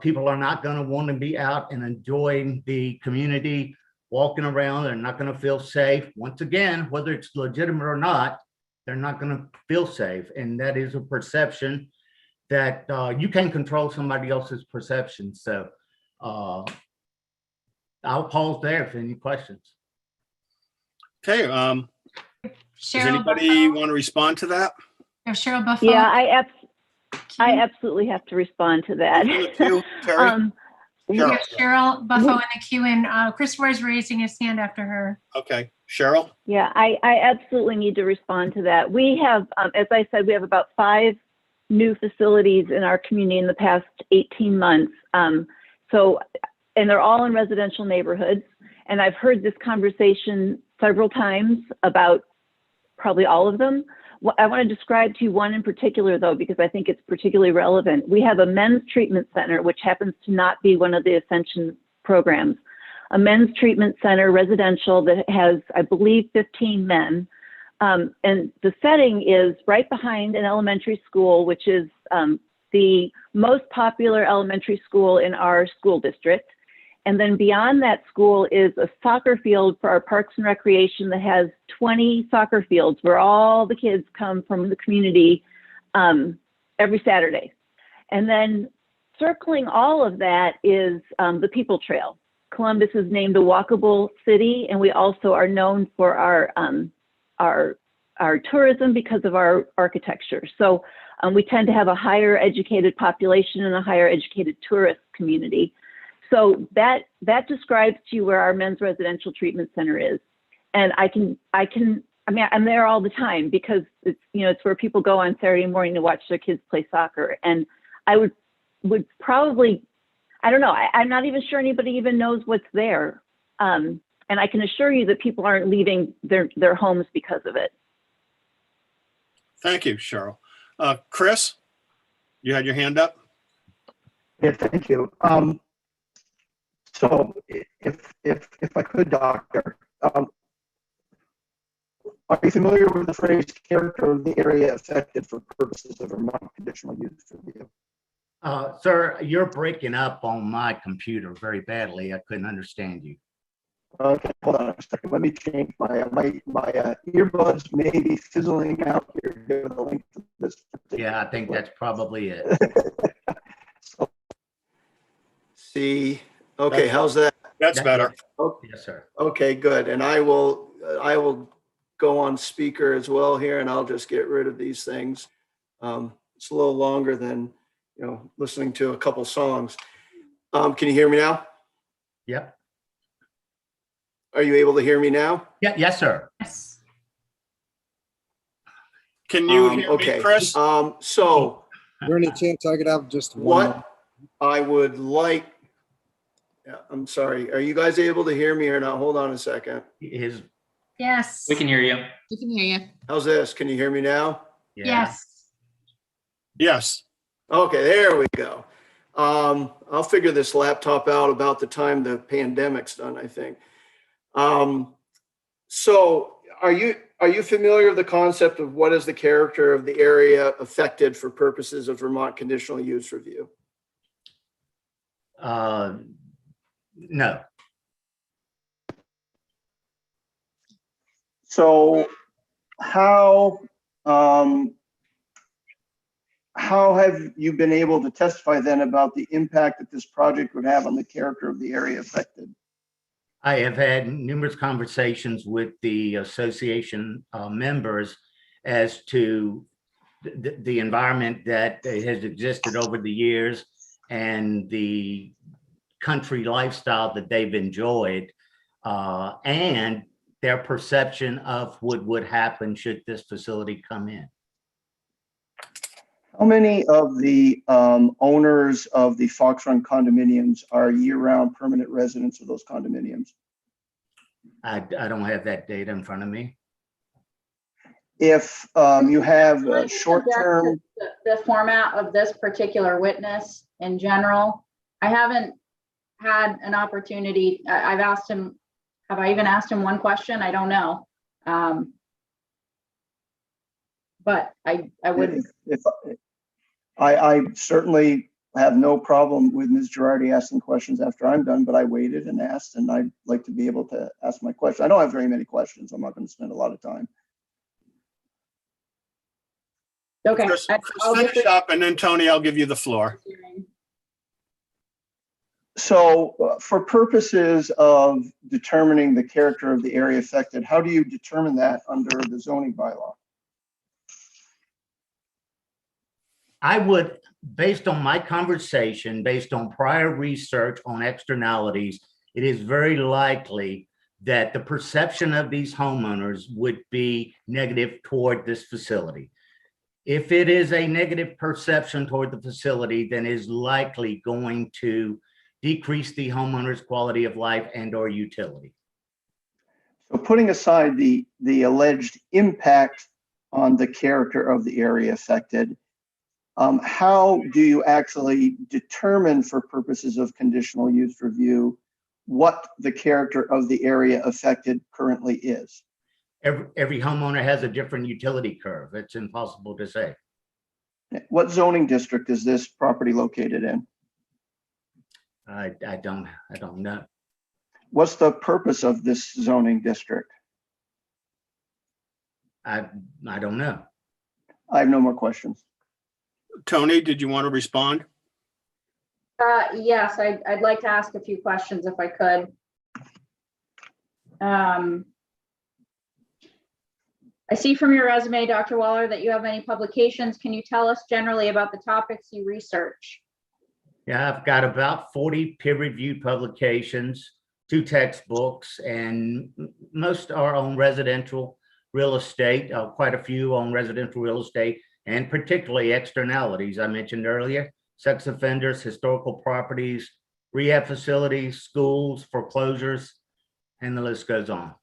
People are not going to want to be out and enjoying the community, walking around. They're not going to feel safe. Once again, whether it's legitimate or not, they're not going to feel safe. And that is a perception that you can control somebody else's perception. So I'll pause there for any questions. Okay. Does anybody want to respond to that? Cheryl Buffalo. Yeah, I absolutely have to respond to that. Cheryl Buffalo in the queue, and Christopher is raising his hand after her. Okay, Cheryl. Yeah, I absolutely need to respond to that. We have, as I said, we have about 5 new facilities in our community in the past 18 months. And they're all in residential neighborhoods. And I've heard this conversation several times about probably all of them. I want to describe to you one in particular, though, because I think it's particularly relevant. We have a men's treatment center, which happens to not be one of the Ascension programs. A men's treatment center, residential, that has, I believe, 15 men. And the setting is right behind an elementary school, which is the most popular elementary school in our school district. And then beyond that school is a soccer field for our Parks and Recreation that has 20 soccer fields where all the kids come from the community every Saturday. And then circling all of that is the People Trail. Columbus is named a walkable city, and we also are known for our tourism because of our architecture. So we tend to have a higher educated population and a higher educated tourist community. So that describes to you where our men's residential treatment center is. And I mean, I'm there all the time because it's, you know, it's where people go on Saturday morning to watch their kids play soccer. And I would probably, I don't know, I'm not even sure anybody even knows what's there. And I can assure you that people aren't leaving their homes because of it. Thank you, Cheryl. Chris, you had your hand up? Yeah, thank you. So if I could, Doctor, are you familiar with the phrase character of the area affected for purposes of Vermont conditional use review? Sir, you're breaking up on my computer very badly. I couldn't understand you. Okay, hold on a second. Let me change my earbuds may be fizzling out here. Give the link to this. Yeah, I think that's probably it. See, okay, how's that? That's better. Yes, sir. Okay, good. And I will go on speaker as well here, and I'll just get rid of these things. It's a little longer than, listening to a couple songs. Can you hear me now? Yep. Are you able to hear me now? Yeah, yes, sir. Yes. Can you hear okay. me, Chris? So Is there any chance I could have just one? what I would like, I'm sorry, are you guys able to hear me or not? Hold on a second. Yes. We can hear you. We can hear you. How's this? Can you hear me now? Yes. Yes. Okay, there we go. I'll figure this laptop out about the time the pandemic's done, I think. So are you familiar with the concept of what is the character of the area affected for purposes of Vermont conditional use review? No. So how have you been able to testify then about the impact that this project would have on the character of the area affected? I have had numerous conversations with the association members as to the environment that has existed over the years and the country lifestyle that they've enjoyed, and their perception of what would happen should this facility come in. How many of the owners of the Fox Run condominiums are year-round permanent residents of those condominiums? I don't have that data in front of me. If you have short-term, The format of this particular witness in general, I haven't had an opportunity. I've asked him, have I even asked him one question? I don't know. But I would. I certainly have no problem with Ms. Girardi asking questions after I'm done, but I waited and asked, and I'd like to be able to ask my question. I don't have very many questions. I'm not going to spend a lot of time. Okay. Chris, finish up, and then Tony, I'll give you the floor. So for purposes of determining the character of the area affected, how do you determine that under the zoning bylaw? I would, based on my conversation, based on prior research on externalities, it is very likely that the perception of these homeowners would be negative toward this facility. If it is a negative perception toward the facility, then it is likely going to decrease the homeowner's quality of life and or utility. So putting aside the alleged impact on the character of the area affected, how do you actually determine for purposes of conditional use review what the character of the area affected currently is? Every homeowner has a different utility curve. It's impossible to say. What zoning district is this property located in? I don't know. What's the purpose of this zoning district? I don't know. I have no more questions. Tony, did you want to respond? Yes, I'd like to ask a few questions if I could. I see from your resume, Dr. Waller, that you have many publications. Can you tell us generally about the topics you research? Yeah, I've got about 40 peer-reviewed publications, 2 textbooks, and most are on residential real estate, quite a few on residential real estate, and particularly externalities I mentioned earlier, sex offenders, historical properties, rehab facilities, schools, foreclosures, and the list goes on.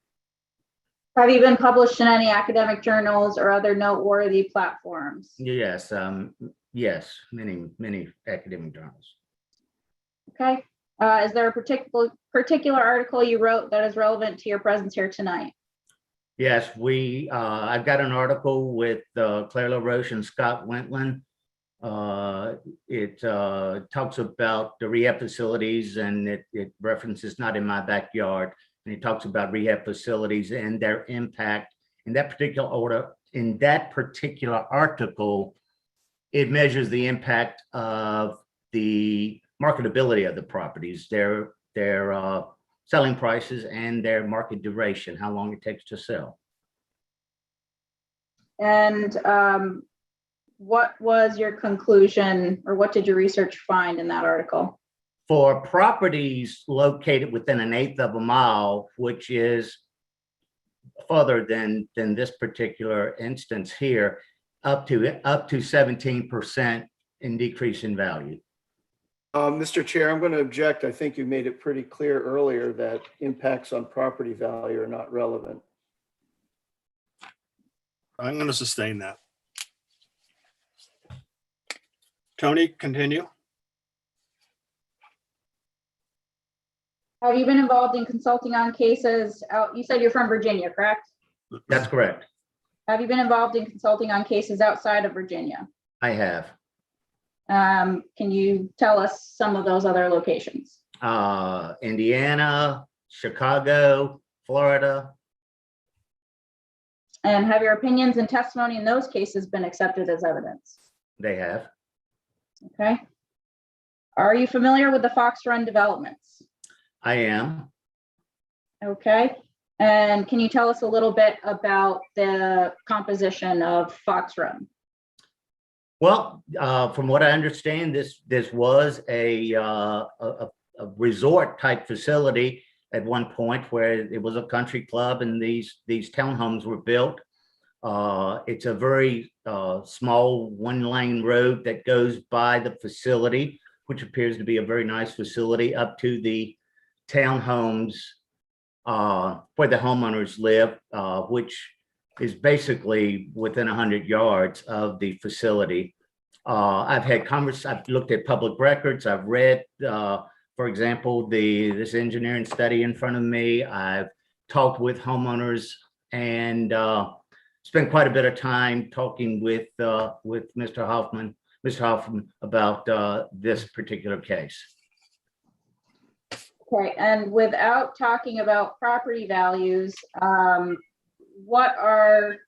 Have you been published in any academic journals or other noteworthy platforms? Yes, yes, many academic journals. Okay. Is there a particular article you wrote that is relevant to your presence here tonight? Yes, I've got an article with Claire LaRoche and Scott Wentland It talks about the rehab facilities, and it references not in my backyard. And it talks about rehab facilities and their impact. In that particular order, in that particular article, it measures the impact of the marketability of the properties, their selling prices, and their market duration, how long it takes to sell. And what was your conclusion, or what did your research find in that article? For properties located within 1/8 of a mile, which is further than this particular instance here, up to 17% in decrease in value. Mr. Chair, I'm going to object. I think you made it pretty clear earlier that impacts on property value are not relevant. I'm going to sustain that. Tony, continue. Have you been involved in consulting on cases out? You said you're from Virginia, correct? That's correct. Have you been involved in consulting on cases outside of Virginia? I have. Can you tell us some of those other locations? Indiana, Chicago, Florida. And have your opinions and testimony in those cases been accepted as evidence? They have. Okay. Are you familiar with the Fox Run developments? I am. Okay. And can you tell us a little bit about the composition of Fox Run? Well, from what I understand, this was a resort type facility at one point, where it was a country club and these townhomes were built. It's a very small 1-lane road that goes by the facility, which appears to be a very nice facility, up to the townhomes where the homeowners live, which is basically within 100 yards of the facility. I've looked at public records. I've read, for example, this engineering study in front of me. I've talked with homeowners and spent quite a bit of time talking with Mr. Hoffman about this particular case. Okay, and without talking about property values, what are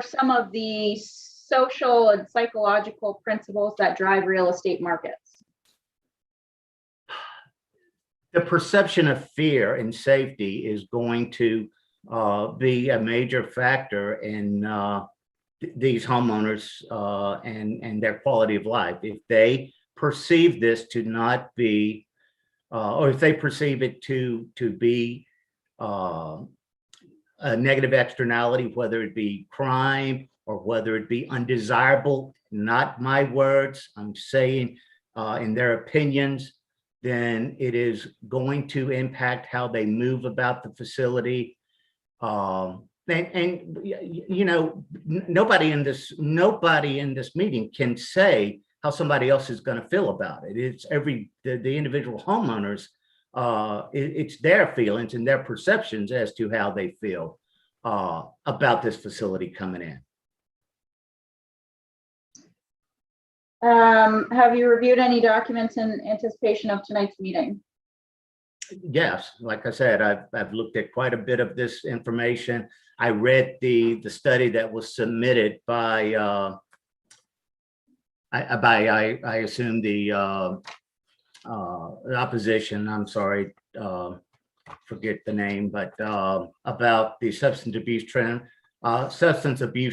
some of the social and psychological principles that drive real estate markets? The perception of fear and safety is going to be a major factor in these homeowners and their quality of life. If they perceive this to not be, or if they perceive it to be a negative externality, whether it be crime or whether it be undesirable, not my words, I'm saying in their opinions, then it is going to impact how they move about the facility. And you know, nobody in this meeting can say how somebody else is going to feel about it. It's the individual homeowners. It's their feelings and their perceptions as to how they feel about this facility coming in. Have you reviewed any documents in anticipation of tonight's meeting? Yes, like I said, I've looked at quite a bit of this information. I read the study that was submitted by I assume the opposition. I'm sorry, forget the name, but about the substance abuse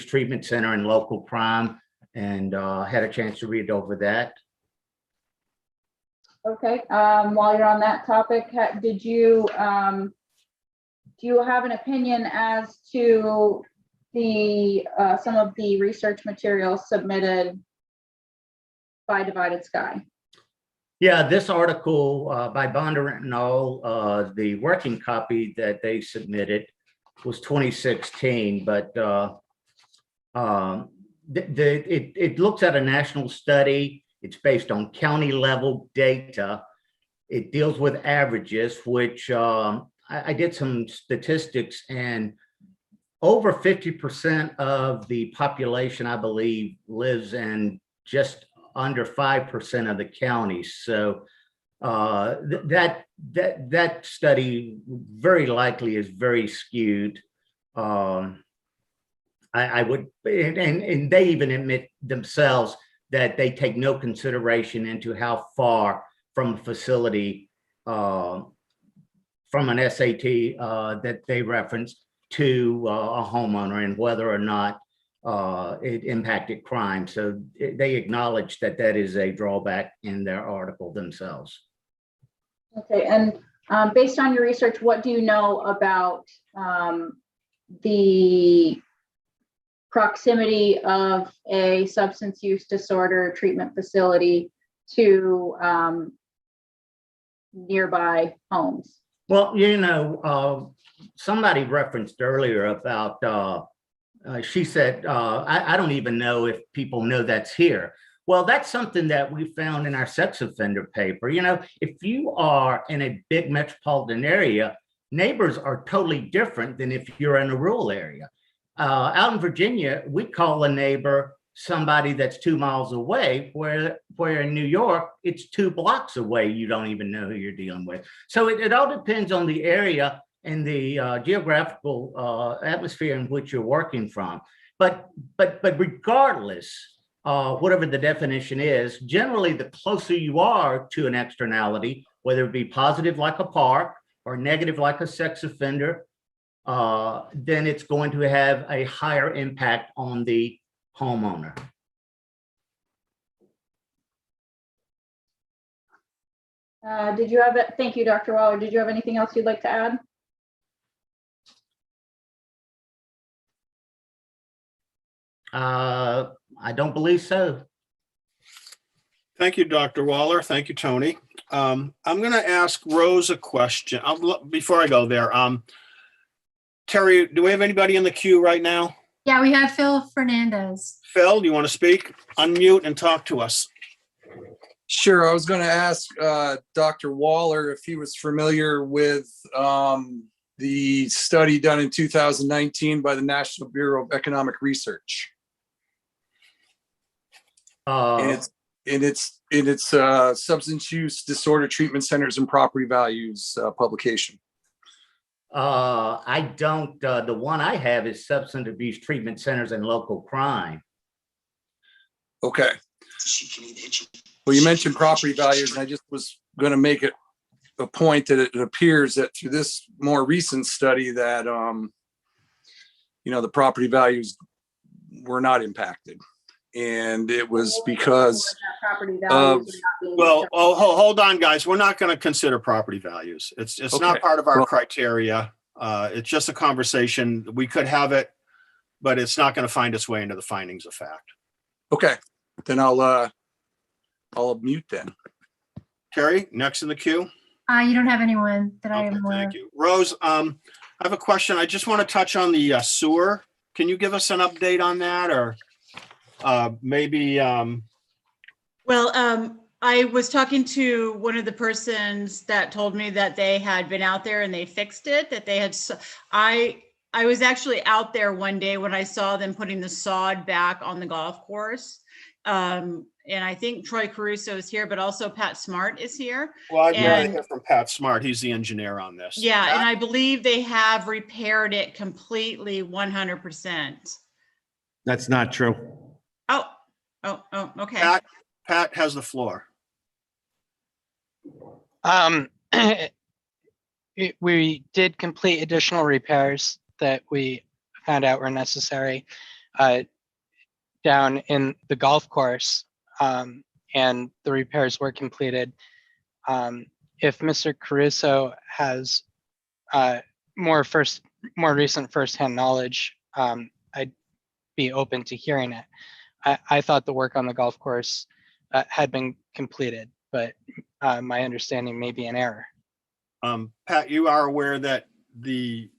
treatment center and local crime, and had a chance to read over that. Okay. While you're on that topic, do you have an opinion as to the some of the research materials submitted by Divided Sky? Yeah, this article by Bonder et al., the working copy that they submitted was 2016, but it looks at a national study. It's based on county level data. It deals with averages, which I did some statistics, and over 50% of the population, I believe, lives in just under 5% of the counties. So that study very likely is very skewed. I would, and they even admit themselves that they take no consideration into how far from a facility, from an SAT that they reference to a homeowner, and whether or not it impacted crime. So they acknowledge that that is a drawback in their article themselves. Okay, and based on your research, what do you know about the proximity of a substance use disorder treatment facility to nearby homes? Well, you know, somebody referenced earlier about, she said, I don't even know if people know that's here. Well, that's something that we found in our sex offender paper. You know, if you are in a big metropolitan area, neighbors are totally different than if you're in a rural area. Out in Virginia, we call a neighbor somebody that's 2 miles away, where in New York, it's 2 blocks away. You don't even know who you're dealing with. So it all depends on the area and the geographical atmosphere in which you're working from. But regardless, whatever the definition is, generally the closer you are to an externality, whether it be positive like a park or negative like a sex offender, then it's going to have a higher impact on the homeowner. Did you have it? Thank you, Dr. Waller. Did you have anything else you'd like to add? I don't believe so. Thank you, Dr. Waller. Thank you, Tony. I'm going to ask Rose a question. Before I go there, Terry, do we have anybody in the queue right now? Yeah, we have Phil Fernandez. Phil, do you want to speak? Unmute and talk to us. Sure. I was going to ask Dr. Waller if he was familiar with the study done in 2019 by the National Bureau of Economic Research. In its substance use disorder treatment centers and property values publication. I don't. The one I have is substance abuse treatment centers and local crime. Okay. Well, you mentioned property values, and I just was going to make it a point that it appears that through this more recent study that, you know, the property values were not impacted. And it was because of, well, hold on, guys. We're not going to consider property values. It's Okay. not part of our criteria. It's just a conversation. We could have it, but it's not going to find its way into the findings of fact. okay, then I'll mute then. Terry, next in the queue. You don't have anyone that I am aware of. Thank you. Rose, I have a question. I just want to touch on the sewer. Can you give us an update on that, or maybe? Well, I was talking to one of the persons that told me that they had been out there and they fixed it, that they had, I was actually out there one day when I saw them putting the sod back on the golf course. And I think Troy Caruso is here, but also Pat Smart is here. Well, I'd rather hear from Pat Smart. He's the engineer on this. Yeah, Pat? and I believe they have repaired it completely 100%. That's not true. Oh, okay. Pat has the floor. We did complete additional repairs that we found out were necessary down in the golf course, and the repairs were completed. If Mr. Caruso has more recent firsthand knowledge, I'd be open to hearing it. I thought the work on the golf course had been completed, but my understanding may be an error. Pat, you are aware that the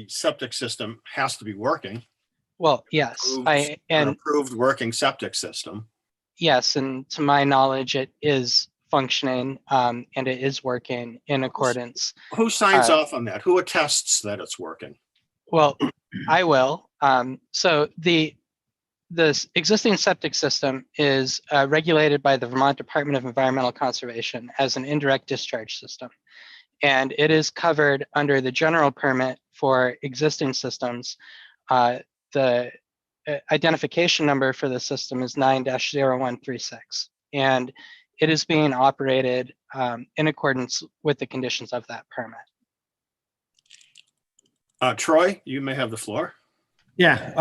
septic system has to be working. Well, yes, An approved working septic system. Yes, and to my knowledge, it is functioning and it is working in accordance. Who signs off on that? Who attests that it's working? Well, I will. So this existing septic system is regulated by the Vermont Department of Environmental Conservation as an indirect discharge system. And it is covered under the general permit for existing systems. The identification number for the system is 9-0136. And it is being operated in accordance with the conditions of that permit. Troy, you may have the floor. Yeah,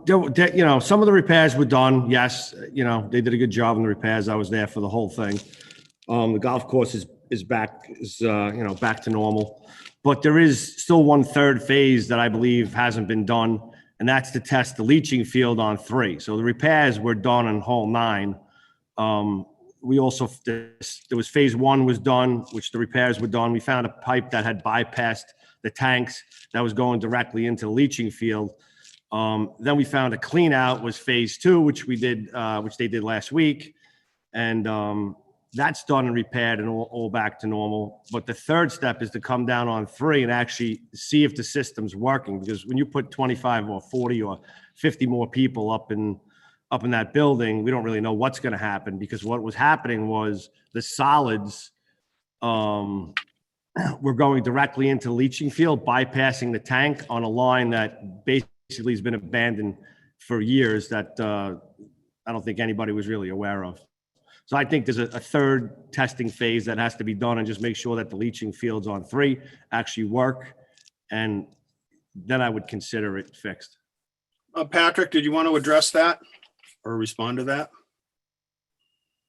you know, some of the repairs were done. Yes, you know, they did a good job on the repairs. I was there for the whole thing. The golf course is back, you know, back to normal. But there is still 1/3 phase that I believe hasn't been done, and that's to test the leaching field on 3. So the repairs were done on hole 9. We also, there was phase 1 was done, which the repairs were done. We found a pipe that had bypassed the tanks that was going directly into the leaching field. Then we found a clean out was phase 2, which we did, which they did last week. And that's done and repaired and all back to normal. But the third step is to come down on 3 and actually see if the system's working. Because when you put 25 or 40 or 50 more people up in that building, we don't really know what's going to happen, because what was happening was the solids were going directly into the leaching field, bypassing the tank on a line that basically has been abandoned for years that I don't think anybody was really aware of. So I think there's a third testing phase that has to be done and just make sure that the leaching fields on 3 actually work. And then I would consider it fixed. Patrick, did you want to address that or respond to that?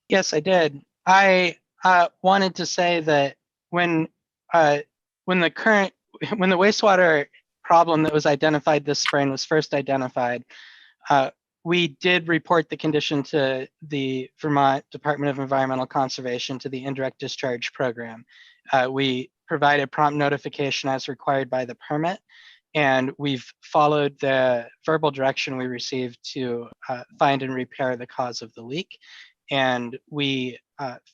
Yes, I did. I wanted to say that when the wastewater problem that was identified this spring was first identified, we did report the condition to the Vermont Department of Environmental Conservation, to the indirect discharge program. We provided prompt notification as required by the permit, and we've followed the verbal direction we received to find and repair the cause of the leak. And we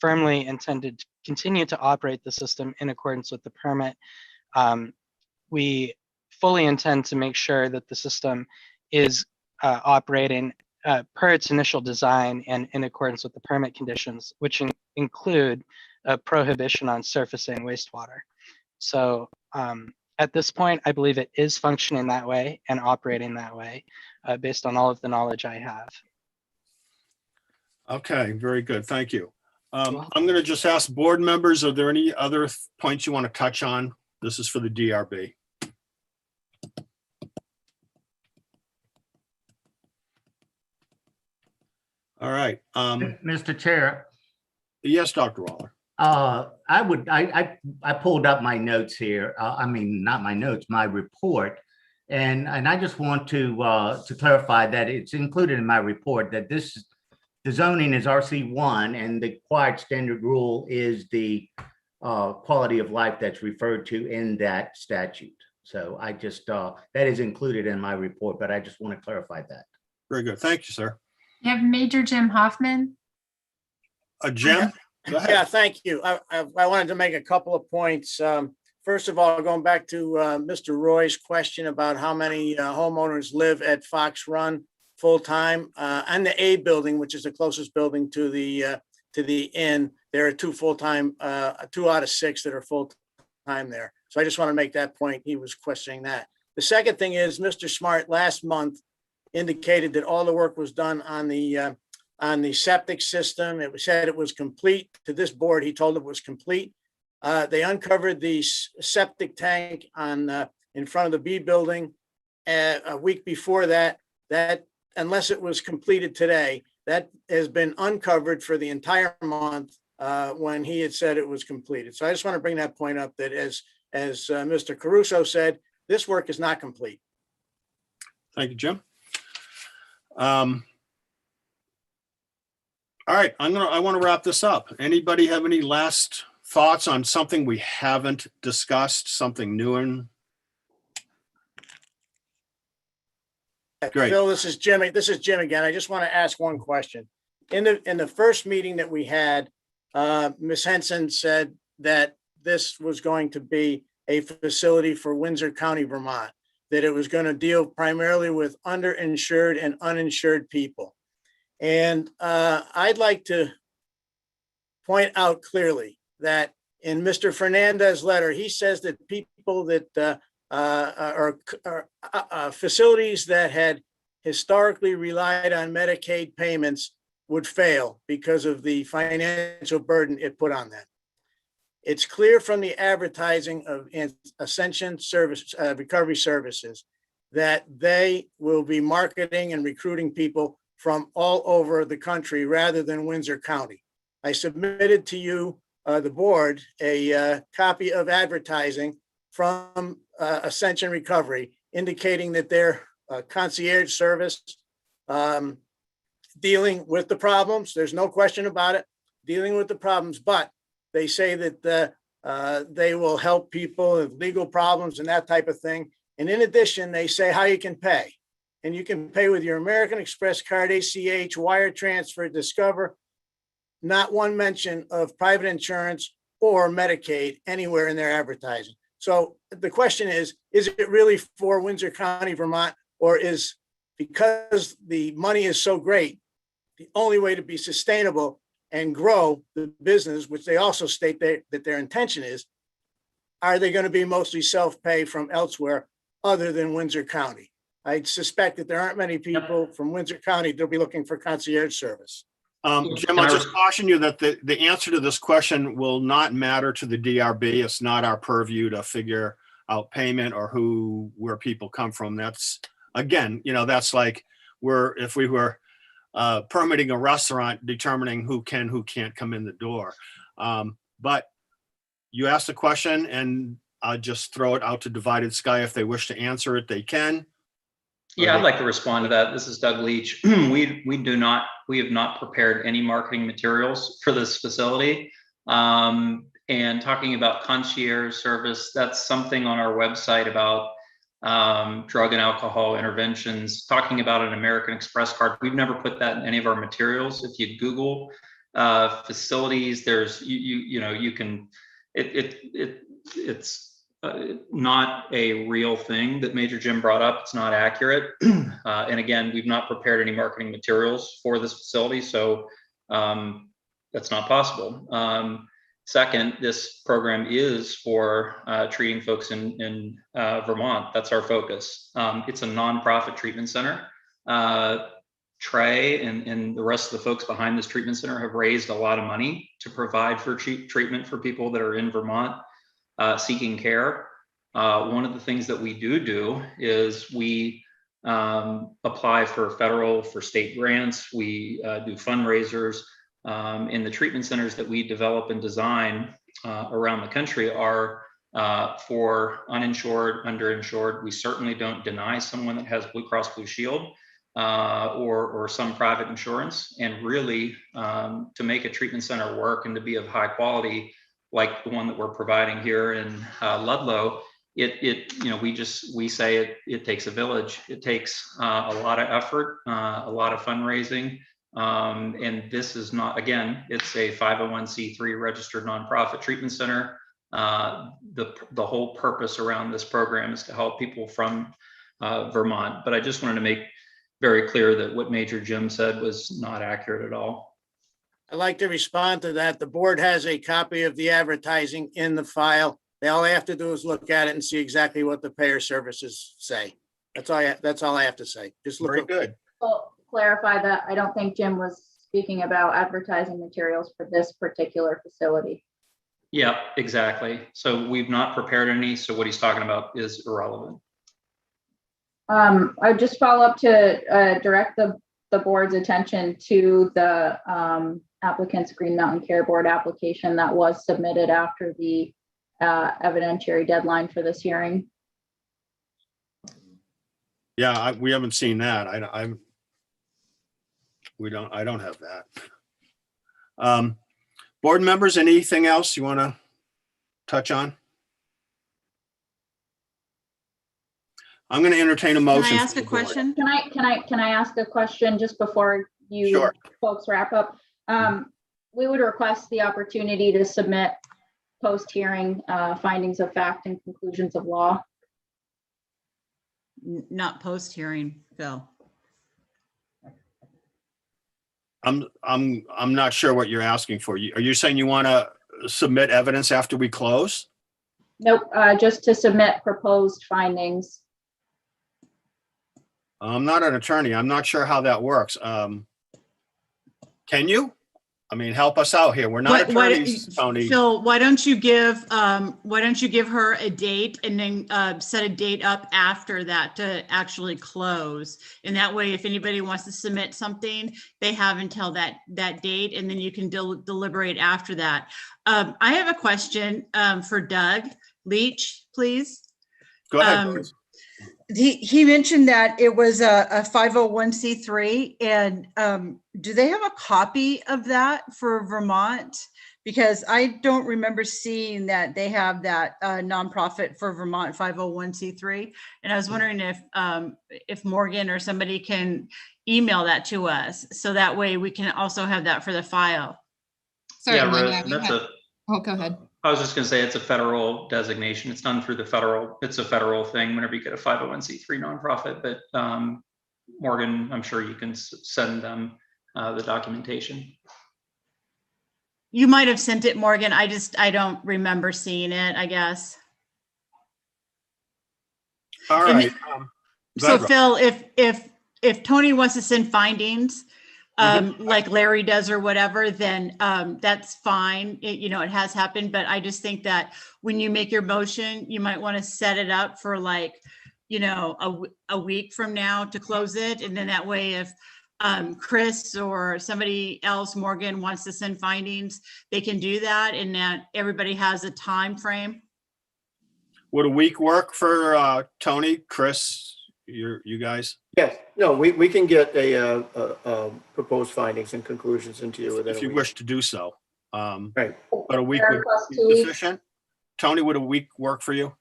firmly intended to continue to operate the system in accordance with the permit. We fully intend to make sure that the system is operating per its initial design and in accordance with the permit conditions, which include a prohibition on surfacing wastewater. So at this point, I believe it is functioning that way and operating that way based on all of the knowledge I have. Okay, very good. Thank you. I'm going to just ask board members, are there any other points you want to touch on? This is for the DRB. All right. Mr. Chair. Yes, Dr. Waller. I pulled up my notes here. I mean, not my notes, my report. And I just want to clarify that it's included in my report that the zoning is RC1 and the required standard rule is the quality of life that's referred to in that statute. So I just, that is included in my report, but I just want to clarify that. Very good. Thank you, sir. You have Major Jim Hoffman. Jim? Go ahead. Yeah, thank you. I wanted to make a couple of points. First of all, going back to Mr. Roy's question about how many homeowners live at Fox Run full-time, and the A building, which is the closest building to the inn, there are 2 full-time, 2 out of 6 that are full-time there. So I just want to make that point. He was questioning that. The second thing is Mr. Smart last month indicated that all the work was done on the septic system. It was said it was complete. To this board, he told it was complete. They uncovered the septic tank in front of the B building a week before that. That, unless it was completed today, that has been uncovered for the entire month when he had said it was completed. So I just want to bring that point up, that as Mr. Caruso said, this work is not complete. Thank you, Jim. All right, I want to wrap this up. Anybody have any last thoughts on something we haven't discussed, something new? Great. Phil, this is Jim. This is Jim again. I just want to ask one question. In the first meeting that we had, Ms. Henson said that this was going to be a facility for Windsor County, Vermont. that it was going to deal primarily with underinsured and uninsured people. And I'd like to point out clearly that in Mr. Fernandez's letter, he says that people that are facilities that had historically relied on Medicaid payments would fail because of the financial burden it put on them. It's clear from the advertising of Ascension Recovery Services that they will be marketing and recruiting people from all over the country rather than Windsor County. I submitted to you, the board, a copy of advertising from Ascension Recovery indicating that their concierge service dealing with the problems, there's no question about it, dealing with the problems, but they say that they will help people with legal problems and that type of thing. And in addition, they say how you can pay. And you can pay with your American Express card, ACH, wire transfer, Discover. Not one mention of private insurance or Medicaid anywhere in their advertising. So the question is it really for Windsor County, Vermont, or is, because the money is so great, the only way to be sustainable and grow the business, which they also state that their intention is, are they going to be mostly self-pay from elsewhere other than Windsor County? I suspect that there aren't many people from Windsor County that'll be looking for concierge service. Jim, I'll just caution you that the answer to this question will not matter to the DRB. It's not our purview to figure out payment or where people come from. That's, again, that's like if we were permitting a restaurant, determining who can, who can't come in the door. But you asked a question and I'll just throw it out to Divided Sky. If they wish to answer it, they can. Yeah, I'd like to respond to that. This is Doug Leach. We have not prepared any marketing materials for this facility. And talking about concierge service, that's something on our website about drug and alcohol interventions, talking about an American Express card. We've never put that in any of our materials. If you Google facilities, there's, it's not a real thing that Major Jim brought up. It's not accurate. And again, we've not prepared any marketing materials for this facility, so that's not possible. Second, this program is for treating folks in Vermont. That's our focus. It's a nonprofit treatment center. Trey and the rest of the folks behind this treatment center have raised a lot of money to provide for treatment for people that are in Vermont seeking care. One of the things that we do is we apply for state grants. We do fundraisers. In the treatment centers that we develop and design around the country are for uninsured, underinsured. We certainly don't deny someone that has Blue Cross Blue Shield or some private insurance. And really, to make a treatment center work and to be of high quality, like the one that we're providing here in Ludlow, we say it takes a village. It takes a lot of effort, a lot of fundraising. And this is not, again, it's a 501c3 registered nonprofit treatment center. The whole purpose around this program is to help people from Vermont. But I just wanted to make very clear that what Major Jim said was not accurate at all. I'd like to respond to that. The board has a copy of the advertising in the file. All they have to do is look at it and see exactly what the payer services say. That's all I have to say. Just look. Very good. Well, clarify that I don't think Jim was speaking about advertising materials for this particular facility. Yeah, exactly. So we've not prepared any. So what he's talking about is irrelevant. I would just follow up to direct the board's attention to the applicant's Green Mountain Care Board application that was submitted after the evidentiary deadline for this hearing. Yeah, we haven't seen that. I don't have that. Board members, anything else you want to touch on? I'm going to entertain a motion. Can I ask a question? Can I ask a question just before you Sure. folks wrap up? We would request the opportunity to submit post-hearing findings of fact and conclusions of law. not post-hearing, Phil. I'm not sure what you're asking for. Are you saying you want to submit evidence after we close? Nope, just to submit proposed findings. I'm not an attorney. I'm not sure how that works. Can you? I mean, help us out here. We're not attorneys, Tony. Phil, why don't you give her a date and then set a date up after that to actually close? And that way, if anybody wants to submit something, they have until that date, and then you can deliberate after that. I have a question for Doug Leach, please. Go ahead, please. He mentioned that it was a 501c3, and do they have a copy of that for Vermont? Because I don't remember seeing that they have that nonprofit for Vermont 501c3, and I was wondering if Morgan or somebody can email that to us, so that way we can also have that for the file. Certainly, Yeah, Rose, oh, go ahead. I was just going to say it's a federal designation. It's done through the federal. It's a federal thing whenever you get a 501c3 nonprofit. But Morgan, I'm sure you can send them the documentation. You might have sent it, Morgan. I don't remember seeing it, I guess. All right. So Phil, if Tony wants to send findings, like Larry does or whatever, then that's fine. It has happened, but I just think that when you make your motion, you might want to set it up for like, a week from now to close it. And then that way, if Chris or somebody else, Morgan, wants to send findings, they can do that, and that everybody has a time frame. Would a week work for Tony, Chris, you guys? Yes, no, we can get a proposed findings and conclusions into you within If a you week. wish to do so. Right. But a week would be sufficient. Tony, would a week work for you?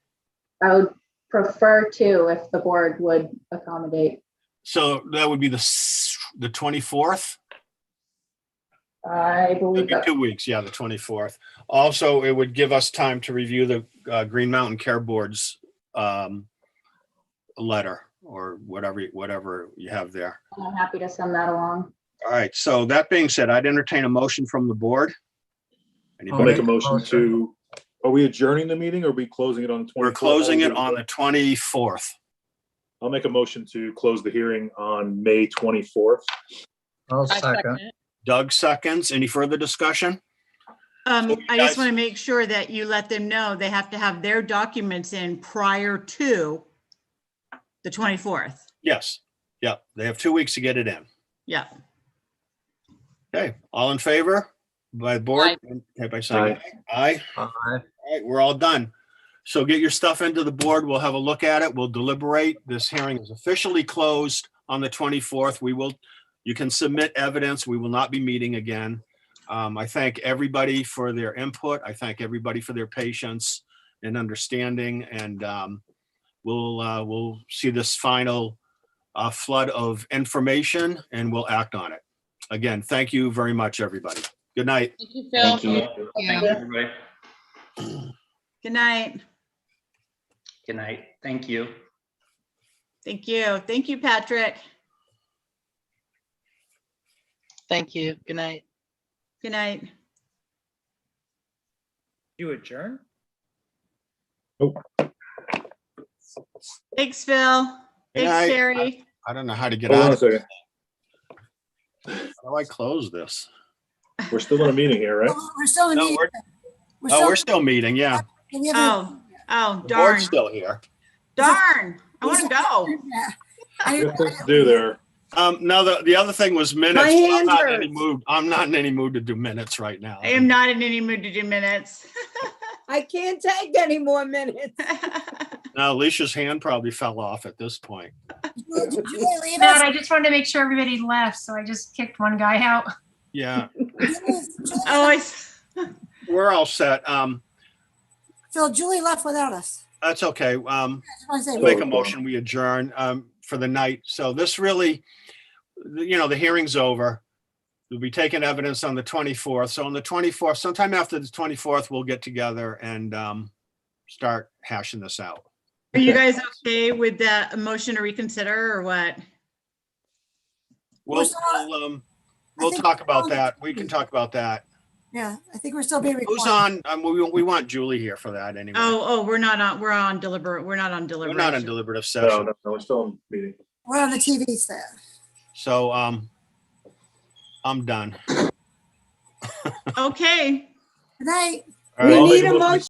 I would prefer to, if the board would accommodate. So that would be the 24th? I believe It'd be 2 weeks, yeah, the 24th. Also, it would give us time to review the Green Mountain Care Board's letter, or whatever you have there. I'm happy to send that along. All right, so that being said, I'd entertain a motion from the board. I'll make a motion to, are we adjourning the meeting or are we closing it on the 24th? We're closing it on the 24th. I'll make a motion to close the hearing on May 24th. I'll second. Doug seconds. Any further discussion? I just want to make sure that you let them know they have to have their documents in prior to the 24th. Yes. Yep. They have 2 weeks to get it in. Yeah. Okay. All in favor by the board? Okay, by saying aye. All right. We're all done. So get your stuff into the board. We'll have a look at it. We'll deliberate. This hearing is officially closed on the 24th. You can submit evidence. We will not be meeting again. I thank everybody for their input. I thank everybody for their patience and understanding. And we'll see this final flood of information, and we'll act on it. Again, thank you very much, everybody. Good night. Thank you, Phil. Thank you. Thank you, everybody. Good night. Good night. Thank you. Thank you. Thank you, Patrick. Thank you. Good night. Good night. You adjourn? Thanks, Phil. Thanks, night. Sherry. I don't know how to get Hold on out a of second. How do I close this? We're still in a meeting here, right? We're still in No, meeting. we're still meeting, yeah. Oh, The darn. board's still here. Darn. I want to go. Good things to do there. No, the other thing was minutes. My hand I'm not in any mood to do minutes right now. I am not in any mood to do minutes. I can't take any more minutes. Now, Alicia's hand probably fell off at this point. Matt, I just wanted to make sure everybody left, so I just kicked one guy out. Yeah, Oh, we're all set. Phil, Julie left without us. That's okay. wanna say- Make a motion, we adjourn for the night. So this really, the hearing's over. We'll be taking evidence on the 24th. So on the 24th, sometime after the 24th, we'll get together and start hashing this out. Are you guys okay with that motion to reconsider or what? We'll talk about that. We can talk about that. Yeah, I think we're still being recorded. Who's on? We want Julie here for that anyway. We're not on deliberate. We're not on We're deliberation. not in deliberative session. No, we're still in meeting. We're on the TV set. So, I'm done. Okay. Good night. All right. We need a motion